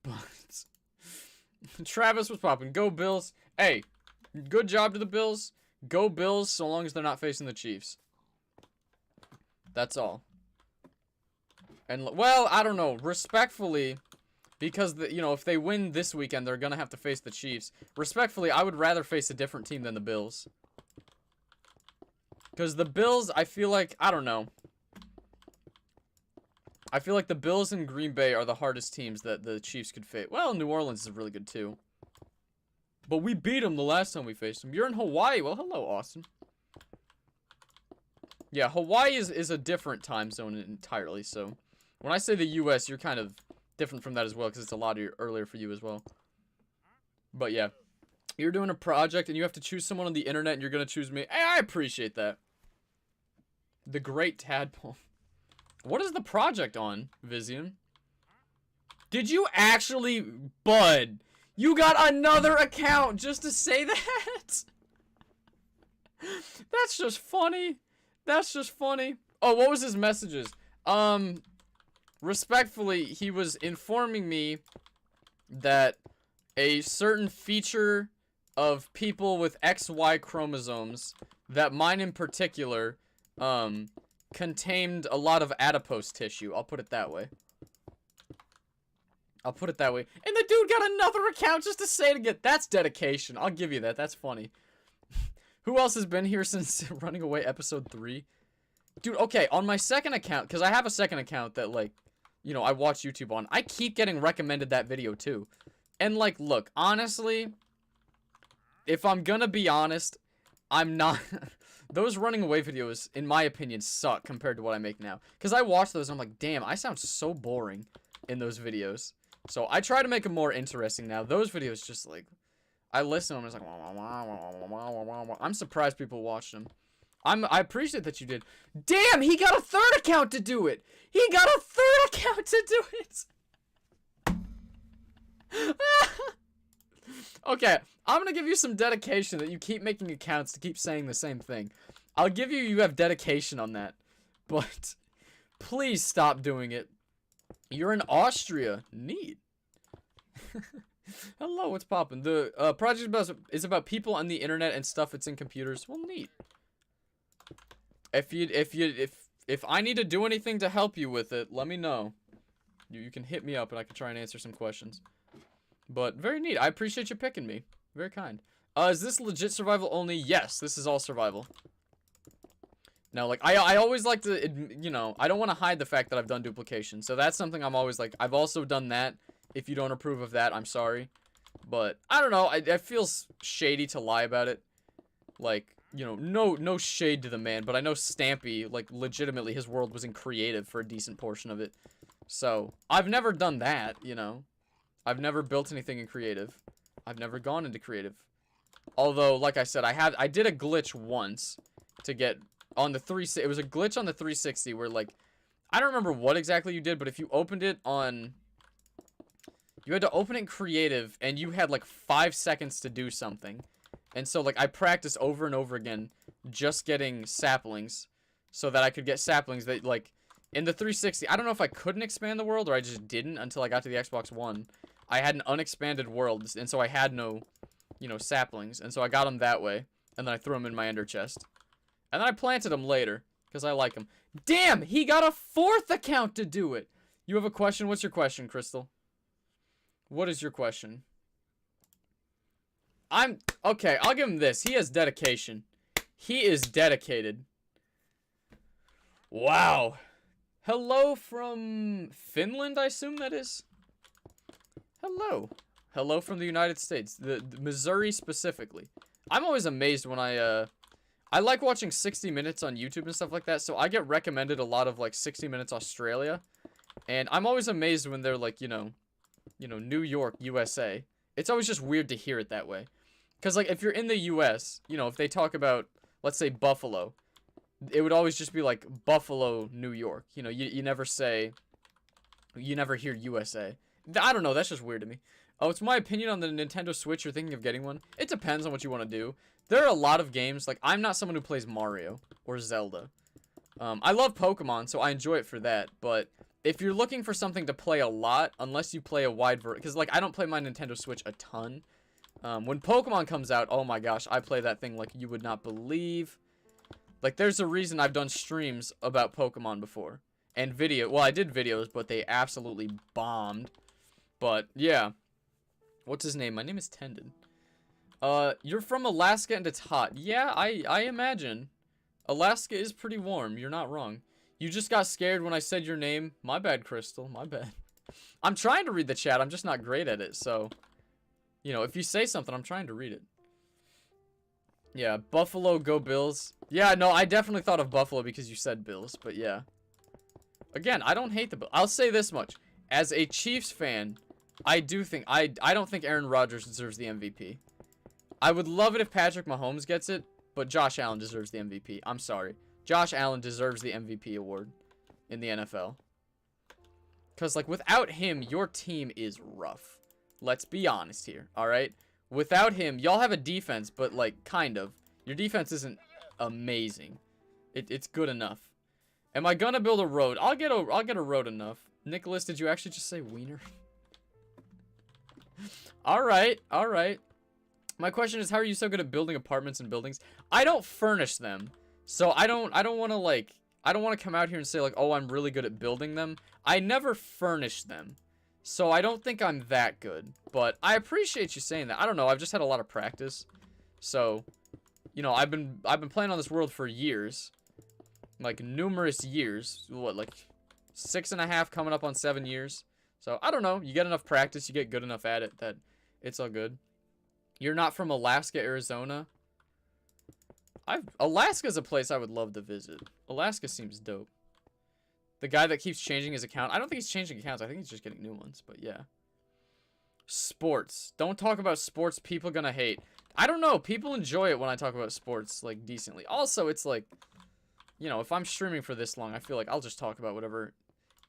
But Travis was popping. Go Bills. Hey, good job to the Bills. Go Bills so long as they're not facing the Chiefs. That's all. And, well, I don't know. Respectfully, because, you know, if they win this weekend, they're going to have to face the Chiefs. Respectfully, I would rather face a different team than the Bills. Because the Bills, I feel like, I don't know. I feel like the Bills and Green Bay are the hardest teams that the Chiefs could face. Well, New Orleans is really good, too. But we beat them the last time we faced them. You're in Hawaii. Well, hello, Austin. Yeah, Hawaii is a different time zone entirely, so when I say the U.S., you're kind of different from that as well, because it's a lot earlier for you as well. But yeah, you're doing a project, and you have to choose someone on the internet, and you're going to choose me. Hey, I appreciate that. The Great Tadpole. What is the project on, Vizian? Did you actually, Bud? You got another account just to say that? That's just funny. That's just funny. Oh, what was his messages? Respectfully, he was informing me that a certain feature of people with XY chromosomes, that mine in particular, contained a lot of adipose tissue. I'll put it that way. I'll put it that way. And the dude got another account just to say it again. That's dedication. I'll give you that. That's funny. Who else has been here since Running Away episode 3? Dude, okay, on my second account, because I have a second account that, like, you know, I watch YouTube on. I keep getting recommended that video, too. And, like, look, honestly, if I'm gonna be honest, I'm not... Those Running Away videos, in my opinion, suck compared to what I make now. Because I watch those and I'm like, damn, I sound so boring in those videos. So I try to make them more interesting now. Those videos just, like... I listen to them, it's like, I'm surprised people watch them. I appreciate that you did. Damn, he got a third account to do it. He got a third account to do it. Okay, I'm gonna give you some dedication that you keep making accounts to keep saying the same thing. I'll give you have dedication on that. But please stop doing it. You're in Austria. Neat. Hello, what's poppin'? The project is about people on the internet and stuff that's in computers. Well, neat. If I need to do anything to help you with it, let me know. You can hit me up and I can try and answer some questions. But very neat. I appreciate you picking me. Very kind. Is this legit survival only? Yes, this is all survival. Now, like, I always like to, you know, I don't want to hide the fact that I've done duplication. So that's something I'm always like, I've also done that. If you don't approve of that, I'm sorry. But, I don't know, it feels shady to lie about it. Like, you know, no shade to the man, but I know Stampy, like, legitimately his world was in creative for a decent portion of it. So, I've never done that, you know. I've never built anything in creative. I've never gone into creative. Although, like I said, I did a glitch once to get on the it was a glitch on the 360 where, like, I don't remember what exactly you did, but if you opened it on, you had to open it in creative, and you had, like, 5 seconds to do something. And so, like, I practiced over and over again just getting saplings so that I could get saplings that, like, in the 360, I don't know if I couldn't expand the world or I just didn't until I got to the Xbox One. I had an unexpanded world, and so I had no, you know, saplings. And so I got them that way, and then I threw them in my ender chest. And then I planted them later, because I like them. Damn, he got a 4th account to do it! You have a question? What's your question, Crystal? What is your question? Okay, I'll give him this. He has dedication. He is dedicated. Wow. Hello from Finland, I assume that is? Hello. Hello from the United States. The Missouri specifically. I'm always amazed when I like watching 60 Minutes on YouTube and stuff like that, so I get recommended a lot of, like, 60 Minutes Australia. And I'm always amazed when they're, like, you know, New York, USA. It's always just weird to hear it that way. Because, like, if you're in the US, you know, if they talk about, let's say, Buffalo, it would always just be, like, Buffalo, New York. You know, you never say, you never hear USA. I don't know, that's just weird to me. Oh, it's my opinion on the Nintendo Switch. You're thinking of getting one? It depends on what you want to do. There are a lot of games, like, I'm not someone who plays Mario or Zelda. I love Pokemon, so I enjoy it for that, but if you're looking for something to play a lot, unless you play a wide variety, because, like, I don't play my Nintendo Switch a ton. When Pokemon comes out, oh my gosh, I play that thing like you would not believe. Like, there's a reason I've done streams about Pokemon before. And well, I did videos, but they absolutely bombed. But, yeah. What's his name? My name is Tendon. You're from Alaska and it's hot. Yeah, I imagine. Alaska is pretty warm. You're not wrong. You just got scared when I said your name. My bad, Crystal. My bad. I'm trying to read the chat. I'm just not great at it, so... You know, if you say something, I'm trying to read it. Yeah, Buffalo, go Bills. Yeah, no, I definitely thought of Buffalo because you said Bills, but yeah. Again, I don't hate the Bills. I'll say this much. As a Chiefs fan, I do think... I don't think Aaron Rodgers deserves the MVP. I would love it if Patrick Mahomes gets it, but Josh Allen deserves the MVP. I'm sorry. Josh Allen deserves the MVP award in the NFL. Because, like, without him, your team is rough. Let's be honest here, alright? Without him, y'all have a defense, but, like, kind of. Your defense isn't amazing. It's good enough. Am I gonna build a road? I'll get a road enough. Nicholas, did you actually just say wiener? Alright, alright. My question is, how are you so good at building apartments and buildings? I don't furnish them. So I don't want to, like, I don't want to come out here and say, like, oh, I'm really good at building them. I never furnish them. So I don't think I'm that good. But I appreciate you saying that. I don't know, I've just had a lot of practice. So, you know, I've been playing on this world for years. Like, numerous years. What, like, 6.5 coming up on 7 years. So, I don't know. You get enough practice, you get good enough at it that it's all good. You're not from Alaska, Arizona? Alaska's a place I would love to visit. Alaska seems dope. The guy that keeps changing his account. I don't think he's changing accounts. I think he's just getting new ones. But yeah. Sports. Don't talk about sports. People gonna hate. I don't know. People enjoy it when I talk about sports, like, decently. Also, it's like, you know, if I'm streaming for this long, I feel like I'll just talk about whatever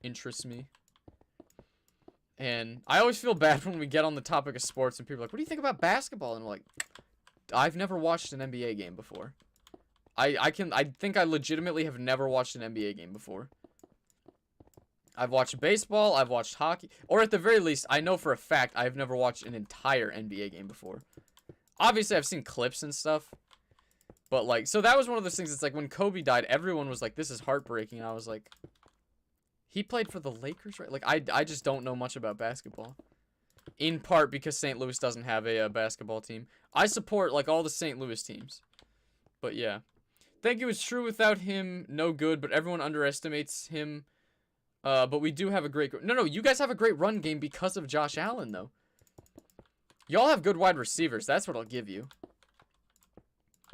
interests me. And I always feel bad when we get on the topic of sports and people are like, what do you think about basketball? And I'm like, I've never watched an NBA game before. I think I legitimately have never watched an NBA game before. I've watched baseball, I've watched hockey, or at the very least, I know for a fact I've never watched an entire NBA game before. Obviously, I've seen clips and stuff, but, like, so that was one of those things. It's like when Kobe died, everyone was like, this is heartbreaking. I was like, he played for the Lakers, right? Like, I just don't know much about basketball. In part because St. Louis doesn't have a basketball team. I support, like, all the St. Louis teams. But, yeah. Thank you, it's true without him, no good, but everyone underestimates him. But we do have a great... No, you guys have a great run game because of Josh Allen, though. Y'all have good wide receivers. That's what I'll give you.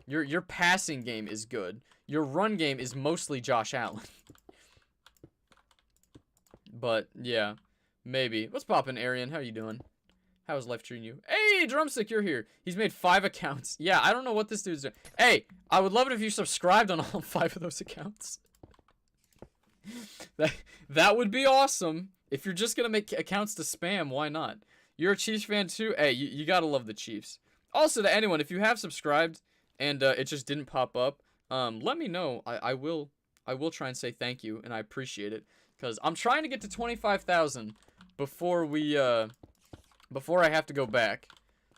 Your passing game is good. Your run game is mostly Josh Allen. But, yeah. Maybe. What's poppin', Arian? How you doing? How is life treating you? Hey, Drumstick, you're here. He's made 5 accounts. Yeah, I don't know what this dude's doing. Hey, I would love it if you subscribed on all 5 of those accounts. That would be awesome. If you're just gonna make accounts to spam, why not? You're a Chiefs fan too? Hey, you gotta love the Chiefs. Also, to anyone, if you have subscribed and it just didn't pop up, let me know. I will try and say thank you, and I appreciate it. Because I'm trying to get to 25,000 before I have to go back.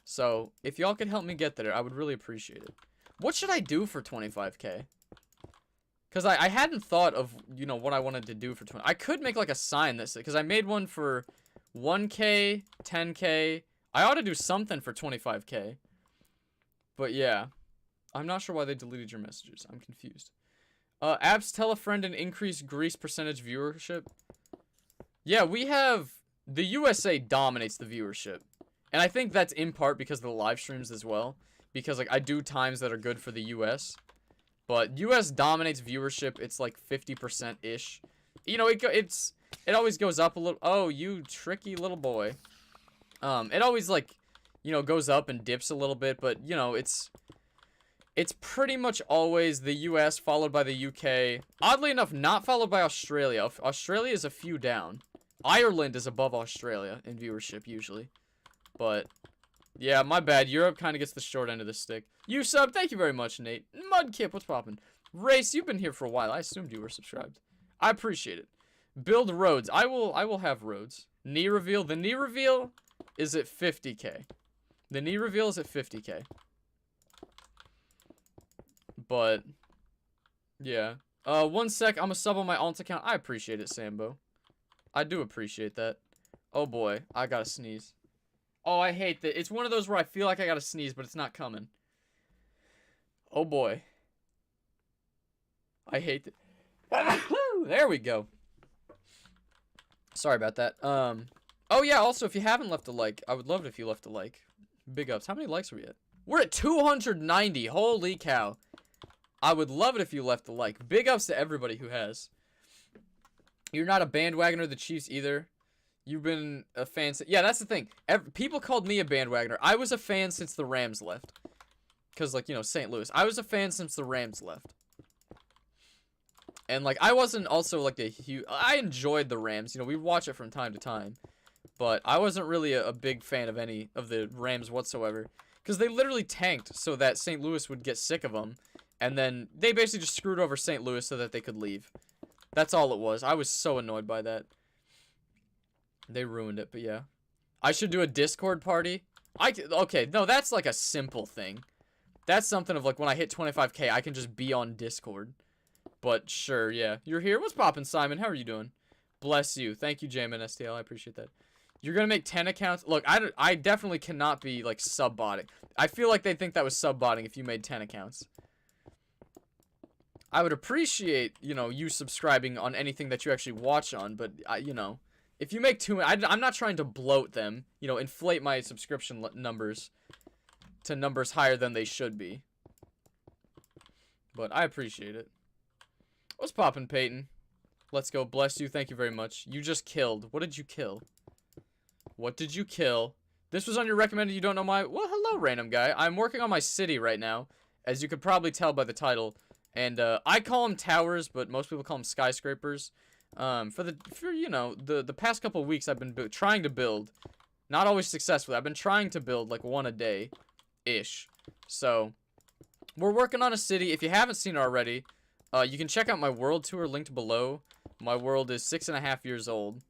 So, if y'all could help me get there, I would really appreciate it. What should I do for 25k? Because I hadn't thought of, you know, what I wanted to do for 20. I could make, like, a sign that said, because I made one for 1k, 10k. I ought to do something for 25k. But, yeah. I'm not sure why they deleted your messages. I'm confused. Apps tell a friend and increase Greece percentage viewership. Yeah, we have... The USA dominates the viewership. And I think that's in part because of the live streams as well. Because, like, I do times that are good for the US. But US dominates viewership. It's like 50%-ish. You know, it always goes up a little. Oh, you tricky little boy. It always, like, you know, goes up and dips a little bit. But, you know, it's pretty much always the US followed by the UK. Oddly enough, not followed by Australia. Australia is a few down. Ireland is above Australia in viewership usually. But... yeah, my bad. Europe kind of gets the short end of the stick. You sub, thank you very much, Nate. Mudkip, what's poppin'? Race, you've been here for a while. I assumed you were subscribed. I appreciate it. Build roads. I will have roads. Knee reveal. The knee reveal is at 50k. The knee reveal is at 50k. But, yeah. 1 sec. I'm a sub on my alt account. I appreciate it, Sambo. I do appreciate that. Oh boy, I gotta sneeze. Oh, I hate that. It's one of those where I feel like I gotta sneeze, but it's not coming. Oh, boy. I hate that. There we go. Sorry about that. Oh, yeah, also, if you haven't left a like, I would love it if you left a like. Big ups. How many likes are we at? We're at 290. Holy cow. I would love it if you left a like. Big ups to everybody who has. You're not a bandwagoner of the Chiefs either. You've been a fan since... yeah, that's the thing. People called me a bandwagoner. I was a fan since the Rams left. Because, like, you know, St. Louis. I was a fan since the Rams left. And, like, I wasn't also, like, a huge... I enjoyed the Rams. You know, we watch it from time to time. But I wasn't really a big fan of any of the Rams whatsoever. Because they literally tanked so that St. Louis would get sick of them. And then they basically just screwed over St. Louis so that they could leave. That's all it was. I was so annoyed by that. They ruined it, but yeah. I should do a Discord party. Okay, no, that's like a simple thing. That's something of like when I hit 25k, I can just be on Discord. But sure, yeah. You're here? What's poppin', Simon? How are you doing? Bless you. Thank you, Jamin STL. I appreciate that. You're gonna make 10 accounts? Look, I definitely cannot be like sub-botting. I feel like they'd think that was sub-botting if you made 10 accounts. I would appreciate, you know, you subscribing on anything that you actually watch on, but, you know... if you make I'm not trying to bloat them, you know, inflate my subscription numbers to numbers higher than they should be. But I appreciate it. What's poppin', Peyton? Let's go. Bless you. Thank you very much. You just killed. What did you kill? What did you kill? This was on your recommended. You don't know my... well, hello, random guy. I'm working on my city right now, as you could probably tell by the title. And I call them towers, but most people call them skyscrapers. For you know, the past couple of weeks I've been trying to build, not always successfully. I've been trying to build like one a day ish. So we're working on a city. If you haven't seen it already, you can check out my world tour linked below. My world is 6.5 years old.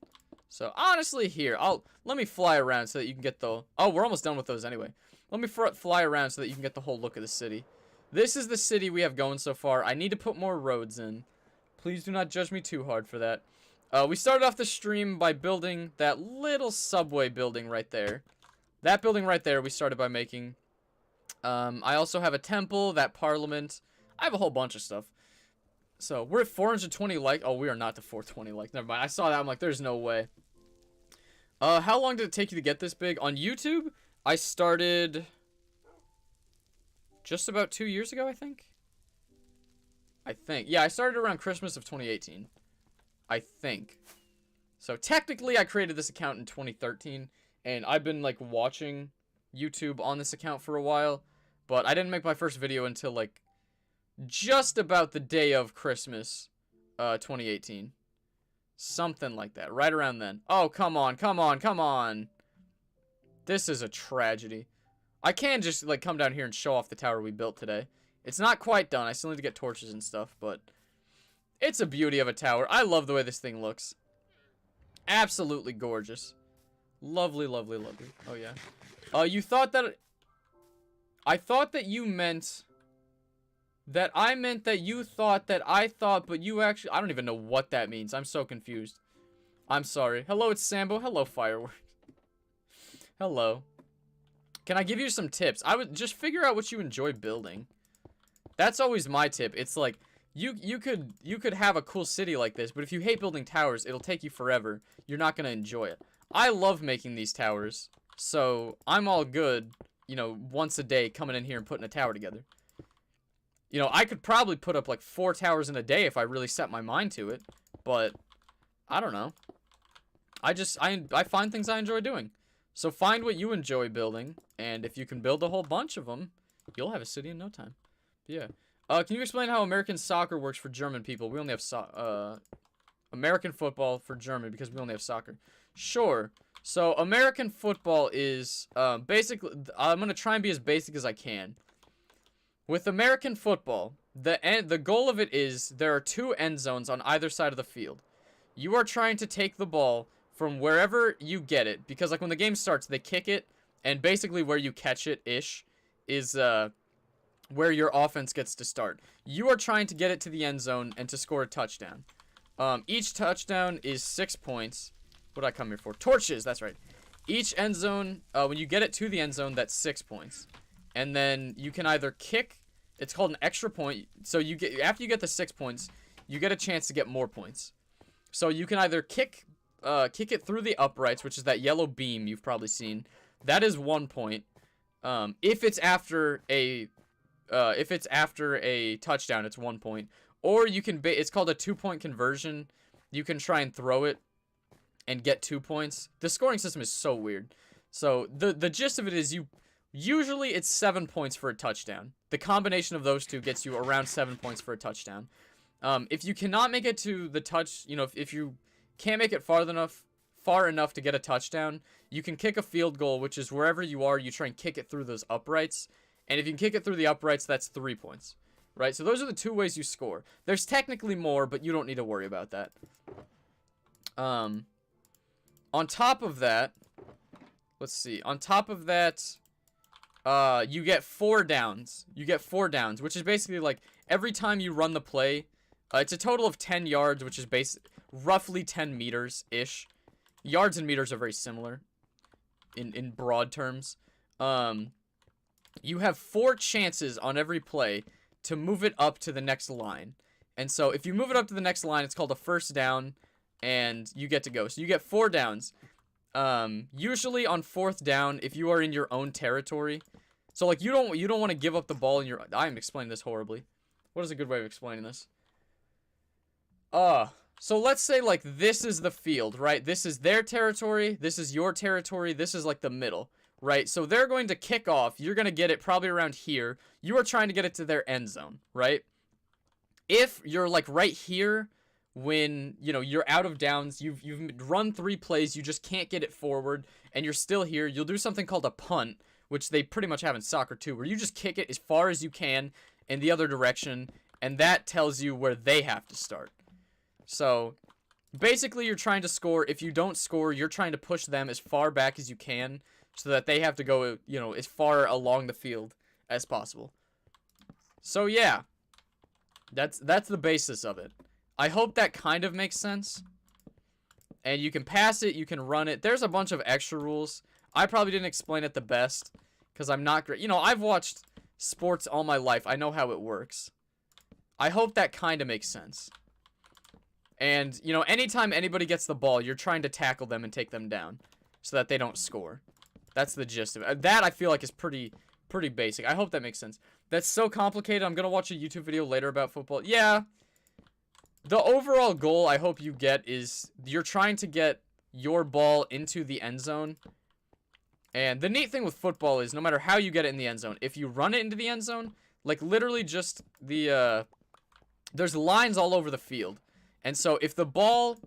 So honestly, here, let me fly around so that you can get the... oh, we're almost done with those anyway. Let me fly around so that you can get the whole look of the city. This is the city we have going so far. I need to put more roads in. Please do not judge me too hard for that. We started off the stream by building that little subway building right there. That building right there we started by making. I also have a temple, that parliament. I have a whole bunch of stuff. So, we're at 420 likes. Oh, we are not to 420 likes. Never mind. I saw that. I'm like, there's no way. How long did it take you to get this big? On YouTube, I started just about 2 years ago, I think. Yeah, I started around Christmas of 2018. I think. So technically I created this account in 2013, and I've been like watching YouTube on this account for a while, but I didn't make my first video until like just about the day of Christmas 2018. Something like that, right around then. Oh, come on, come on, come on. This is a tragedy. I can just like come down here and show off the tower we built today. It's not quite done. I still need to get torches and stuff, but it's a beauty of a tower. I love the way this thing looks. Absolutely gorgeous. Lovely, lovely, lovely. Oh, yeah. You thought that... I thought that you meant... That I meant that you thought that I thought, but you actually... I don't even know what that means. I'm so confused. I'm sorry. Hello, it's Sambo. Hello, Fireworks. Hello. Can I give you some tips? I would just figure out what you enjoy building. That's always my tip. It's like... You could have a cool city like this, but if you hate building towers, it'll take you forever. You're not going to enjoy it. I love making these towers, so I'm all good, you know, once a day coming in here and putting a tower together. You know, I could probably put up like 4 towers in a day if I really set my mind to it, but I don't know. I find things I enjoy doing. So find what you enjoy building, and if you can build a whole bunch of them, you'll have a city in no time. Yeah. Can you explain how American soccer works for German people? We only have American football for German because we only have soccer. Sure. So American football is basically, I'm going to try and be as basic as I can. With American football, the goal of it is there are 2 end zones on either side of the field. You are trying to take the ball from wherever you get it, because like when the game starts, they kick it, and basically where you catch it-ish is where your offense gets to start. You are trying to get it to the end zone and to score a touchdown. Each touchdown is 6 points. What did I come here for? Torches, that's right. Each end zone, when you get it to the end zone, that's 6 points. And then you can either kick, it's called an extra point. So you get, after you get the 6 points, you get a chance to get more points. So you can either kick it through the uprights, which is that yellow beam you've probably seen. That is 1 point. If it's after a touchdown, it's 1 point. Or you can, it's called a 2-point conversion. You can try and throw it and get 2 points. The scoring system is so weird. So the gist of it is usually it's 7 points for a touchdown. The combination of those two gets you around 7 points for a touchdown. If you cannot make it to the touch, you know, if you can't make it far enough to get a touchdown, you can kick a field goal, which is wherever you are, you try and kick it through those uprights. And if you can kick it through the uprights, that's 3 points. Right? So those are the 2 ways you score. There's technically more, but you don't need to worry about that. On top of that, let's see. On top of that, you get 4 downs. You get 4 downs, which is basically like every time you run the play, it's a total of 10 yards, which is roughly 10 meters-ish. Yards and meters are very similar in broad terms. You have 4 chances on every play to move it up to the next line. And so if you move it up to the next line, it's called a first down, and you get to go. So you get 4 downs. Usually on 4th down, if you are in your own territory. So like you don't want to give up the ball in your... I am explaining this horribly. What is a good way of explaining this? So let's say like this is the field, right? This is their territory. This is your territory. This is like the middle. Right, so they're going to kick off. You're going to get it probably around here. You are trying to get it to their end zone, right? If you're like right here when, you know, you're out of downs, you've run 3 plays, you just can't get it forward, and you're still here, you'll do something called a punt, which they pretty much have in soccer too, where you just kick it as far as you can in the other direction, and that tells you where they have to start. So basically you're trying to score. If you don't score, you're trying to push them as far back as you can, so that they have to go, you know, as far along the field as possible. So yeah, that's the basis of it. I hope that kind of makes sense. And you can pass it, you can run it. There's a bunch of extra rules. I probably didn't explain it the best, because I'm not great. You know, I've watched sports all my life. I know how it works. I hope that kind of makes sense. And, you know, anytime anybody gets the ball, you're trying to tackle them and take them down, so that they don't score. That's the gist of it. That, I feel like, is pretty basic. I hope that makes sense. That's so complicated. I'm going to watch a YouTube video later about football. Yeah. the overall goal I hope you get is you're trying to get your ball into the end zone. And the neat thing with football is no matter how you get it in the end zone, if you run it into the end zone, like literally just the there's lines all over the field. And so if the ball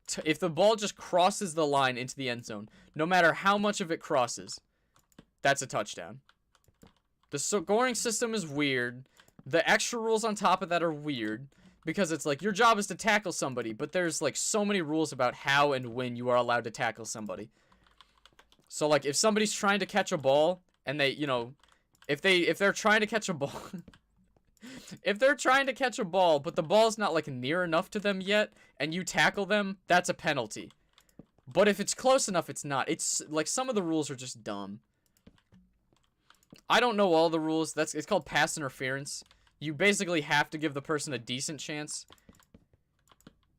just crosses the line into the end zone, no matter how much of it crosses, that's a touchdown. The scoring system is weird. The extra rules on top of that are weird because it's like your job is to tackle somebody, but there's like so many rules about how and when you are allowed to tackle somebody. So like if somebody's trying to catch a ball and they, you know, if they're trying to catch a ball if they're trying to catch a ball but the ball's not like near enough to them yet and you tackle them, that's a penalty. But if it's close enough, it's not. It's like some of the rules are just dumb. I don't know all the rules. It's called pass interference. You basically have to give the person a decent chance.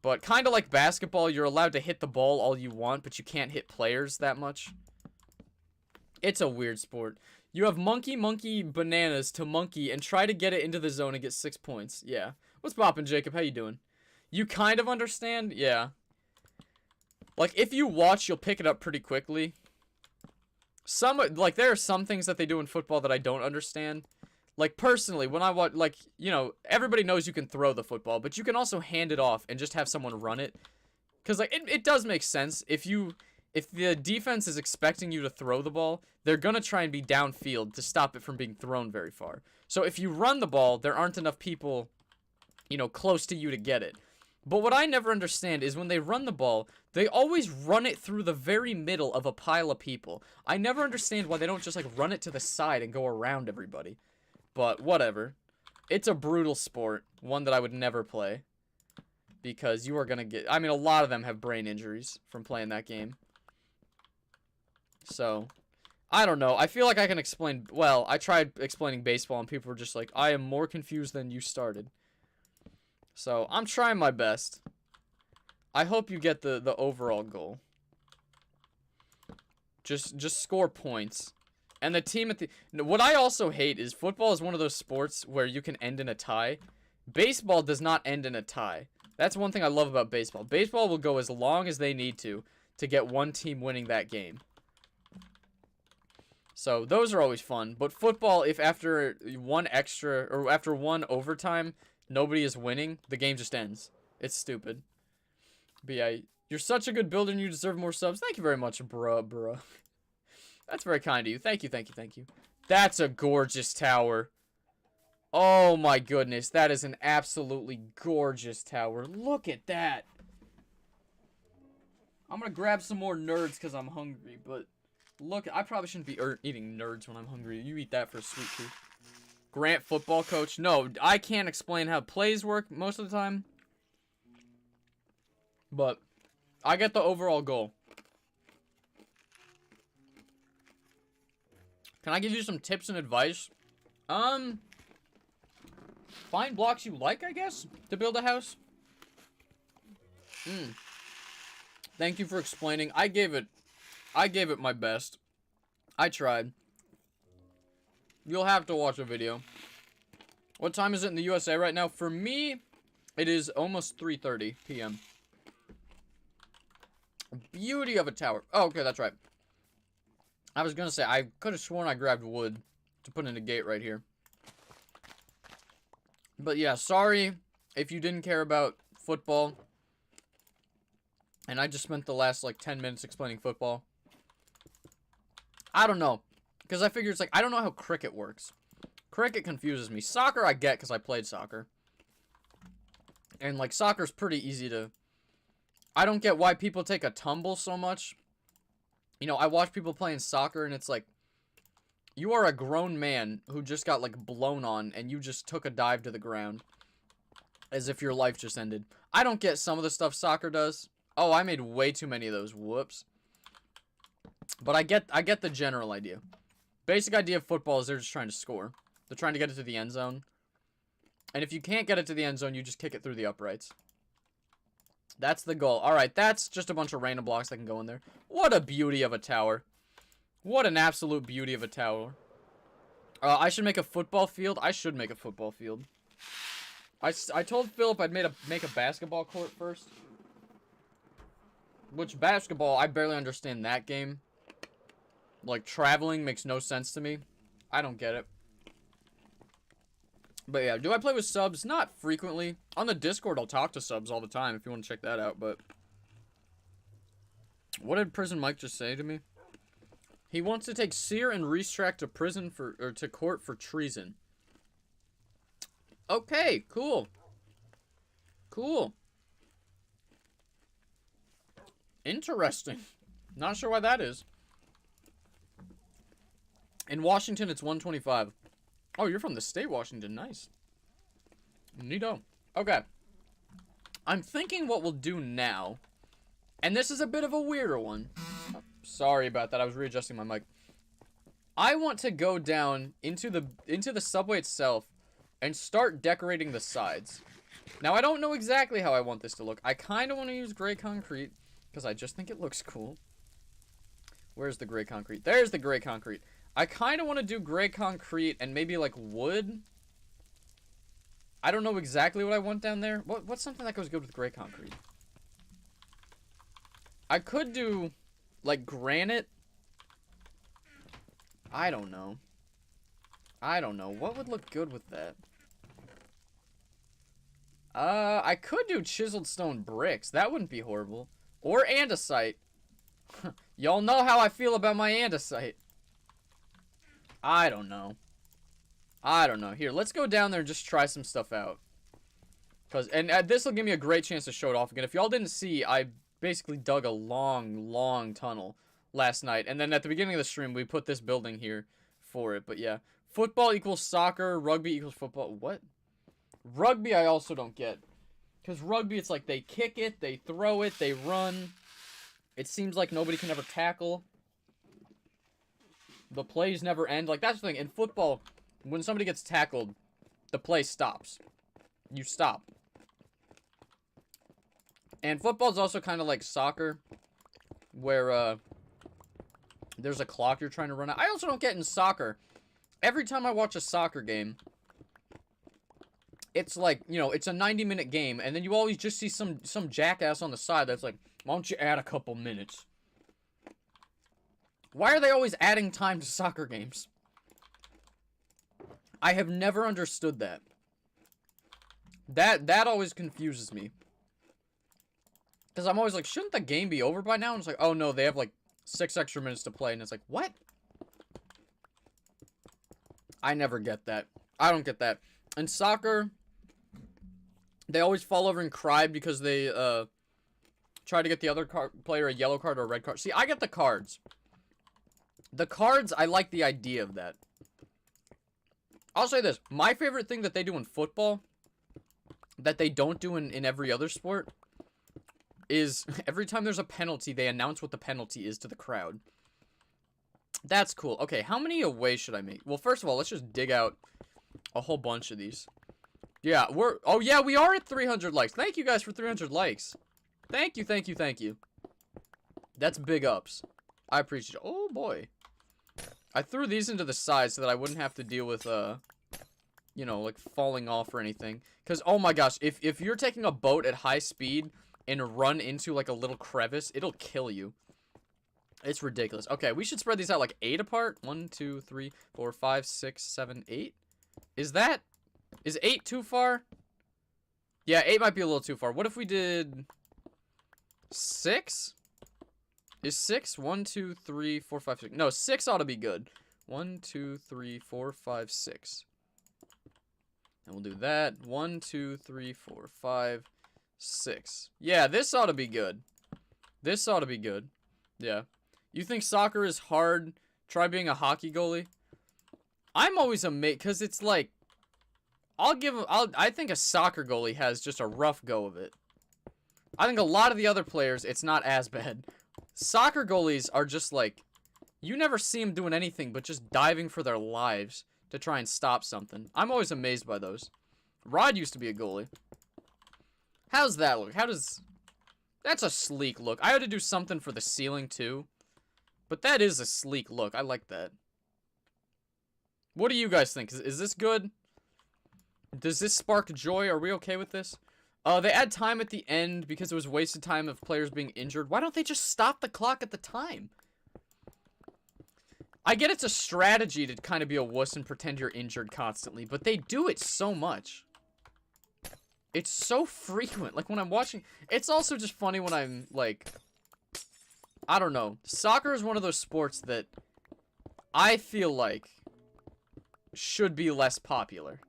But kind of like basketball, you're allowed to hit the ball all you want, but you can't hit players that much. It's a weird sport. You have monkey, bananas to monkey and try to get it into the zone and get 6 points. Yeah. What's poppin', Jacob? How you doing? You kind of understand? Yeah. Like, if you watch, you'll pick it up pretty quickly. There are some things that they do in football that I don't understand. Like, personally, when I watch, like, you know, everybody knows you can throw the football, but you can also hand it off and just have someone run it. Because, like, it does make sense. If the defense is expecting you to throw the ball, they're going to try and be downfield to stop it from being thrown very far. So if you run the ball, there aren't enough people, you know, close to you to get it. But what I never understand is when they run the ball, they always run it through the very middle of a pile of people. I never understand why they don't just, like, run it to the side and go around everybody. But whatever. It's a brutal sport. One that I would never play. Because you are going to get... I mean, a lot of them have brain injuries from playing that game. So, I don't know. I feel like I can explain... Well, I tried explaining baseball and people were just like, I am more confused than you started. So, I'm trying my best. I hope you get the overall goal. Just score points. And the team at the... What I also hate is football is one of those sports where you can end in a tie. Baseball does not end in a tie. That's one thing I love about baseball. Baseball will go as long as they need to get one team winning that game. So, those are always fun. But football, if after one extra... Or after one overtime, nobody is winning, the game just ends. It's stupid. But yeah, you're such a good builder and you deserve more subs. Thank you very much, bruh. That's very kind of you. Thank you. That's a gorgeous tower. Oh my goodness. That is an absolutely gorgeous tower. Look at that. I'm going to grab some more nerds because I'm hungry. But look, I probably shouldn't be eating nerds when I'm hungry. You eat that for a sweet treat. Grant football coach. No, I can't explain how plays work most of the time. But I get the overall goal. Can I give you some tips and advice? Find blocks you like, I guess, to build a house. Thank you for explaining. I gave it my best. I tried. You'll have to watch a video. What time is it in the USA right now? For me, it is almost 3:30 p.m. Beauty of a tower. Oh, okay, that's right. I was gonna say, I could have sworn I grabbed wood to put in a gate right here. But yeah, sorry if you didn't care about football. And I just spent the last, like, 10 minutes explaining football. I don't know. Because I figure it's like, I don't know how cricket works. Cricket confuses me. Soccer I get because I played soccer. And, like, soccer's pretty easy to... I don't get why people take a tumble so much. You know, I watch people playing soccer and it's like, you are a grown man who just got, like, blown on and you just took a dive to the ground. As if your life just ended. I don't get some of the stuff soccer does. Oh, I made way too many of those. Whoops. But I get the general idea. Basic idea of football is they're just trying to score. They're trying to get it to the end zone. And if you can't get it to the end zone, you just kick it through the uprights. That's the goal. Alright, that's just a bunch of random blocks that can go in there. What a beauty of a tower. What an absolute beauty of a tower. I should make a football field. I should make a football field. I told Philip I'd make a basketball court first. Which basketball, I barely understand that game. Like, traveling makes no sense to me. I don't get it. But yeah, do I play with subs? Not frequently. On the Discord, I'll talk to subs all the time if you want to check that out, but... What did Prison Mike just say to me? He wants to take Seer and Reestrack to prison for, or to court for treason. Okay, cool. Cool. Interesting. Not sure why that is. In Washington, it's 125. Oh, you're from the state, Washington. Nice. Neato. Okay. I'm thinking what we'll do now, and this is a bit of a weirder one. Sorry about that. I was readjusting my mic. I want to go down into the subway itself and start decorating the sides. Now, I don't know exactly how I want this to look. I kind of want to use gray concrete because I just think it looks cool. Where's the gray concrete? There's the gray concrete. I kind of want to do gray concrete and maybe like wood. I don't know exactly what I want down there. What's something that goes good with gray concrete? I could do like granite. I don't know. What would look good with that? I could do chiseled stone bricks. That wouldn't be horrible. Or andesite. Y'all know how I feel about my andesite. I don't know. Here, let's go down there and just try some stuff out. And this will give me a great chance to show it off again. If y'all didn't see, I basically dug a long, long tunnel last night. And then at the beginning of the stream, we put this building here for it. But yeah, football equals soccer, rugby equals football. What? Rugby I also don't get. Because rugby, it's like they kick it, they throw it, they run. It seems like nobody can ever tackle. The plays never end. Like, that's the thing. In football, when somebody gets tackled, the play stops. You stop. And football's also kind of like soccer, where there's a clock you're trying to run out. I also don't get in soccer. Every time I watch a soccer game, it's like, you know, it's a 90-minute game, and then you always just see some jackass on the side that's like, why don't you add a couple minutes? Why are they always adding time to soccer games? I have never understood that. That always confuses me. Because I'm always like, shouldn't the game be over by now? And it's like, oh no, they have like 6 extra minutes to play. And it's like, what? I never get that. I don't get that. In soccer, they always fall over and cry because they try to get the other player a yellow card or a red card. See, I get the cards. The cards, I like the idea of that. I'll say this. My favorite thing that they do in football, that they don't do in every other sport, is every time there's a penalty, they announce what the penalty is to the crowd. That's cool. Okay, how many away should I make? Well, first of all, let's just dig out a whole bunch of these. Yeah, oh yeah, we are at 300 likes. Thank you guys for 300 likes. Thank you. That's big ups. I appreciate it. Oh boy. I threw these into the side so that I wouldn't have to deal with, you know, like falling off or anything. Because, oh my gosh, if you're taking a boat at high speed and run into like a little crevice, it'll kill you. It's ridiculous. Okay, we should spread these out like 8 apart. 1, 2, 3, 4, 5, 6, 7, 8. Is 8 too far? Yeah, 8 might be a little too far. What if we did 6? Is 6? 1, 2, 3, 4, 5, 6. No, 6 ought to be good. 1, 2, 3, 4, 5, 6. And we'll do that. 1, 2, 3, 4, 5, 6. Yeah, this ought to be good. This ought to be good. Yeah. You think soccer is hard? Try being a hockey goalie. I'm always amazed because it's like, I think a soccer goalie has just a rough go of it. I think a lot of the other players, it's not as bad. Soccer goalies are just like, you never see them doing anything but just diving for their lives to try and stop something. I'm always amazed by those. Rod used to be a goalie. How's that look? That's a sleek look. I had to do something for the ceiling too. But that is a sleek look. I like that. What do you guys think? Is this good? Does this spark joy? Are we okay with this? They add time at the end because it was wasted time of players being injured. Why don't they just stop the clock at the time? I get it's a strategy to kind of be a wuss and pretend you're injured constantly, but they do it so much. It's so frequent. Like, when I'm watching... It's also just funny when I'm, like... I don't know. Soccer is one of those sports that I feel like should be less popular.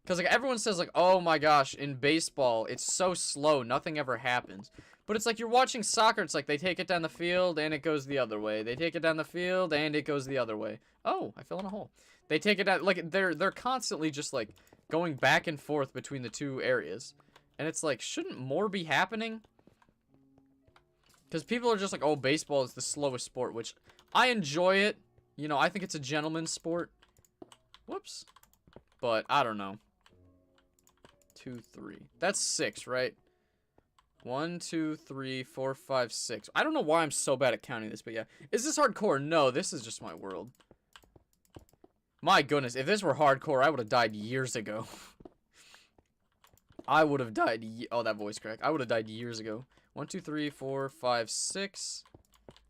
Because, like, everyone says, like, oh my gosh, in baseball, it's so slow, nothing ever happens. But it's like you're watching soccer, it's like they take it down the field and it goes the other way. They take it down the field and it goes the other way. Oh, I fell in a hole. They take it down, like, they're constantly just, like, going back and forth between the two areas. And it's like, shouldn't more be happening? Because people are just like, oh, baseball is the slowest sport, which I enjoy it. You know, I think it's a gentleman's sport. Whoops. But, I don't know. 2, 3. That's 6, right? 1, 2, 3, 4, 5, 6. I don't know why I'm so bad at counting this, but yeah. Is this hardcore? No, this is just my world. My goodness, if this were hardcore, I would have died years ago. I would have died. Oh, that voice crack. I would have died years ago. 1, 2, 3, 4, 5, 6.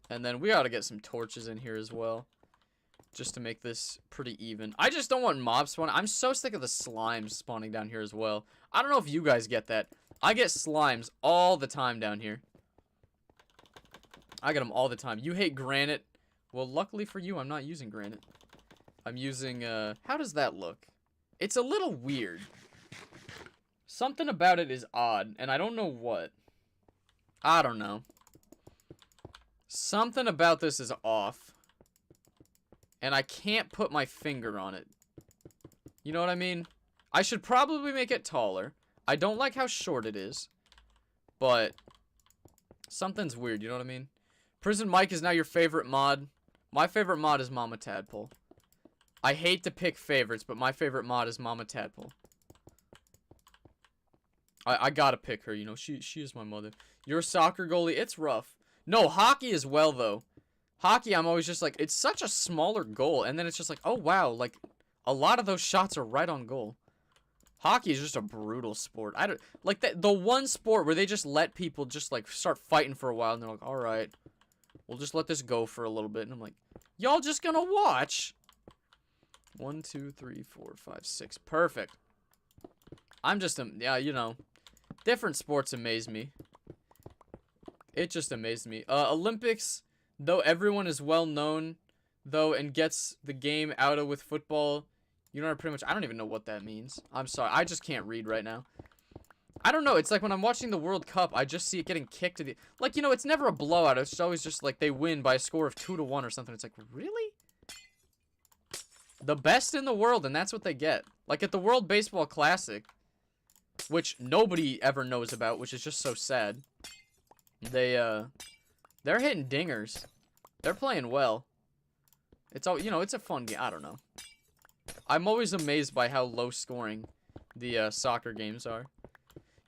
And then we ought to get some torches in here as well. Just to make this pretty even. I just don't want mobs spawning. I'm so sick of the slimes spawning down here as well. I don't know if you guys get that. I get slimes all the time down here. I get them all the time. You hate granite. Well, luckily for you, I'm not using granite. I'm using, how does that look? It's a little weird. Something about it is odd, and I don't know what. I don't know. Something about this is off. And I can't put my finger on it. You know what I mean? I should probably make it taller. I don't like how short it is. But something's weird, you know what I mean? Prison Mike is now your favorite mod. My favorite mod is Mama Tadpole. I hate to pick favorites, but my favorite mod is Mama Tadpole. I gotta pick her, you know. She is my mother. You're a soccer goalie. It's rough. No, hockey as well, though. Hockey, I'm always just like, it's such a smaller goal. And then it's just like, oh, wow. Like, a lot of those shots are right on goal. Hockey is just a brutal sport. I don't, like, the one sport where they just let people just, like, start fighting for a while. And they're like, all right, we'll just let this go for a little bit. And I'm like, y'all just gonna watch? 1, 2, 3, 4, 5, 6. Perfect. I'm just, yeah, you know. Different sports amaze me. It just amazed me. Olympics, though everyone is well known, though, and gets the game out of with football, you know, pretty much, I don't even know what that means. I'm sorry, I just can't read right now. I don't know, it's like when I'm watching the World Cup, I just see it getting kicked to the, like, you know, it's never a blowout, it's always just like they win by a score of 2-1 or something. It's like, really? The best in the world, and that's what they get. Like at the World Baseball Classic, which nobody ever knows about, which is just so sad. They're hitting dingers. They're playing well. It's all, you know, it's a fun game. I don't know. I'm always amazed by how low scoring the soccer games are.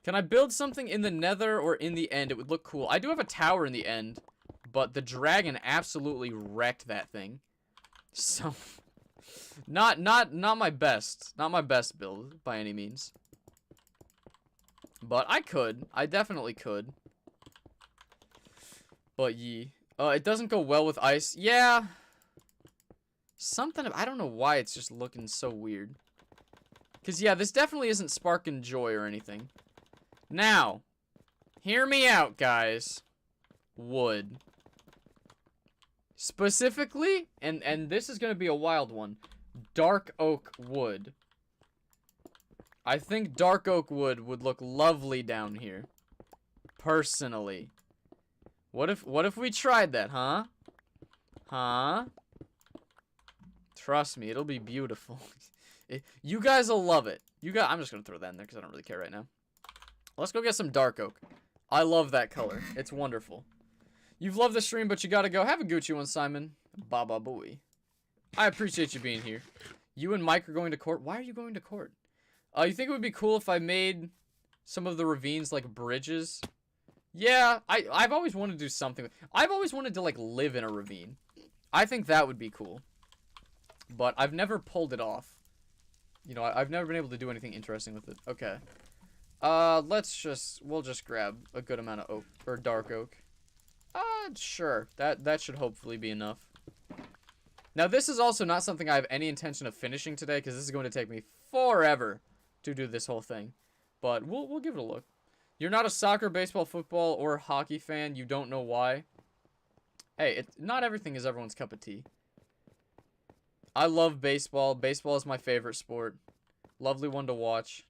Can I build something in the nether or in the end? It would look cool. I do have a tower in the end, but the dragon absolutely wrecked that thing. So, not my best. Not my best build by any means. But I could. I definitely could. But it doesn't go well with ice. Yeah. Something, I don't know why it's just looking so weird. Because, yeah, this definitely isn't sparking joy or anything. Now, hear me out, guys. Wood. Specifically, and this is going to be a wild one, dark oak wood. I think dark oak wood would look lovely down here. Personally. What if we tried that, huh? Huh? Trust me, it'll be beautiful. You guys will love it. I'm just gonna throw that in there because I don't really care right now. Let's go get some dark oak. I love that color. It's wonderful. You've loved the stream, but you gotta go. Have a Gucci one, Simon. Baba booey. I appreciate you being here. You and Mike are going to court. Why are you going to court? You think it would be cool if I made some of the ravines like bridges? Yeah, I've always wanted to do something. I've always wanted to, like, live in a ravine. I think that would be cool. But I've never pulled it off. You know, I've never been able to do anything interesting with it. Okay. We'll just grab a good amount of oak, or dark oak. Sure. That should hopefully be enough. Now, this is also not something I have any intention of finishing today, because this is going to take me forever to do this whole thing. But we'll give it a look. You're not a soccer, baseball, football, or hockey fan. You don't know why. Hey, not everything is everyone's cup of tea. I love baseball. Baseball is my favorite sport. Lovely one to watch.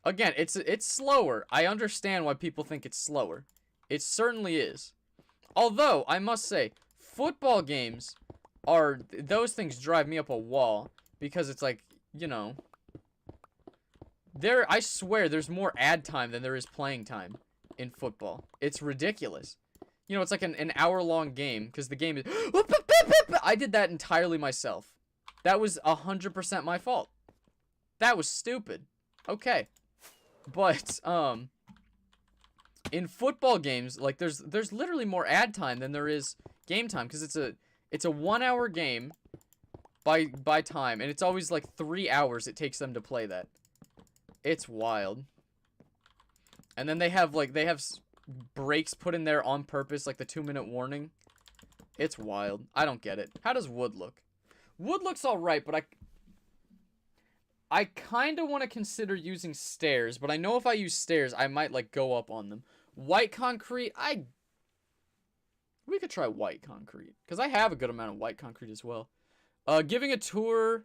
Again, it's slower. I understand why people think it's slower. It certainly is. Although, I must say, football games those things drive me up a wall. Because it's like, you know, I swear there's more ad time than there is playing time in football. It's ridiculous. You know, it's like an hour-long game, because the game is... I did that entirely myself. That was 100% my fault. That was stupid. Okay. But, in football games, like, there's literally more ad time than there is game time, because it's a 1 hour game by time, and it's always, like, 3 hours it takes them to play that. It's wild. And then they have breaks put in there on purpose, like the 2-minute warning. It's wild. I don't get it. How does wood look? Wood looks alright, but I kind of want to consider using stairs, but I know if I use stairs, I might, like, go up on them. White concrete, we could try white concrete, because I have a good amount of white concrete as well. Giving a tour,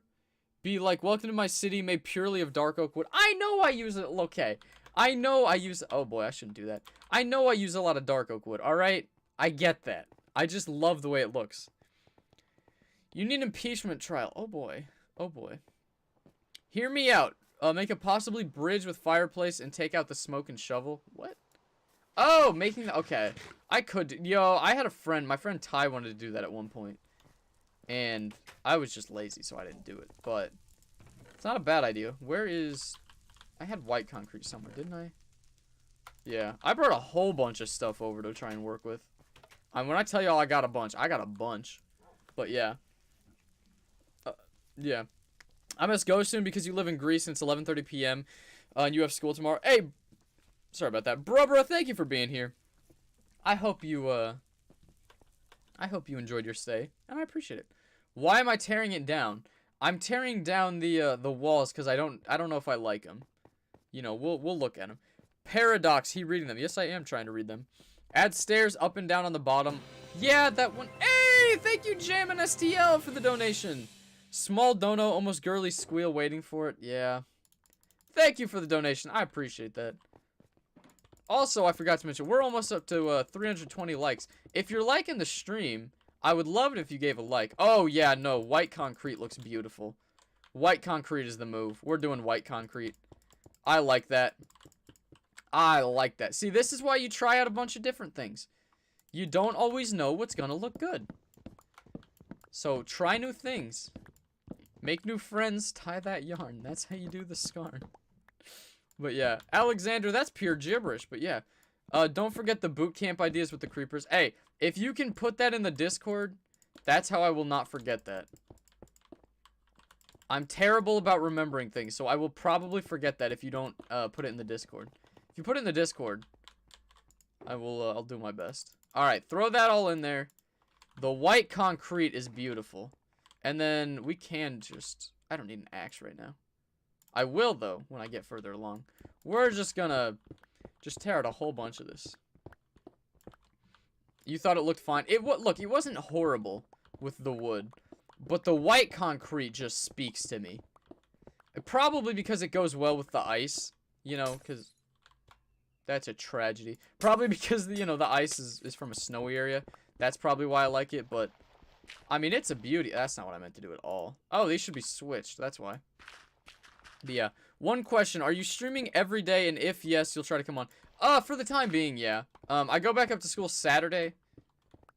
be like, welcome to my city, made purely of dark oak wood. I know I use it, okay. I know I use, oh boy, I shouldn't do that. I know I use a lot of dark oak wood, alright? I get that. I just love the way it looks. You need impeachment trial. Oh boy. Oh boy. Hear me out. Make a possibly bridge with fireplace and take out the smoke and shovel. What? Oh, making the, okay. I could, yo, I had a friend, my friend Ty wanted to do that at one point. And I was just lazy, so I didn't do it. But it's not a bad idea. Where is... I had white concrete somewhere, didn't I? Yeah. I brought a whole bunch of stuff over to try and work with. When I tell y'all I got a bunch, I got a bunch. But yeah. Yeah. I must go soon because you live in Greece and it's 11:30 p.m. And you have school tomorrow. Hey! Sorry about that. Bro, thank you for being here. I hope you enjoyed your stay. And I appreciate it. Why am I tearing it down? I'm tearing down the walls because I don't know if I like them. You know, we'll look at them. Paradox, he reading them. Yes, I am trying to read them. Add stairs up and down on the bottom. Yeah, that one. Hey, thank you, Jam and STL, for the donation. Small dono, almost girly squeal waiting for it. Yeah. Thank you for the donation. I appreciate that. Also, I forgot to mention, we're almost up to 320 likes. If you're liking the stream, I would love it if you gave a like. Oh, yeah, no, white concrete looks beautiful. White concrete is the move. We're doing white concrete. I like that. I like that. See, this is why you try out a bunch of different things. You don't always know what's gonna look good. So, try new things. Make new friends, tie that yarn. That's how you do the scarn. But yeah, Alexander, that's pure gibberish, but yeah. Don't forget the boot camp ideas with the creepers. Hey, if you can put that in the Discord, that's how I will not forget that. I'm terrible about remembering things, so I will probably forget that if you don't put it in the Discord. If you put it in the Discord, I'll do my best. Alright, throw that all in there. The white concrete is beautiful. And then we can just... I don't need an axe right now. I will, though, when I get further along. We're just gonna just tear out a whole bunch of this. You thought it looked fine. Look, it wasn't horrible with the wood. But the white concrete just speaks to me. Probably because it goes well with the ice. You know, because... That's a tragedy. Probably because, you know, the ice is from a snowy area. That's probably why I like it, but... I mean, it's a beauty. That's not what I meant to do at all. Oh, these should be switched. That's why. But yeah. One question. Are you streaming every day? And if yes, you'll try to come on. For the time being, yeah. I go back up to school Saturday.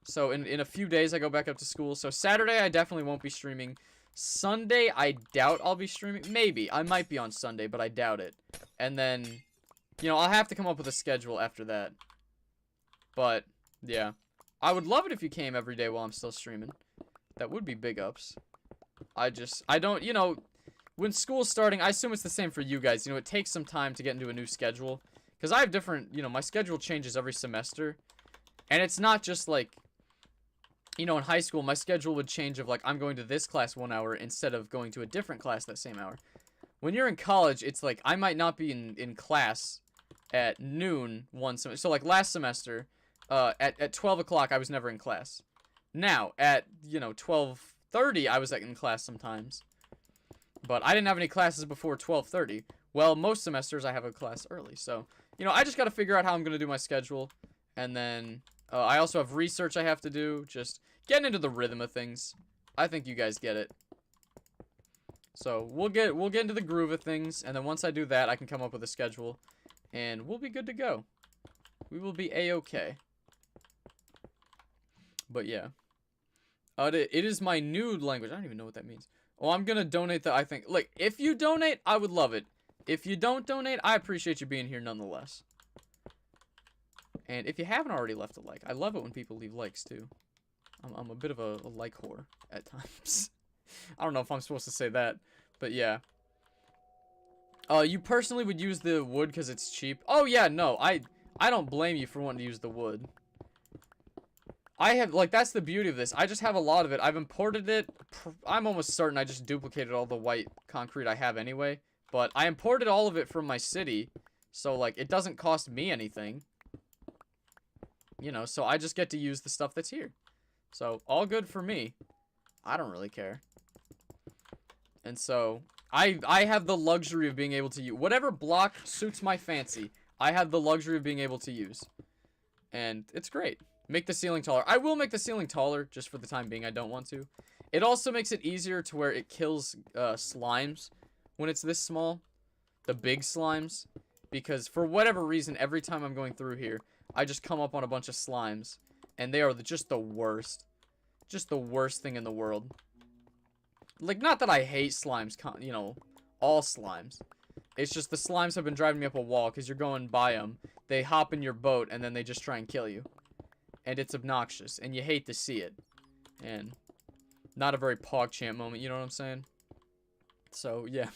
So, in a few days, I go back up to school. So, Saturday, I definitely won't be streaming. Sunday, I doubt I'll be streaming. Maybe. I might be on Sunday, but I doubt it. And then, you know, I'll have to come up with a schedule after that. But, yeah. I would love it if you came every day while I'm still streaming. That would be big ups. I don't, you know, when school's starting, I assume it's the same for you guys. You know, it takes some time to get into a new schedule. Because I have different, you know, my schedule changes every semester. And it's not just like, you know, in high school, my schedule would change of like, I'm going to this class 1 hour instead of going to a different class that same hour. When you're in college, it's like, I might not be in class at noon one semester. So like last semester, at 12 o'clock, I was never in class. Now, at, you know, 12:30, I was like in class sometimes. But I didn't have any classes before 12:30. Well, most semesters I have a class early. So, you know, I just got to figure out how I'm going to do my schedule. And then I also have research I have to do. Just getting into the rhythm of things. I think you guys get it. So, we'll get into the groove of things. And then once I do that, I can come up with a schedule. And we'll be good to go. We will be A-okay. But yeah. It is my new language. I don't even know what that means. Oh, I'm gonna donate I think. Like, if you donate, I would love it. If you don't donate, I appreciate you being here nonetheless. And if you haven't already left a like, I love it when people leave likes too. I'm a bit of a like whore at times. I don't know if I'm supposed to say that, but yeah. You personally would use the wood because it's cheap? Oh yeah, no, I don't blame you for wanting to use the wood. I have, like, that's the beauty of this. I just have a lot of it. I've imported it. I'm almost certain I just duplicated all the white concrete I have anyway. But I imported all of it from my city. So, like, it doesn't cost me anything. You know, so I just get to use the stuff that's here. So, all good for me. I don't really care. And so, I have the luxury of being able to use whatever block suits my fancy. I have the luxury of being able to use. And it's great. Make the ceiling taller. I will make the ceiling taller, just for the time being. I don't want to. It also makes it easier to where it kills slimes when it's this small. The big slimes. Because for whatever reason, every time I'm going through here, I just come up on a bunch of slimes. And they are just the worst. Just the worst thing in the world. Like, not that I hate slimes, you know, all slimes. It's just the slimes have been driving me up a wall because you're going by them. They hop in your boat and then they just try and kill you. And it's obnoxious, and you hate to see it. And not a very PogChamp moment, you know what I'm saying? So, yeah.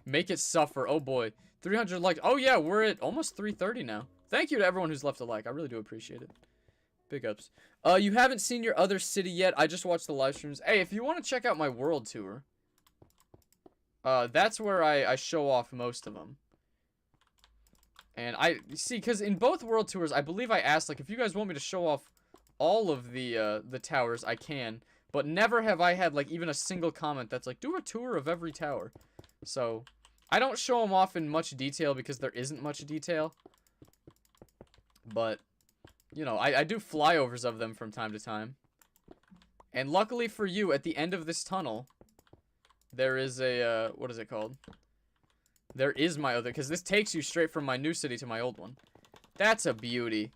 Make it suffer. Oh, boy. 300 likes. Oh, yeah, we're at almost 330 now. Thank you to everyone who's left a like. I really do appreciate it. Big ups. You haven't seen your other city yet. I just watched the live streams. Hey, if you want to check out my world tour, that's where I show off most of them. And see, because in both world tours, I believe I asked, like, if you guys want me to show off all of the towers, I can. But never have I had, like, even a single comment that's like, do a tour of every tower. So, I don't show them off in much detail because there isn't much detail. But, you know, I do flyovers of them from time to time. And luckily for you, at the end of this tunnel, there is a, what is it called? There is my other, because this takes you straight from my new city to my old one. That's a beauty.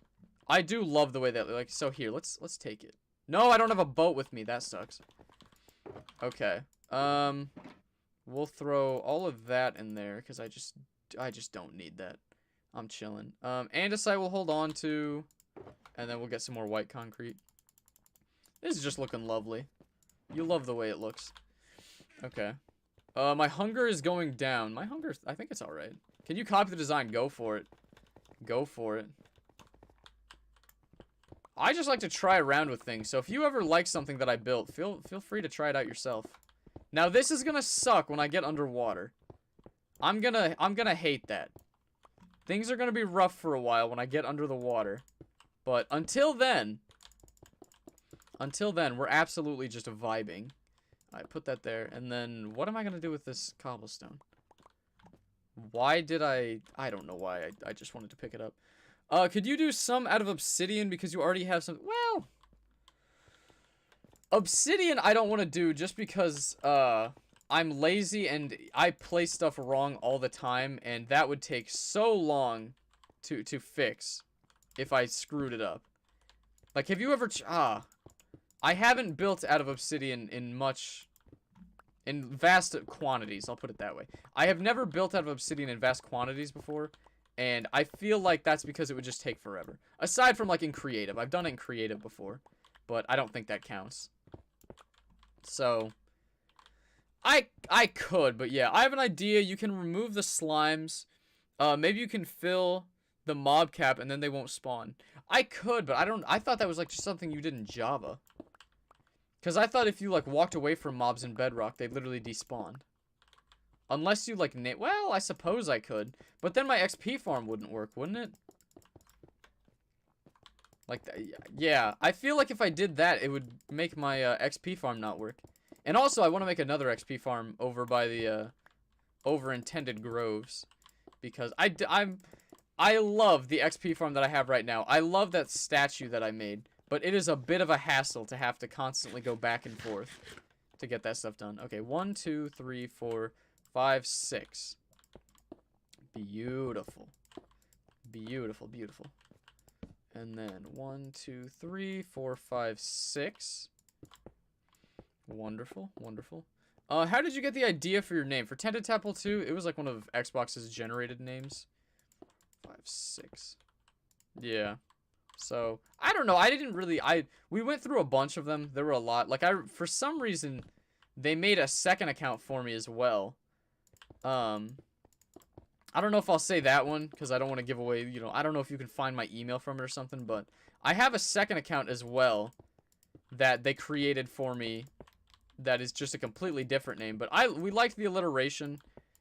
I do love the way that, like, so here, let's take it. No, I don't have a boat with me. That sucks. Okay. We'll throw all of that in there, because I just don't need that. I'm chilling. Andesite we'll hold on to, and then we'll get some more white concrete. This is just looking lovely. You love the way it looks. Okay. My hunger is going down. My hunger, I think it's alright. Can you copy the design? Go for it. Go for it. I just like to try around with things, so if you ever like something that I built, feel free to try it out yourself. Now, this is gonna suck when I get underwater. I'm gonna hate that. Things are gonna be rough for a while when I get under the water. But until then, we're absolutely just vibing. Alright, put that there. And then, what am I going to do with this cobblestone? Why did I don't know why. I just wanted to pick it up. Could you do some out of obsidian because you already have some? Well, obsidian I don't want to do just because, I'm lazy and I play stuff wrong all the time. And that would take so long to fix if I screwed it up. Like, have you ever... I haven't built out of obsidian in vast quantities, I'll put it that way. I have never built out of obsidian in vast quantities before, and I feel like that's because it would just take forever. Aside from, like, in creative. I've done it in creative before, but I don't think that counts. So, I could, but yeah, I have an idea. You can remove the slimes. Maybe you can fill the mob cap and then they won't spawn. I could, but I thought that was like just something you did in Java. Cause I thought if you like walked away from mobs in Bedrock, they'd literally despawn. Unless you like well, I suppose I could, but then my XP farm wouldn't work, wouldn't it? Like, yeah, I feel like if I did that, it would make my XP farm not work. And also, I want to make another XP farm over by the overintended groves, because I love the XP farm that I have right now. I love that statue that I made, but it is a bit of a hassle to have to constantly go back and forth to get that stuff done. Okay, 1, 2, 3, 4, 5, 6. Beautiful. Beautiful, beautiful. And then 1, 2, 3, 4, 5, 6. Wonderful, wonderful. How did you get the idea for your name? For Tended Tadpole 2, it was like one of Xbox's generated names. 5, 6. Yeah. So, I don't know. I didn't really... We went through a bunch of them. There were a lot. Like, for some reason, they made a second account for me as well. I don't know if I'll say that one, because I don't want to give away, you know, I don't know if you can find my email from it or something, but I have a second account as well that they created for me that is just a completely different name, but we liked the alliteration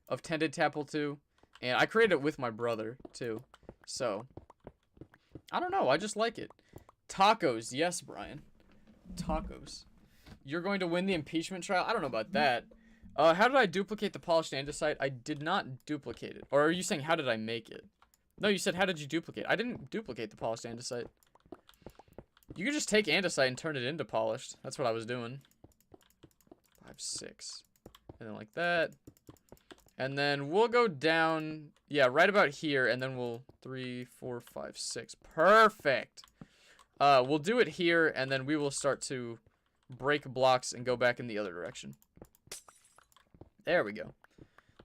of Tended Tadpole 2, and I created it with my brother, too, so, I don't know, I just like it. Tacos, yes, Brian. Tacos. You're going to win the impeachment trial? I don't know about that. How did I duplicate the polished andesite? I did not duplicate it. Or are you saying, how did I make it? No, you said, how did you duplicate? I didn't duplicate the polished andesite. You could just take andesite and turn it into polished. That's what I was doing. 5, 6. And then like that. And then we'll go down, yeah, right about here. And then we'll, 3, 4, 5, 6. Perfect. We'll do it here, and then we will start to break blocks and go back in the other direction. There we go.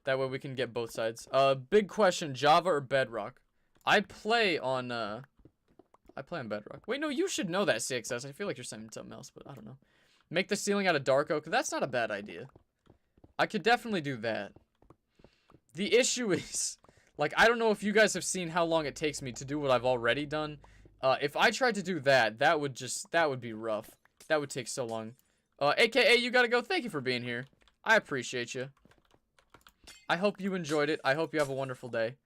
That way we can get both sides. Big question, Java or Bedrock? I play on Bedrock. Wait, no, you should know that, CXS. I feel like you're saying something else, but I don't know. Make the ceiling out of dark oak. That's not a bad idea. I could definitely do that. The issue is, like, I don't know if you guys have seen how long it takes me to do what I've already done. If I tried to do that, that would be rough. That would take so long. AKA, you gotta go. Thank you for being here. I appreciate you. I hope you enjoyed it. I hope you have a wonderful day.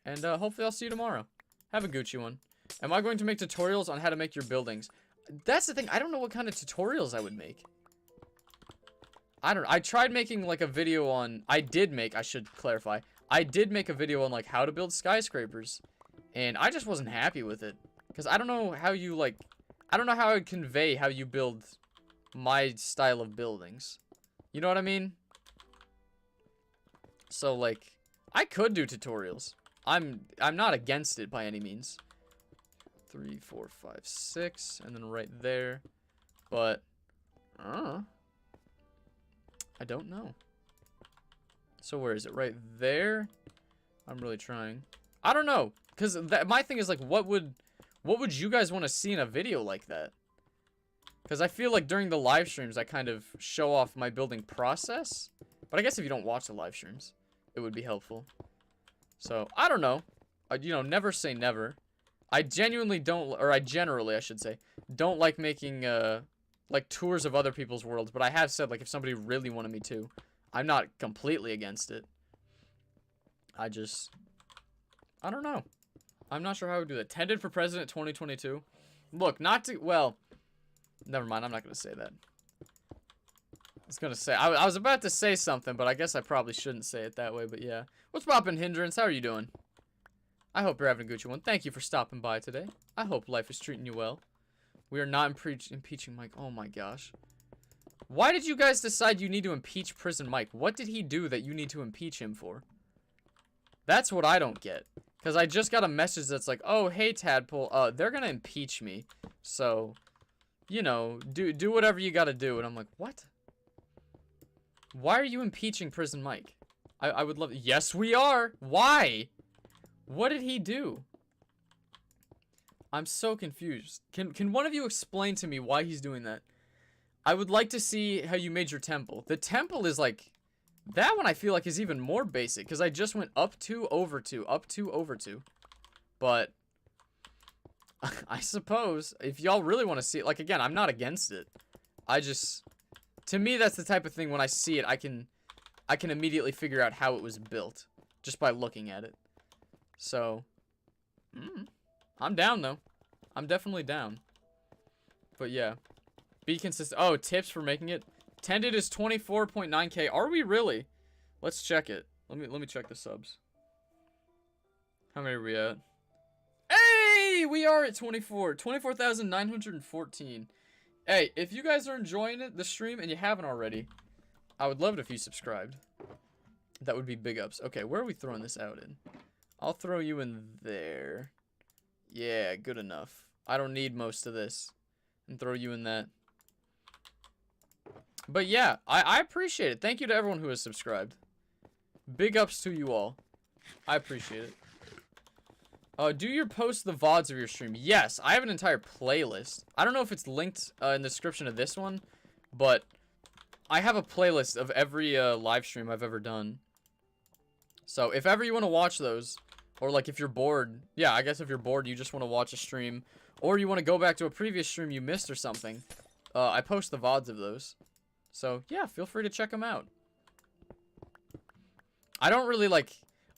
And hopefully I'll see you tomorrow. Have a Gucci one. Am I going to make tutorials on how to make your buildings? That's the thing. I don't know what kind of tutorials I would make. I tried making like a video on... I should clarify. I did make a video on like how to build skyscrapers. And I just wasn't happy with it. Because I don't know how you like... I don't know how I would convey how you build my style of buildings. You know what I mean? So, like, I could do tutorials. I'm not against it by any means. 3, 4, 5, 6, and then right there. But, I don't know. So where is it? Right there? I'm really trying. I don't know, because my thing is like, what would you guys want to see in a video like that? Because I feel like during the live streams, I kind of show off my building process. But I guess if you don't watch the live streams, it would be helpful. So, I don't know. You know, never say never. I genuinely don't, or I generally, I should say, don't like making, like, tours of other people's worlds. But I have said, like, if somebody really wanted me to, I'm not completely against it. I don't know. I'm not sure how I would do that. Tended for President 2022. Look, well... Never mind, I'm not going to say that. I was about to say something, but I guess I probably shouldn't say it that way, but yeah. What's poppin', Hindrance? How are you doing? I hope you're having a Gucci one. Thank you for stopping by today. I hope life is treating you well. We are not impeaching Mike. Oh my gosh. Why did you guys decide you need to impeach Prison Mike? What did he do that you need to impeach him for? That's what I don't get. Because I just got a message that's like, oh, hey, Tadpole, they're going to impeach me. So... you know, do whatever you gotta do. And I'm like, what? Why are you impeaching Prison Mike? I would love... Yes, we are! Why? What did he do? I'm so confused. Can one of you explain to me why he's doing that? I would like to see how you made your temple. The temple is like, that one I feel like is even more basic, because I just went up 2, over 2, up 2, over 2. But I suppose if y'all really want to see it, like, again, I'm not against it. I just, to me, that's the type of thing when I see it, I can immediately figure out how it was built just by looking at it. So, I'm down though. I'm definitely down. But yeah, be consistent. Oh, tips for making it. Tended is 24.9K. Are we really? Let's check it. Let me check the subs. How many are we at? Hey, we are at 24,914. Hey, if you guys are enjoying it, the stream, and you haven't already, I would love it if you subscribed. That would be big ups. Okay, where are we throwing this out in? I'll throw you in there. Yeah, good enough. I don't need most of this. And throw you in that. But yeah, I appreciate it. Thank you to everyone who has subscribed. Big ups to you all. I appreciate it. Do you post the VODs of your stream? Yes, I have an entire playlist. I don't know if it's linked in the description of this one, but I have a playlist of every live stream I've ever done. So if ever you want to watch those, or like if you're bored, yeah, I guess if you're bored, you just want to watch a stream, or you want to go back to a previous stream you missed or something, I post the VODs of those. So yeah, feel free to check them out. I don't really like,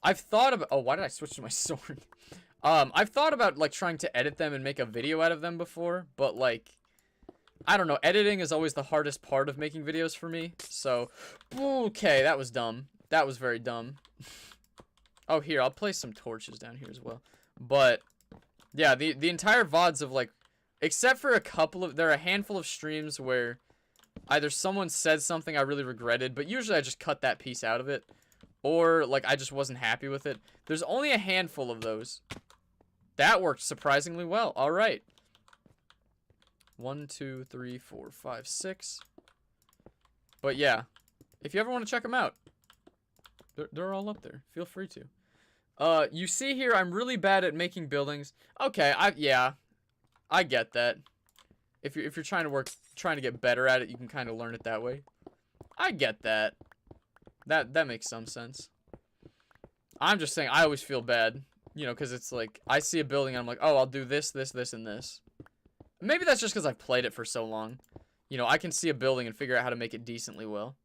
I've thought about, oh, why did I switch to my sword? I've thought about like trying to edit them and make a video out of them before, but like, I don't know, editing is always the hardest part of making videos for me. So, okay, that was dumb. That was very dumb. Oh, here, I'll place some torches down here as well. But yeah, the entire VODs of like, except for a couple of, there are a handful of streams where either someone said something I really regretted, but usually I just cut that piece out of it, or like I just wasn't happy with it. There's only a handful of those. That worked surprisingly well. All right. 1, 2, 3, 4, 5, 6. But yeah, if you ever want to check them out, they're all up there. Feel free to. You see here, I'm really bad at making buildings. Okay, yeah, I get that. If you're trying to get better at it, you can kind of learn it that way. I get that. That makes some sense. I'm just saying, I always feel bad, you know, because it's like I see a building and I'm like, oh, I'll do this, this, this, and this. Maybe that's just because I've played it for so long. You know, I can see a building and figure out how to make it decently well.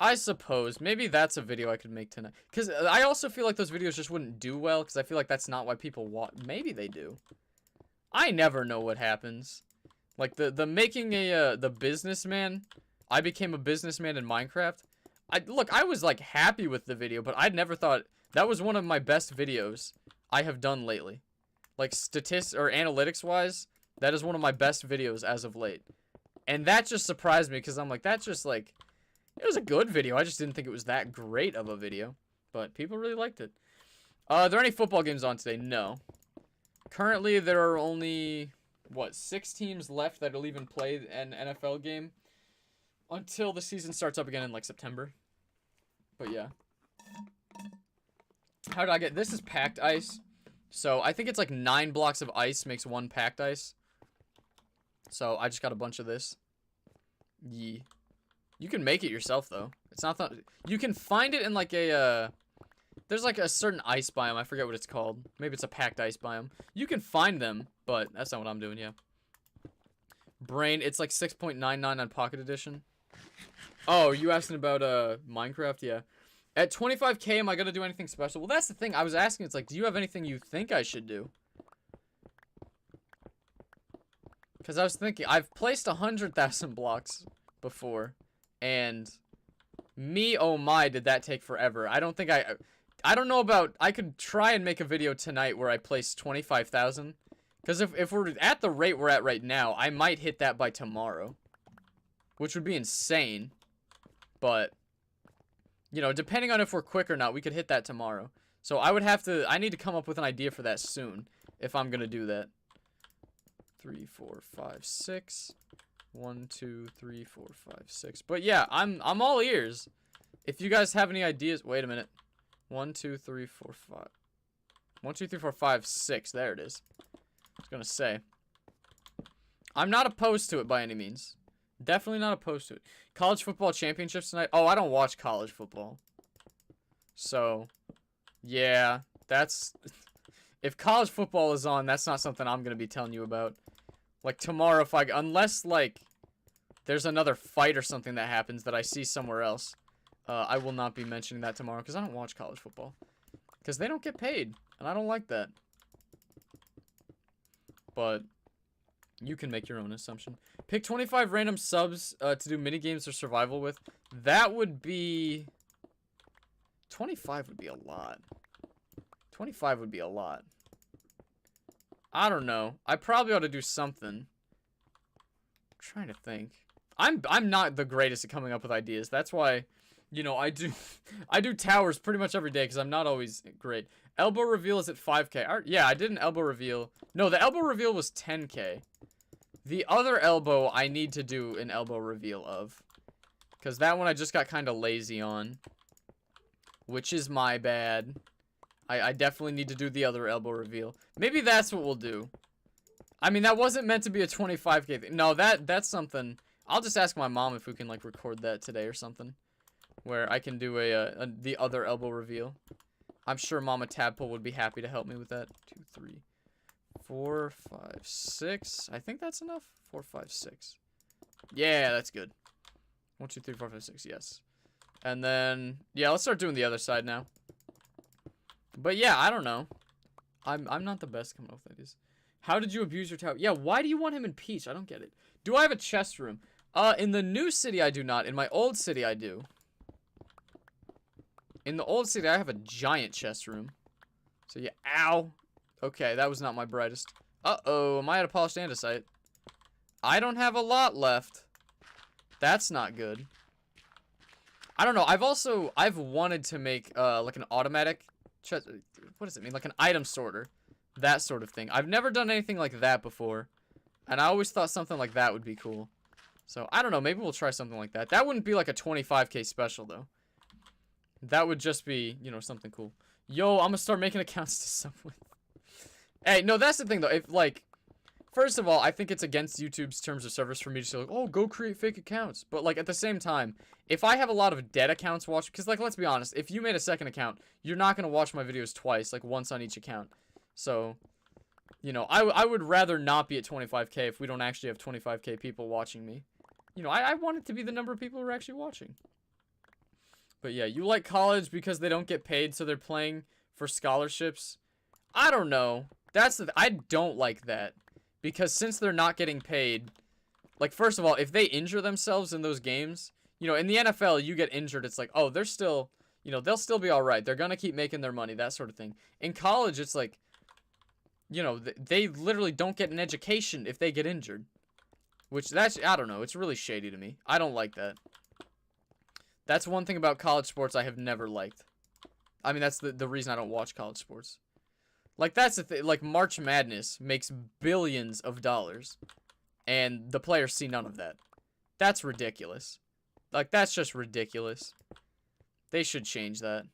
I suppose. Maybe that's a video I could make tonight. Because I also feel like those videos just wouldn't do well. Because I feel like that's not why people watch. Maybe they do. I never know what happens. Like the making a the businessman. I became a businessman in Minecraft. Look, I was like happy with the video. But I'd never thought that was one of my best videos I have done lately. Like statistics or analytics wise. That is one of my best videos as of late. And that just surprised me. Because I'm like, that's just like. It was a good video. I just didn't think it was that great of a video. But people really liked it. Are there any football games on today? No. Currently, there are only, what, 6 teams left that'll even play an NFL game until the season starts up again in, like, September. But, yeah. How did I get... This is packed ice. So, I think it's, like, 9 blocks of ice makes 1 packed ice. So, I just got a bunch of this. Yeah. You can make it yourself, though. It's not that... You can find it in, like, a, there's, like, a certain ice biome. I forget what it's called. Maybe it's a packed ice biome. You can find them, but that's not what I'm doing, yeah. Brain, it's, like, 6.99 on Pocket Edition. Oh, you asking about, Minecraft? Yeah. At 25K, am I gonna do anything special? Well, that's the thing. I was asking, it's like, do you have anything you think I should do? Because I was thinking, I've placed 100,000 blocks before. And me, oh my, did that take forever. I don't think I don't know about, I could try and make a video tonight where I place 25,000. Because if we're at the rate we're at right now, I might hit that by tomorrow. Which would be insane. But, you know, depending on if we're quick or not, we could hit that tomorrow. So I need to come up with an idea for that soon. If I'm going to do that. 3, 4, 5, 6... 1, 2, 3, 4, 5, 6. But yeah, I'm all ears. If you guys have any ideas, wait a minute. 1, 2, 3, 4, 5. 1, 2, 3, 4, 5, 6. There it is. I was gonna say. I'm not opposed to it by any means. Definitely not opposed to it. College football championships tonight. Oh, I don't watch college football. So, yeah, that's... If college football is on, that's not something I'm going to be telling you about. Like, tomorrow, if I... Unless, like, there's another fight or something that happens that I see somewhere else. I will not be mentioning that tomorrow because I don't watch college football. Because they don't get paid, and I don't like that. But you can make your own assumption. Pick 25 random subs to do minigames or survival with. That would be... 25 would be a lot. 25 would be a lot. I don't know. I probably ought to do something. I'm trying to think. I'm not the greatest at coming up with ideas. That's why, you know, I do towers pretty much every day because I'm not always great. Elbow reveal is at 5K. Yeah, I did an elbow reveal. No, the elbow reveal was 10K. The other elbow I need to do an elbow reveal of. Because that one I just got kind of lazy on. Which is my bad. I definitely need to do the other elbow reveal. Maybe that's what we'll do. I mean, that wasn't meant to be a 25K thing. No, that's something... I'll just ask my mom if we can, like, record that today or something. Where I can do the other elbow reveal. I'm sure Mama Tadpole would be happy to help me with that. 2, 3, 4, 5, 6. I think that's enough. 4, 5, 6. Yeah, that's good. 1, 2, 3, 4, 5, 6. Yes. And then, yeah, let's start doing the other side now. But yeah, I don't know. I'm not the best coming up with ideas. How did you abuse your tower? Yeah, why do you want him impeached? I don't get it. Do I have a chest room? In the new city, I do not. In my old city, I do. In the old city, I have a giant chest room. So yeah, ow. Okay, that was not my brightest. Uh-oh, am I at a polished andesite? I don't have a lot left. That's not good. I don't know. I've wanted to make like an automatic chest. What does it mean? Like an item sorter. That sort of thing. I've never done anything like that before. And I always thought something like that would be cool. So, I don't know. Maybe we'll try something like that. That wouldn't be like a 25K special, though. That would just be, you know, something cool. Yo, I'm gonna start making accounts to someone. Hey, no, that's the thing, though. If, like, first of all, I think it's against YouTube's terms of service for me to say, like, oh, go create fake accounts. But, like, at the same time, if I have a lot of dead accounts watched, because, like, let's be honest, if you made a second account, you're not gonna watch my videos twice, like, once on each account. So, you know, I would rather not be at 25K if we don't actually have 25K people watching me. You know, I want it to be the number of people who are actually watching. But yeah, you like college because they don't get paid, so they're playing for scholarships. I don't know. I don't like that. Because since they're not getting paid, like, first of all, if they injure themselves in those games, you know, in the NFL, you get injured, it's like, oh, they're still, you know, they'll still be alright. They're gonna keep making their money, that sort of thing. In college, it's like, you know, they literally don't get an education if they get injured. Which, I don't know, it's really shady to me. I don't like that. That's one thing about college sports I have never liked. I mean, that's the reason I don't watch college sports. Like, that's the thing, like, March Madness makes billions of dollars. And the players see none of that. That's ridiculous. Like, that's just ridiculous. They should change that.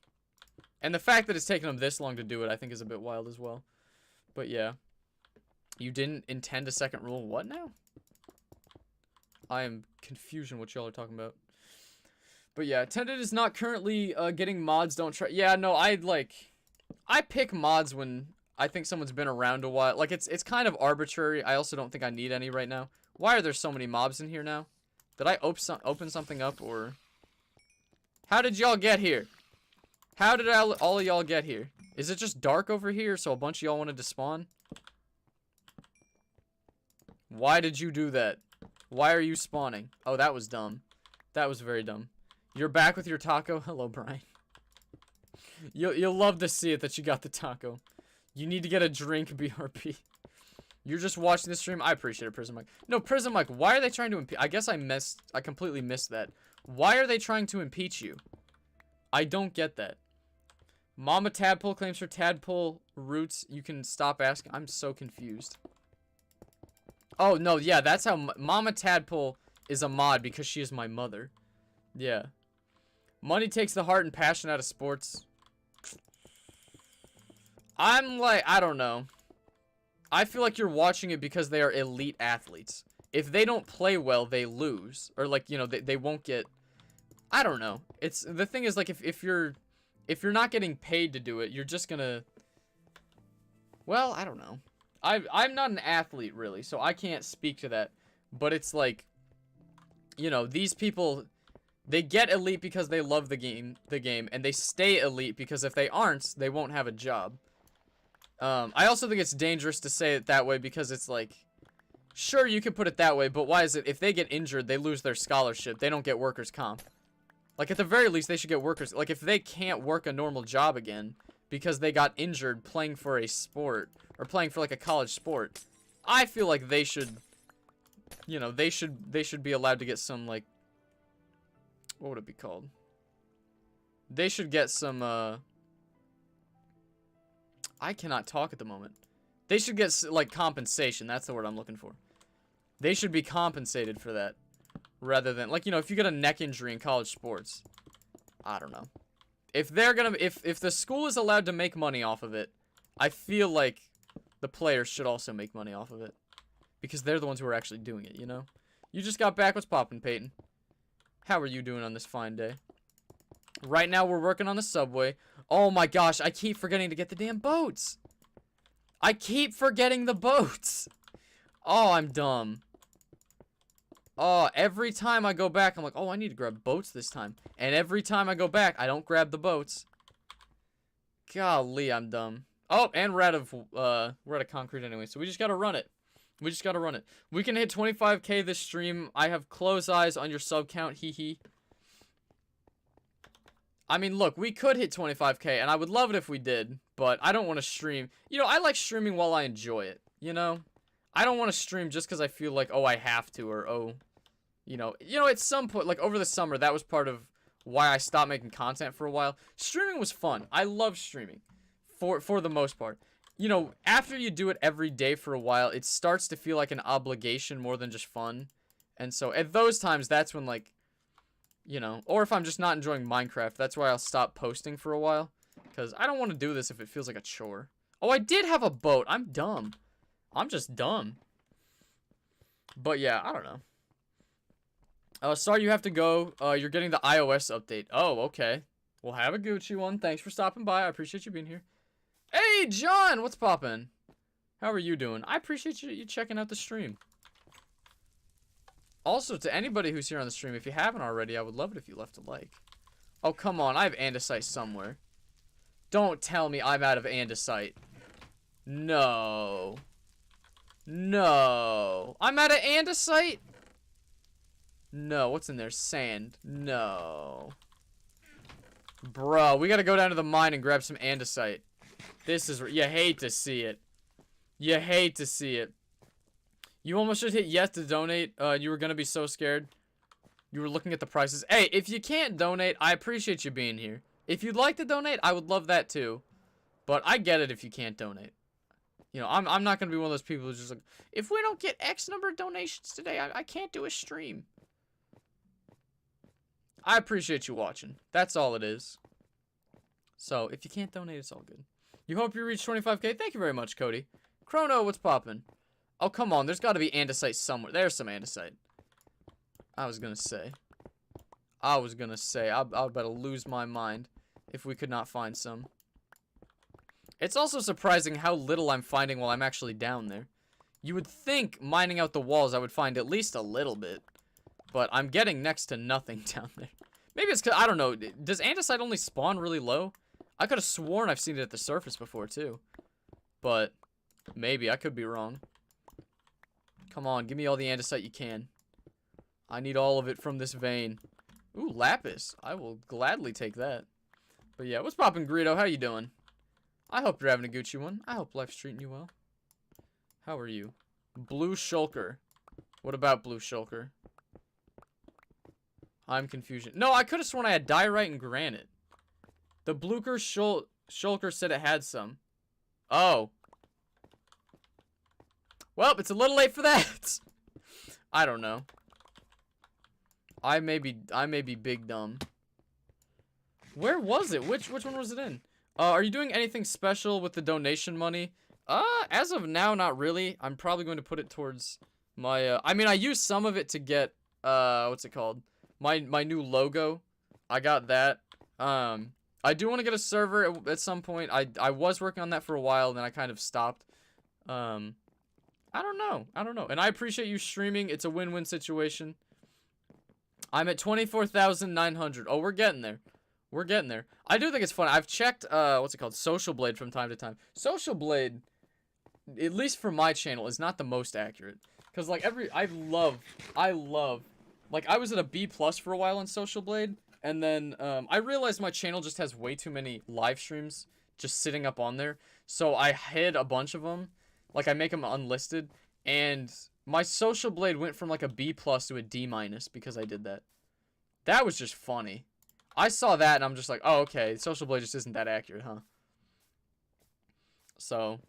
And the fact that it's taken them this long to do it, I think is a bit wild as well. But yeah. You didn't intend a second rule? What now? I am confused on what y'all are talking about. But yeah, Tended is not currently getting mods. Don't try. Yeah, no, I pick mods when I think someone's been around a while. Like, it's kind of arbitrary. I also don't think I need any right now. Why are there so many mobs in here now? Did I open something up, or... How did y'all get here? How did all of y'all get here? Is it just dark over here, so a bunch of y'all wanted to spawn? Why did you do that? Why are you spawning? Oh, that was dumb. That was very dumb. You're back with your taco? Hello, Brian. You'll love to see it that you got the taco. You need to get a drink, BRP. You're just watching the stream? I appreciate it, Prism Mike. No, Prism Mike, why are they trying to impeach? I guess I completely missed that. Why are they trying to impeach you? I don't get that. Mama Tadpole claims her tadpole roots. You can stop asking. I'm so confused. Oh, no, yeah, that's how Mama Tadpole is a mod because she is my mother. Yeah. Money takes the heart and passion out of sports. I'm like, I don't know. I feel like you're watching it because they are elite athletes. If they don't play well, they lose. Or, like, you know, they won't get... I don't know. It's... The thing is, like, if you're not getting paid to do it, you're just gonna... Well, I don't know. I'm not an athlete, really, so I can't speak to that. But it's like... You know, these people... They get elite because they love the game, and they stay elite because if they aren't, they won't have a job. I also think it's dangerous to say it that way because it's like... Sure, you could put it that way, but why is it if they get injured, they lose their scholarship? They don't get workers' comp. Like, at the very least, they should get workers... Like, if they can't work a normal job again because they got injured playing for a sport, or playing for, like, a college sport, I feel like they should... You know, they should be allowed to get some, like... What would it be called? They should get some, I cannot talk at the moment. They should get, like, compensation. That's the word I'm looking for. They should be compensated for that. Rather than, like, you know, if you get a neck injury in college sports. I don't know. If they're gonna, if the school is allowed to make money off of it, I feel like the players should also make money off of it. Because they're the ones who are actually doing it, you know? You just got back. What's poppin', Peyton? How are you doing on this fine day? Right now, we're working on the subway. Oh my gosh, I keep forgetting to get the damn boats. I keep forgetting the boats. Oh, I'm dumb. Oh, every time I go back, I'm like, oh, I need to grab boats this time. And every time I go back, I don't grab the boats. Golly, I'm dumb. Oh, and we're out of concrete anyway, so we just gotta run it. We just gotta run it. We can hit 25k this stream. I have close eyes on your sub count, hee hee. I mean, look, we could hit 25k, and I would love it if we did, but I don't want to stream. You know, I like streaming while I enjoy it, you know? I don't want to stream just because I feel like, oh, I have to, or, oh, you know, at some point, like, over the summer, that was part of why I stopped making content for a while. Streaming was fun. I love streaming, for the most part. You know, after you do it every day for a while, it starts to feel like an obligation more than just fun. And so, at those times, that's when, like, you know, or if I'm just not enjoying Minecraft, that's why I'll stop posting for a while. Because I don't want to do this if it feels like a chore. Oh, I did have a boat. I'm dumb. I'm just dumb. But yeah, I don't know. Sorry you have to go. You're getting the iOS update. Oh, okay. Well, have a Gucci one. Thanks for stopping by. I appreciate you being here. Hey, John! What's poppin'? How are you doing? I appreciate you checking out the stream. Also, to anybody who's here on the stream, if you haven't already, I would love it if you left a like. Oh, come on. I have andesite somewhere. Don't tell me I'm out of andesite. No. No. I'm out of andesite? No. What's in there? Sand. No. Bro, we gotta go down to the mine and grab some andesite. This is... You hate to see it. You hate to see it. You almost just hit yes to donate. You were gonna be so scared. You were looking at the prices. Hey, if you can't donate, I appreciate you being here. If you'd like to donate, I would love that too. But I get it if you can't donate. You know, I'm not gonna be one of those people who's just like, if we don't get X number of donations today, I can't do a stream. I appreciate you watching. That's all it is. So, if you can't donate, it's all good. You hope you reach 25k? Thank you very much, Cody. Chrono, what's poppin'? Oh, come on. There's got to be andesite somewhere. There's some andesite. I was going to say. I'll about to lose my mind if we could not find some. It's also surprising how little I'm finding while I'm actually down there. You would think mining out the walls I would find at least a little bit. But I'm getting next to nothing down there. Maybe it's because, I don't know. Does andesite only spawn really low? I could have sworn I've seen it at the surface before, too. But maybe. I could be wrong. Come on, give me all the andesite you can. I need all of it from this vein. Ooh, lapis. I will gladly take that. But yeah, what's poppin', Greedo? How you doing? I hope you're having a Gucci one. I hope life's treating you well. How are you? Blue Shulker. What about Blue Shulker? I'm confusion. No, I could have sworn I had diorite and granite. The Blucher Shulker said it had some. Oh. Well, it's a little late for that. I don't know. I may be big dumb. Where was it? Which one was it in? Are you doing anything special with the donation money? As of now, not really. I'm probably going to put it towards my, I mean, I used some of it to get, what's it called? My new logo. I got that. I do want to get a server at some point. I was working on that for a while, then I kind of stopped. I don't know. And I appreciate you streaming. It's a win-win situation. I'm at 24,900. Oh, we're getting there. We're getting there. I do think it's fun. I've checked, what's it called? Social Blade from time to time. Social Blade, at least for my channel, is not the most accurate. Because, like, I love, like, I was at a B+ for a while on Social Blade. And then, I realized my channel just has way too many live streams just sitting up on there. So I hid a bunch of them. Like, I make them unlisted. And my Social Blade went from, like, a B+ to a D- because I did that. That was just funny. I saw that, and I'm just like, oh, okay. Social Blade just isn't that accurate, huh? So,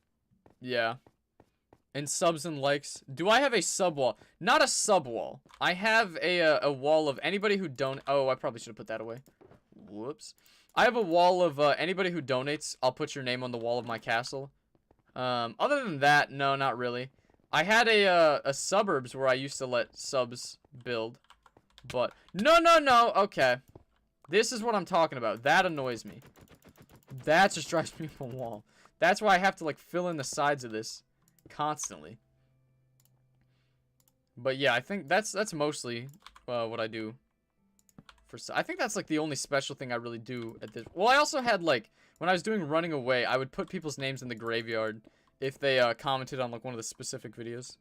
yeah. And subs and likes. Do I have a sub wall? Not a sub wall. I have a wall of anybody who don't. Oh, I probably should have put that away. Whoops. I have a wall of anybody who donates. I'll put your name on the wall of my castle. Other than that, no, not really. I had a suburbs where I used to let subs build. But, no. Okay. This is what I'm talking about. That annoys me. That just drives me up a wall. That's why I have to, like, fill in the sides of this constantly. But yeah, I think that's mostly what I do. I think that's, like, the only special thing I really do at this. Well, I also had, like, when I was doing Running Away, I would put people's names in the graveyard if they commented on, like, one of the specific videos.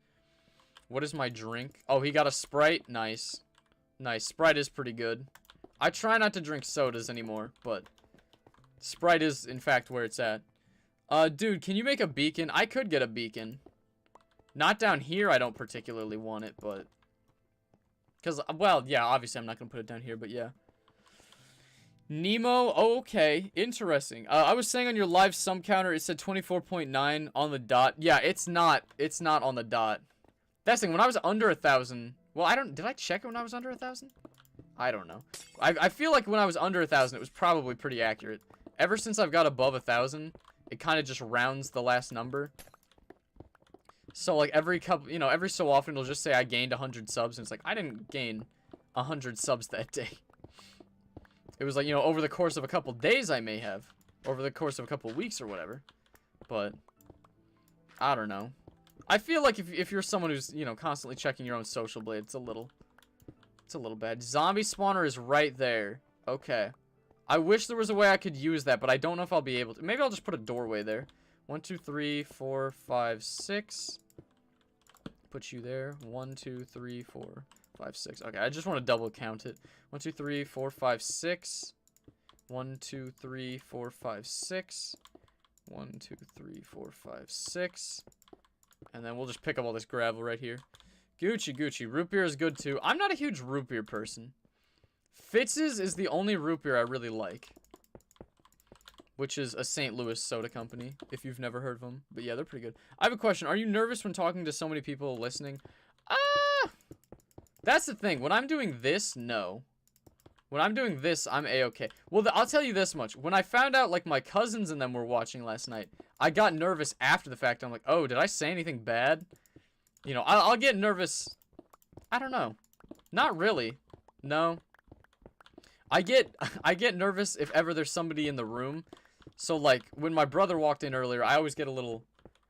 What is my drink? Oh, he got a Sprite. Nice. Nice. Sprite is pretty good. I try not to drink sodas anymore, but Sprite is, in fact, where it's at. Dude, can you make a beacon? I could get a beacon. Not down here, I don't particularly want it, but... Because, well, yeah, obviously I'm not going to put it down here, but yeah. Nemo, oh, okay, interesting. I was saying on your live sum counter, it said 24.9 on the dot. Yeah, it's not on the dot. That's the thing, when I was under 1,000... Well, did I check it when I was under 1,000? I don't know. I feel like when I was under 1,000, it was probably pretty accurate. Ever since I've got above 1,000, it kind of just rounds the last number. So, like, every couple, you know, every so often, it'll just say I gained 100 subs, and it's like, I didn't gain 100 subs that day. It was like, you know, over the course of a couple days, I may have. Over the course of a couple weeks or whatever. But, I don't know. I feel like if you're someone who's, you know, constantly checking your own Social Blade, it's a little bad. Zombie spawner is right there. Okay. I wish there was a way I could use that, but I don't know if I'll be able to. Maybe I'll just put a doorway there. 1, 2, 3, 4, 5, 6. Put you there. 1, 2, 3, 4, 5, 6. Okay, I just want to double count it. 1, 2, 3, 4, 5, 6. 1, 2, 3, 4, 5, 6. 1, 2, 3, 4, 5, 6. And then we'll just pick up all this gravel right here. Gucci. Root beer is good too. I'm not a huge root beer person. Fitz's is the only root beer I really like. Which is a St. Louis soda company, if you've never heard of them. But yeah, they're pretty good. I have a question. Are you nervous when talking to so many people listening? That's the thing. When I'm doing this, no. When I'm doing this, I'm A-okay. Well, I'll tell you this much. When I found out, like, my cousins and them were watching last night, I got nervous after the fact. I'm like, oh, did I say anything bad? You know, I'll get nervous. I don't know. Not really. No. I get nervous if ever there's somebody in the room. So, like, when my brother walked in earlier, I always get a little,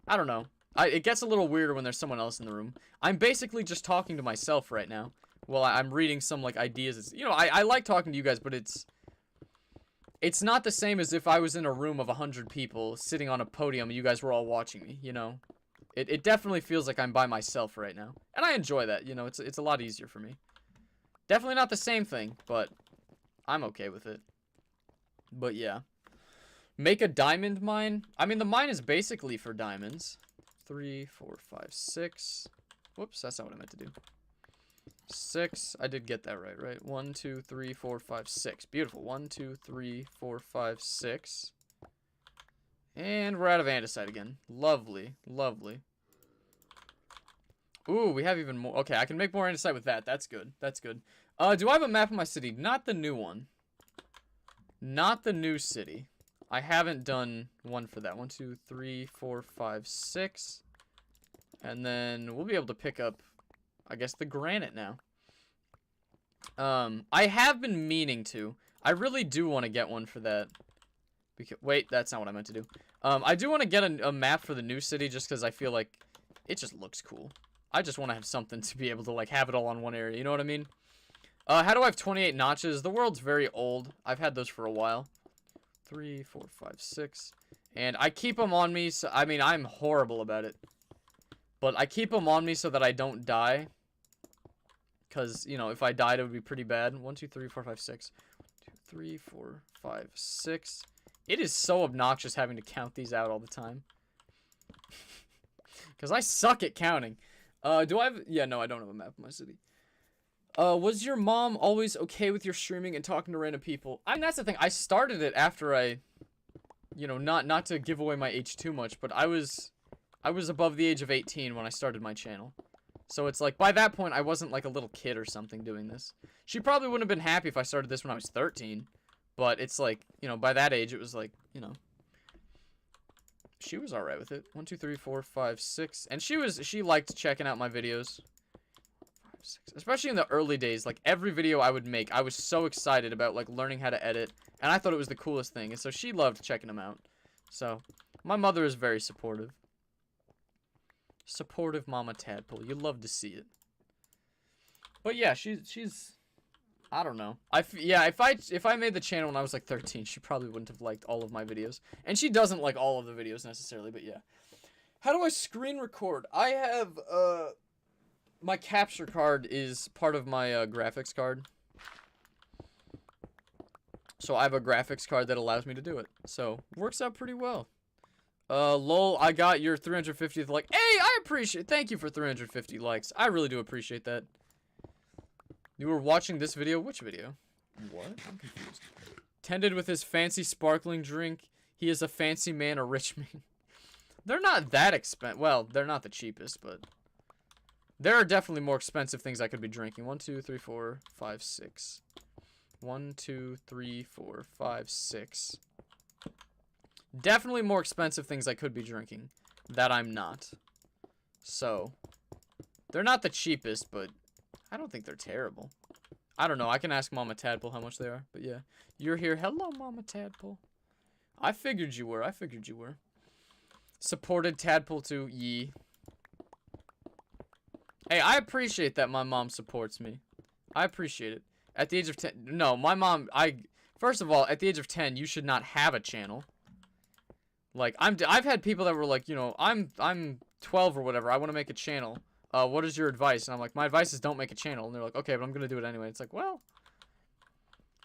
I don't know. It gets a little weirder when there's someone else in the room. I'm basically just talking to myself right now. Well, I'm reading some, like, ideas. You know, I like talking to you guys, but it's not the same as if I was in a room of 100 people sitting on a podium and you guys were all watching me, you know? It definitely feels like I'm by myself right now. And I enjoy that, you know? It's a lot easier for me. Definitely not the same thing, but I'm okay with it. But yeah. Make a diamond mine? I mean, the mine is basically for diamonds. 3, 4, 5, 6. Whoops, that's not what I meant to do. 6. I did get that right? 1, 2, 3, 4, 5, 6. Beautiful. 1, 2, 3, 4, 5, 6. And we're out of andesite again. Lovely. Ooh, we have even more. Okay, I can make more andesite with that. That's good. Do I have a map of my city? Not the new one. Not the new city. I haven't done one for that. 1, 2, 3, 4, 5, 6. And then we'll be able to pick up, I guess, the granite now. I have been meaning to. I really do want to get one for that. Wait, that's not what I meant to do. I do want to get a map for the new city just because I feel like it just looks cool. I just want to have something to be able to, like, have it all on one area. You know what I mean? How do I have 28 notches? The world's very old. I've had those for a while. 3, 4, 5, 6. And I keep them on me. So, I mean, I'm horrible about it. But I keep them on me so that I don't die. Because, you know, if I died, it would be pretty bad. 1, 2, 3, 4, 5, 6. 1, 2, 3, 4, 5, 6. It is so obnoxious having to count these out all the time. Because I suck at counting. Do I have... Yeah, no, I don't have a map of my city. Was your mom always okay with your streaming and talking to random people? I mean, that's the thing. I started it after I... You know, not to give away my age too much, but I was above the age of 18 when I started my channel. So it's like, by that point, I wasn't like a little kid or something doing this. She probably wouldn't have been happy if I started this when I was 13. But it's like, you know, by that age, it was like, you know. She was alright with it. 1, 2, 3, 4, 5, 6. And she liked checking out my videos. 5, 6. Especially in the early days, like every video I would make, I was so excited about like learning how to edit. And I thought it was the coolest thing. And so she loved checking them out. So, my mother is very supportive. Supportive Mama Tadpole. You love to see it. But yeah, she's I don't know. Yeah, if I made the channel when I was like 13, she probably wouldn't have liked all of my videos. And she doesn't like all of the videos necessarily, but yeah. How do I screen record? I have my capture card is part of my graphics card. So I have a graphics card that allows me to do it. So, works out pretty well. Lol, I got your 350th like. Hey, I appreciate. Thank you for 350 likes. I really do appreciate that. You were watching this video? Which video? What? I'm confused. Tended with his fancy sparkling drink. He is a fancy man, a rich man. They're not that expensive. Well, they're not the cheapest, but there are definitely more expensive things I could be drinking. 1, 2, 3, 4, 5, 6. 1, 2, 3, 4, 5, 6. Definitely more expensive things I could be drinking that I'm not. So, they're not the cheapest, but I don't think they're terrible. I don't know. I can ask Mama Tadpole how much they are, but yeah. You're here. Hello, Mama Tadpole. I figured you were. I figured you were. Supported Tadpole to Yee. Hey, I appreciate that my mom supports me. I appreciate it. At the age of 10, no, my mom, first of all, at the age of 10, you should not have a channel. Like, I've had people that were like, you know, I'm 12 or whatever, I want to make a channel. What is your advice? And I'm like, my advice is don't make a channel. And they're like, okay, but I'm going to do it anyway. It's like, well,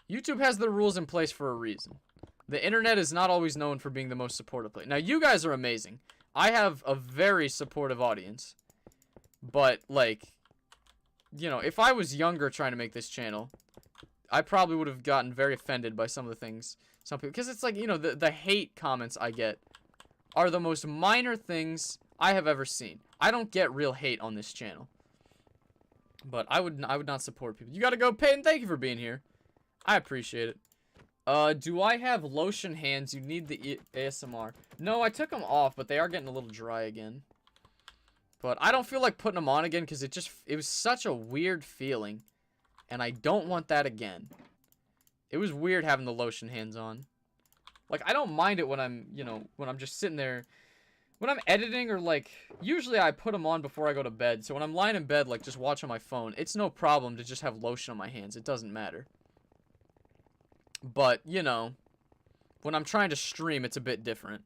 YouTube has the rules in place for a reason. The internet is not always known for being the most supportive place. Now, you guys are amazing. I have a very supportive audience. But, like, you know, if I was younger trying to make this channel, I probably would have gotten very offended by some of the things some people, because it's like, you know, the hate comments I get are the most minor things I have ever seen. I don't get real hate on this channel. But I would not support people. You gotta go, Peyton. Thank you for being here. I appreciate it. Do I have lotion hands? You need the ASMR. No, I took them off, but they are getting a little dry again. But I don't feel like putting them on again because it was such a weird feeling. And I don't want that again. It was weird having the lotion hands on. Like, I don't mind it when I'm, you know, when I'm just sitting there. When I'm editing or, like, usually I put them on before I go to bed. So when I'm lying in bed, like, just watching my phone, it's no problem to just have lotion on my hands. It doesn't matter. But, you know, when I'm trying to stream, it's a bit different.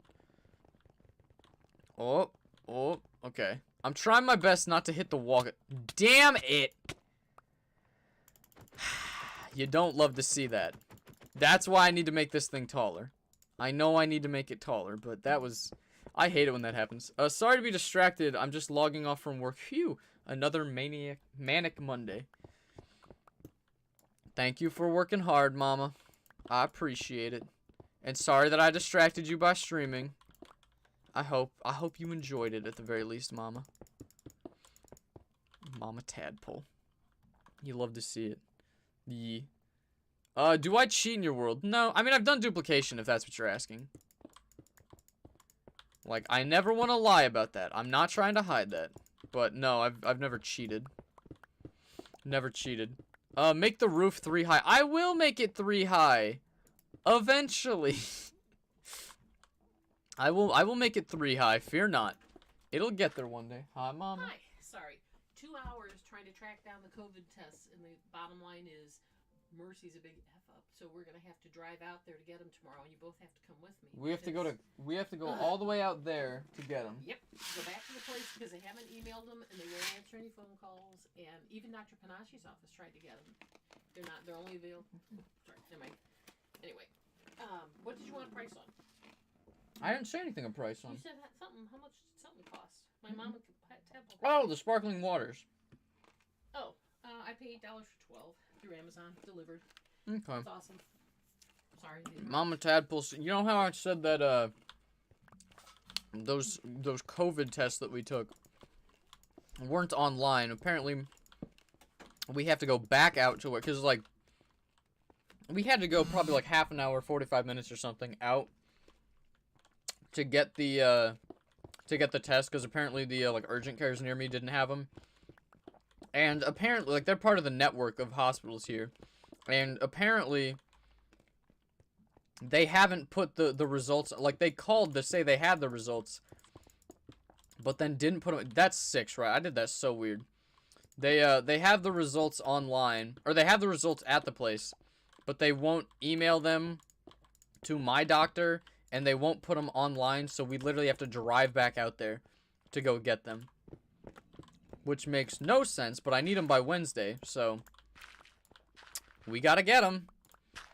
Oh, okay. I'm trying my best not to hit the wall. Damn it! You don't love to see that. That's why I need to make this thing taller. I know I need to make it taller, but that was... I hate it when that happens. Sorry to be distracted. I'm just logging off from work. Phew. Another manic Monday. Thank you for working hard, Mama. I appreciate it. And sorry that I distracted you by streaming. I hope you enjoyed it at the very least, Mama. Mama Tadpole. You love to see it. Do I cheat in your world? No. I mean, I've done duplication, if that's what you're asking. Like, I never want to lie about that. I'm not trying to hide that. But no, I've never cheated. Never cheated. Make the roof 3 high. I will make it 3 high. Eventually. I will make it 3 high. Fear not. It'll get there one day. Hi, Mama. Hi. Sorry. 2 hours trying to track down the COVID tests, and the bottom line is Mercy's a big F up. So we're gonna have to drive out there to get them tomorrow, and you both have to come with me. We have to go all the way out there to get them. Yep. Go back to the place because they haven't emailed them and they won't answer any phone calls. And even Dr. Panacci's office tried to get them. They're only available. Sorry, never mind. Anyway, what did you want a price on? I didn't say anything a price on. You said something. How much did something cost? My mom would temple. Oh, the sparkling waters. Oh, I paid $8 for 12 through Amazon, delivered. Okay. That's awesome. Sorry. Mama Tadpole, you know how I said that those COVID tests that we took weren't online? Apparently, we have to go back out to it because like we had to go probably like half an hour, 45 minutes or something out to get the test because apparently the like urgent cares near me didn't have them. And apparently, like, they're part of the network of hospitals here. And apparently, they haven't put the results... Like, they called to say they had the results. But then didn't put them... That's 6, right? I did that so weird. They have the results online. Or they have the results at the place. But they won't email them to my doctor. And they won't put them online. So we literally have to drive back out there to go get them. Which makes no sense, but I need them by Wednesday, so we gotta get them.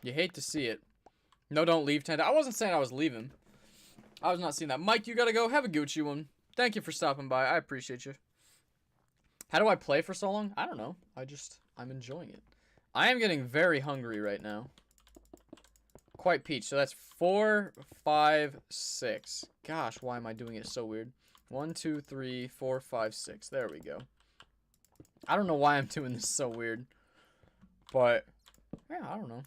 You hate to see it. No, don't leave, Tenda. I wasn't saying I was leaving. I was not seeing that. Mike, you gotta go. Have a Gucci one. Thank you for stopping by. I appreciate you. How do I play for so long? I don't know. I'm enjoying it. I am getting very hungry right now. Quite peach. So that's 4, 5, 6. Gosh, why am I doing it so weird? 1, 2, 3, 4, 5, 6. There we go. I don't know why I'm doing this so weird. But, yeah, I don't know.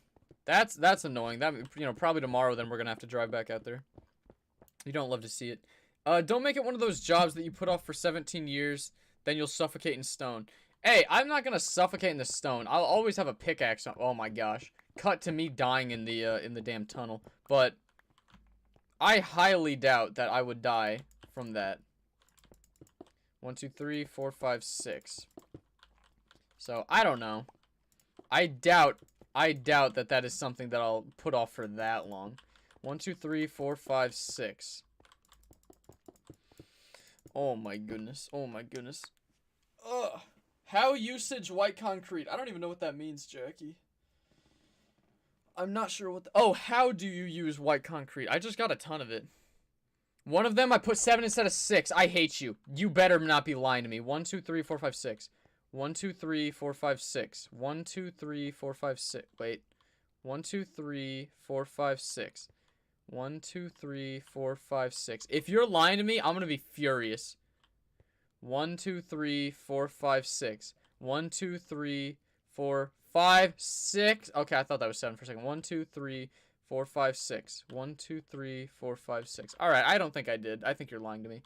That's annoying. That, you know, probably tomorrow then we're going to have to drive back out there. You don't love to see it. Don't make it one of those jobs that you put off for 17 years, then you'll suffocate in stone. Hey, I'm not going to suffocate in the stone. I'll always have a pickaxe on. Oh my gosh. Cut to me dying in the damn tunnel. But I highly doubt that I would die from that. 1, 2, 3, 4, 5, 6. So, I don't know. I doubt that is something that I'll put off for that long. 1, 2, 3, 4, 5, 6. Oh my goodness. Oh my goodness. Ugh. How usage white concrete? I don't even know what that means, Jackie. I'm not sure what oh, how do you use white concrete? I just got a ton of it. One of them, I put 7 instead of 6. I hate you. You better not be lying to me. 1, 2, 3, 4, 5, 6. 1, 2, 3, 4, 5, 6. 1, 2, 3, 4, 5, 6. Wait. 1, 2, 3, 4, 5, 6. 1, 2, 3, 4, 5, 6. If you're lying to me, I'm going to be furious. 1, 2, 3, 4, 5, 6. 1, 2, 3, 4, 5, 6. Okay, I thought that was 7 for a second. 1, 2, 3, 4, 5, 6. 1, 2, 3, 4, 5, 6. Alright, I don't think I did. I think you're lying to me.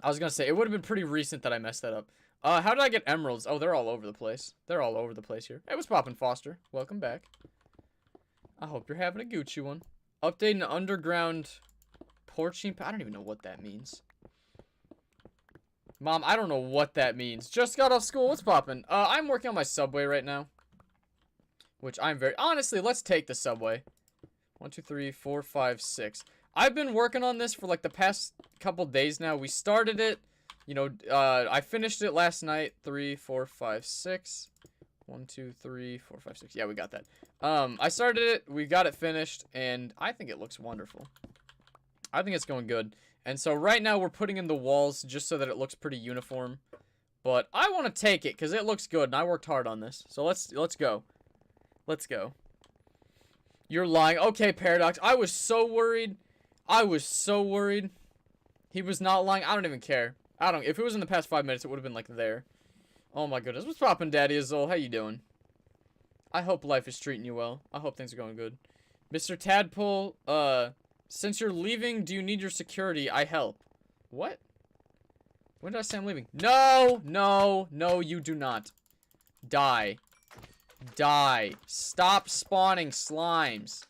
I was gonna say, it would have been pretty recent that I messed that up. How did I get emeralds? Oh, they're all over the place. They're all over the place here. Hey, what's poppin', Foster? Welcome back. I hope you're having a Gucci one. Update an underground porching. I don't even know what that means. Mom, I don't know what that means. Just got off school. What's poppin'? I'm working on my subway right now. Which I'm very... Honestly, let's take the subway. 1, 2, 3, 4, 5, 6. I've been working on this for like the past couple days now. We started it. You know, I finished it last night. 3, 4, 5, 6. 1, 2, 3, 4, 5, 6. Yeah, we got that. I started it. We got it finished. And I think it looks wonderful. I think it's going good. And so right now we're putting in the walls just so that it looks pretty uniform. But I want to take it because it looks good. And I worked hard on this. So let's go. Let's go. You're lying. Okay, Paradox. I was so worried. I was so worried. He was not lying. I don't even care. If it was in the past 5 minutes, it would have been like there. Oh my goodness. What's poppin', Daddy Azul? How you doing? I hope life is treating you well. I hope things are going good. Mr. Tadpole, since you're leaving, do you need your security? I help. What? When did I say I'm leaving? No, no, no, you do not. Die. Die. Stop spawning slimes.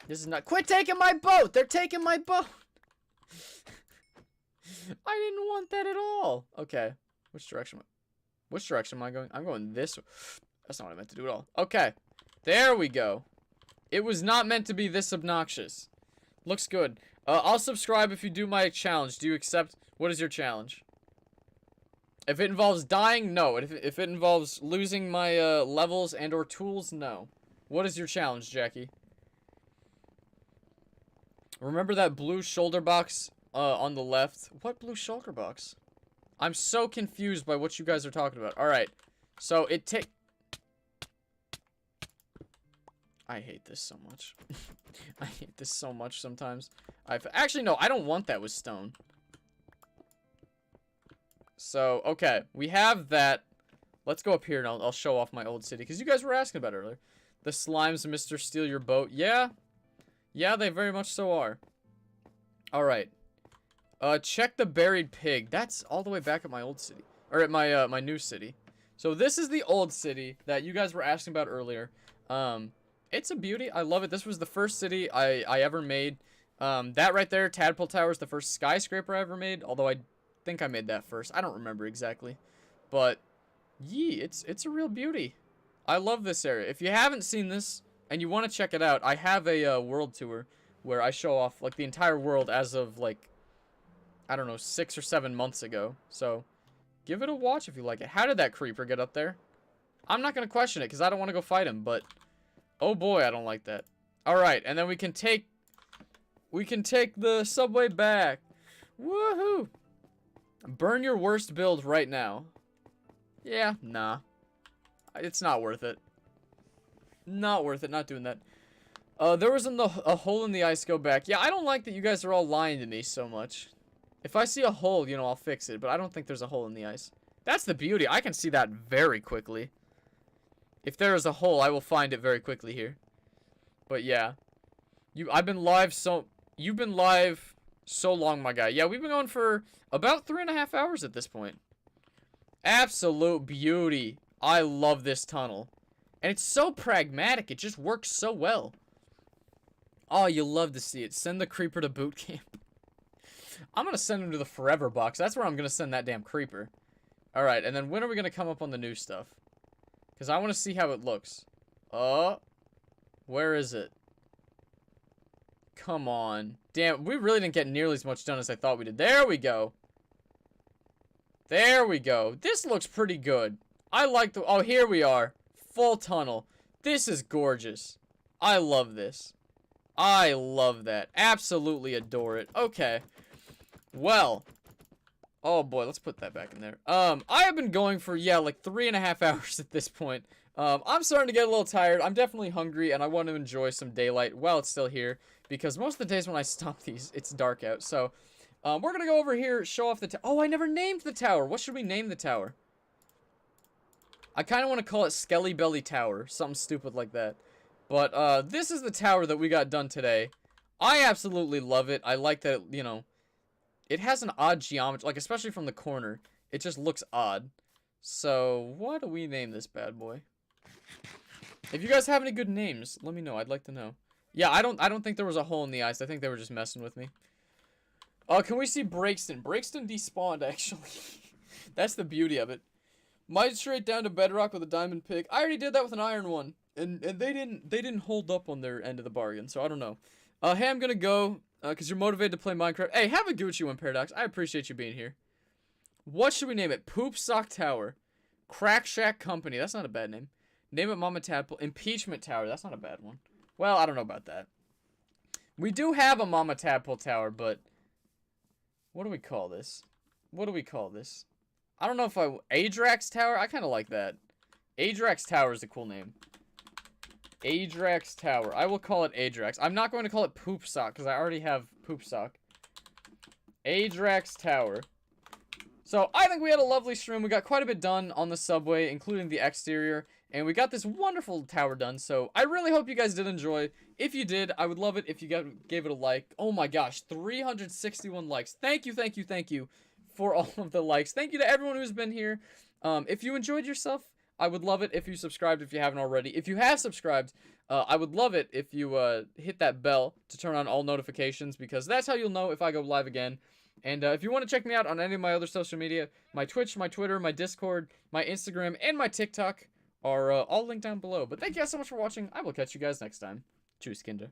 This is not- Quit taking my boat! They're taking my boat! I didn't want that at all. Okay. Which direction am I going? I'm going this way. That's not what I meant to do at all. Okay. There we go. It was not meant to be this obnoxious. Looks good. I'll subscribe if you do my challenge. Do you accept? What is your challenge? If it involves dying, no. If it involves losing my levels and or tools, no. What is your challenge, Jackie? Remember that blue shoulder box on the left? What blue shoulder box? I'm so confused by what you guys are talking about. Alright. So it take... I hate this so much. I hate this so much sometimes. Actually, no, I don't want that with stone. So, okay. We have that. Let's go up here and I'll show off my old city. Because you guys were asking about it earlier. The slimes, Mr. Steal Your Boat. Yeah. Yeah, they very much so are. Alright. Check the buried pig. That's all the way back at my old city. Or at my, my new city. So this is the old city that you guys were asking about earlier. It's a beauty. I love it. This was the first city I ever made. That right there, Tadpole Tower, is the first skyscraper I ever made. Although I think I made that first. I don't remember exactly. But, yee, it's a real beauty. I love this area. If you haven't seen this and you want to check it out, I have a world tour where I show off like the entire world as of like, I don't know, 6 or 7 months ago. So, give it a watch if you like it. How did that creeper get up there? I'm not going to question it because I don't want to go fight him, but... Oh boy, I don't like that. Alright, and then we can take the subway back. Woohoo! Burn your worst build right now. Yeah, nah. It's not worth it. Not worth it, not doing that. There was a hole in the ice, go back. Yeah, I don't like that you guys are all lying to me so much. If I see a hole, you know, I'll fix it, but I don't think there's a hole in the ice. That's the beauty. I can see that very quickly. If there is a hole, I will find it very quickly here. But yeah. You've been live so long, my guy. Yeah, we've been going for about 3.5 hours at this point. Absolute beauty. I love this tunnel. And it's so pragmatic. It just works so well. Oh, you love to see it. Send the creeper to boot camp. I'm going to send him to the forever box. That's where I'm going to send that damn creeper. Alright, and then when are we going to come up on the new stuff? Because I want to see how it looks. Where is it? Come on. Damn, we really didn't get nearly as much done as I thought we did. There we go. There we go. This looks pretty good. I like the... Oh, here we are. Full tunnel. This is gorgeous. I love this. I love that. Absolutely adore it. Okay. Well... Oh boy, let's put that back in there. I have been going for, yeah, like 3.5 hours at this point. I'm starting to get a little tired. I'm definitely hungry, and I want to enjoy some daylight while it's still here. Because most of the days when I stop these, it's dark out. So, we're going to go over here, show off the Oh, I never named the tower. What should we name the tower? I kind of want to call it Skelly Belly Tower. Something stupid like that. But, this is the tower that we got done today. I absolutely love it. I like that, you know... It has an odd geometry, like, especially from the corner. It just looks odd. So, what do we name this bad boy? If you guys have any good names, let me know. I'd like to know. Yeah, I don't think there was a hole in the ice. I think they were just messing with me. Can we see Breakston? Breakston despawned, actually. That's the beauty of it. Might straight down to Bedrock with a diamond pick. I already did that with an iron one. And they didn't hold up on their end of the bargain, so I don't know. Hey, I'm gonna go... because you're motivated to play Minecraft. Hey, have a Gucci one, Paradox. I appreciate you being here. What should we name it? Poop Sock Tower. Crack Shack Company. That's not a bad name. Name it Mama Tadpole. Impeachment Tower. That's not a bad one. Well, I don't know about that. We do have a Mama Tadpole Tower, but... What do we call this? What do we call this? I don't know if Adrax Tower? I kind of like that. Adrax Tower is a cool name. Adrax Tower. I will call it Adrax. I'm not going to call it Poop Sock because I already have Poop Sock. Adrax Tower. So I think we had a lovely stream. We got quite a bit done on the subway, including the exterior. And we got this wonderful tower done. So I really hope you guys did enjoy. If you did, I would love it if you gave it a like. Oh my gosh, 361 likes. Thank you for all of the likes. Thank you to everyone who's been here. If you enjoyed yourself, I would love it if you subscribed if you haven't already. If you have subscribed, I would love it if you hit that bell to turn on all notifications, because that's how you'll know if I go live again. And if you want to check me out on any of my other social media, my Twitch, my Twitter, my Discord, my Instagram, and my TikTok are all linked down below. But thank you guys so much for watching. I will catch you guys next time. Tschüss, Kinder.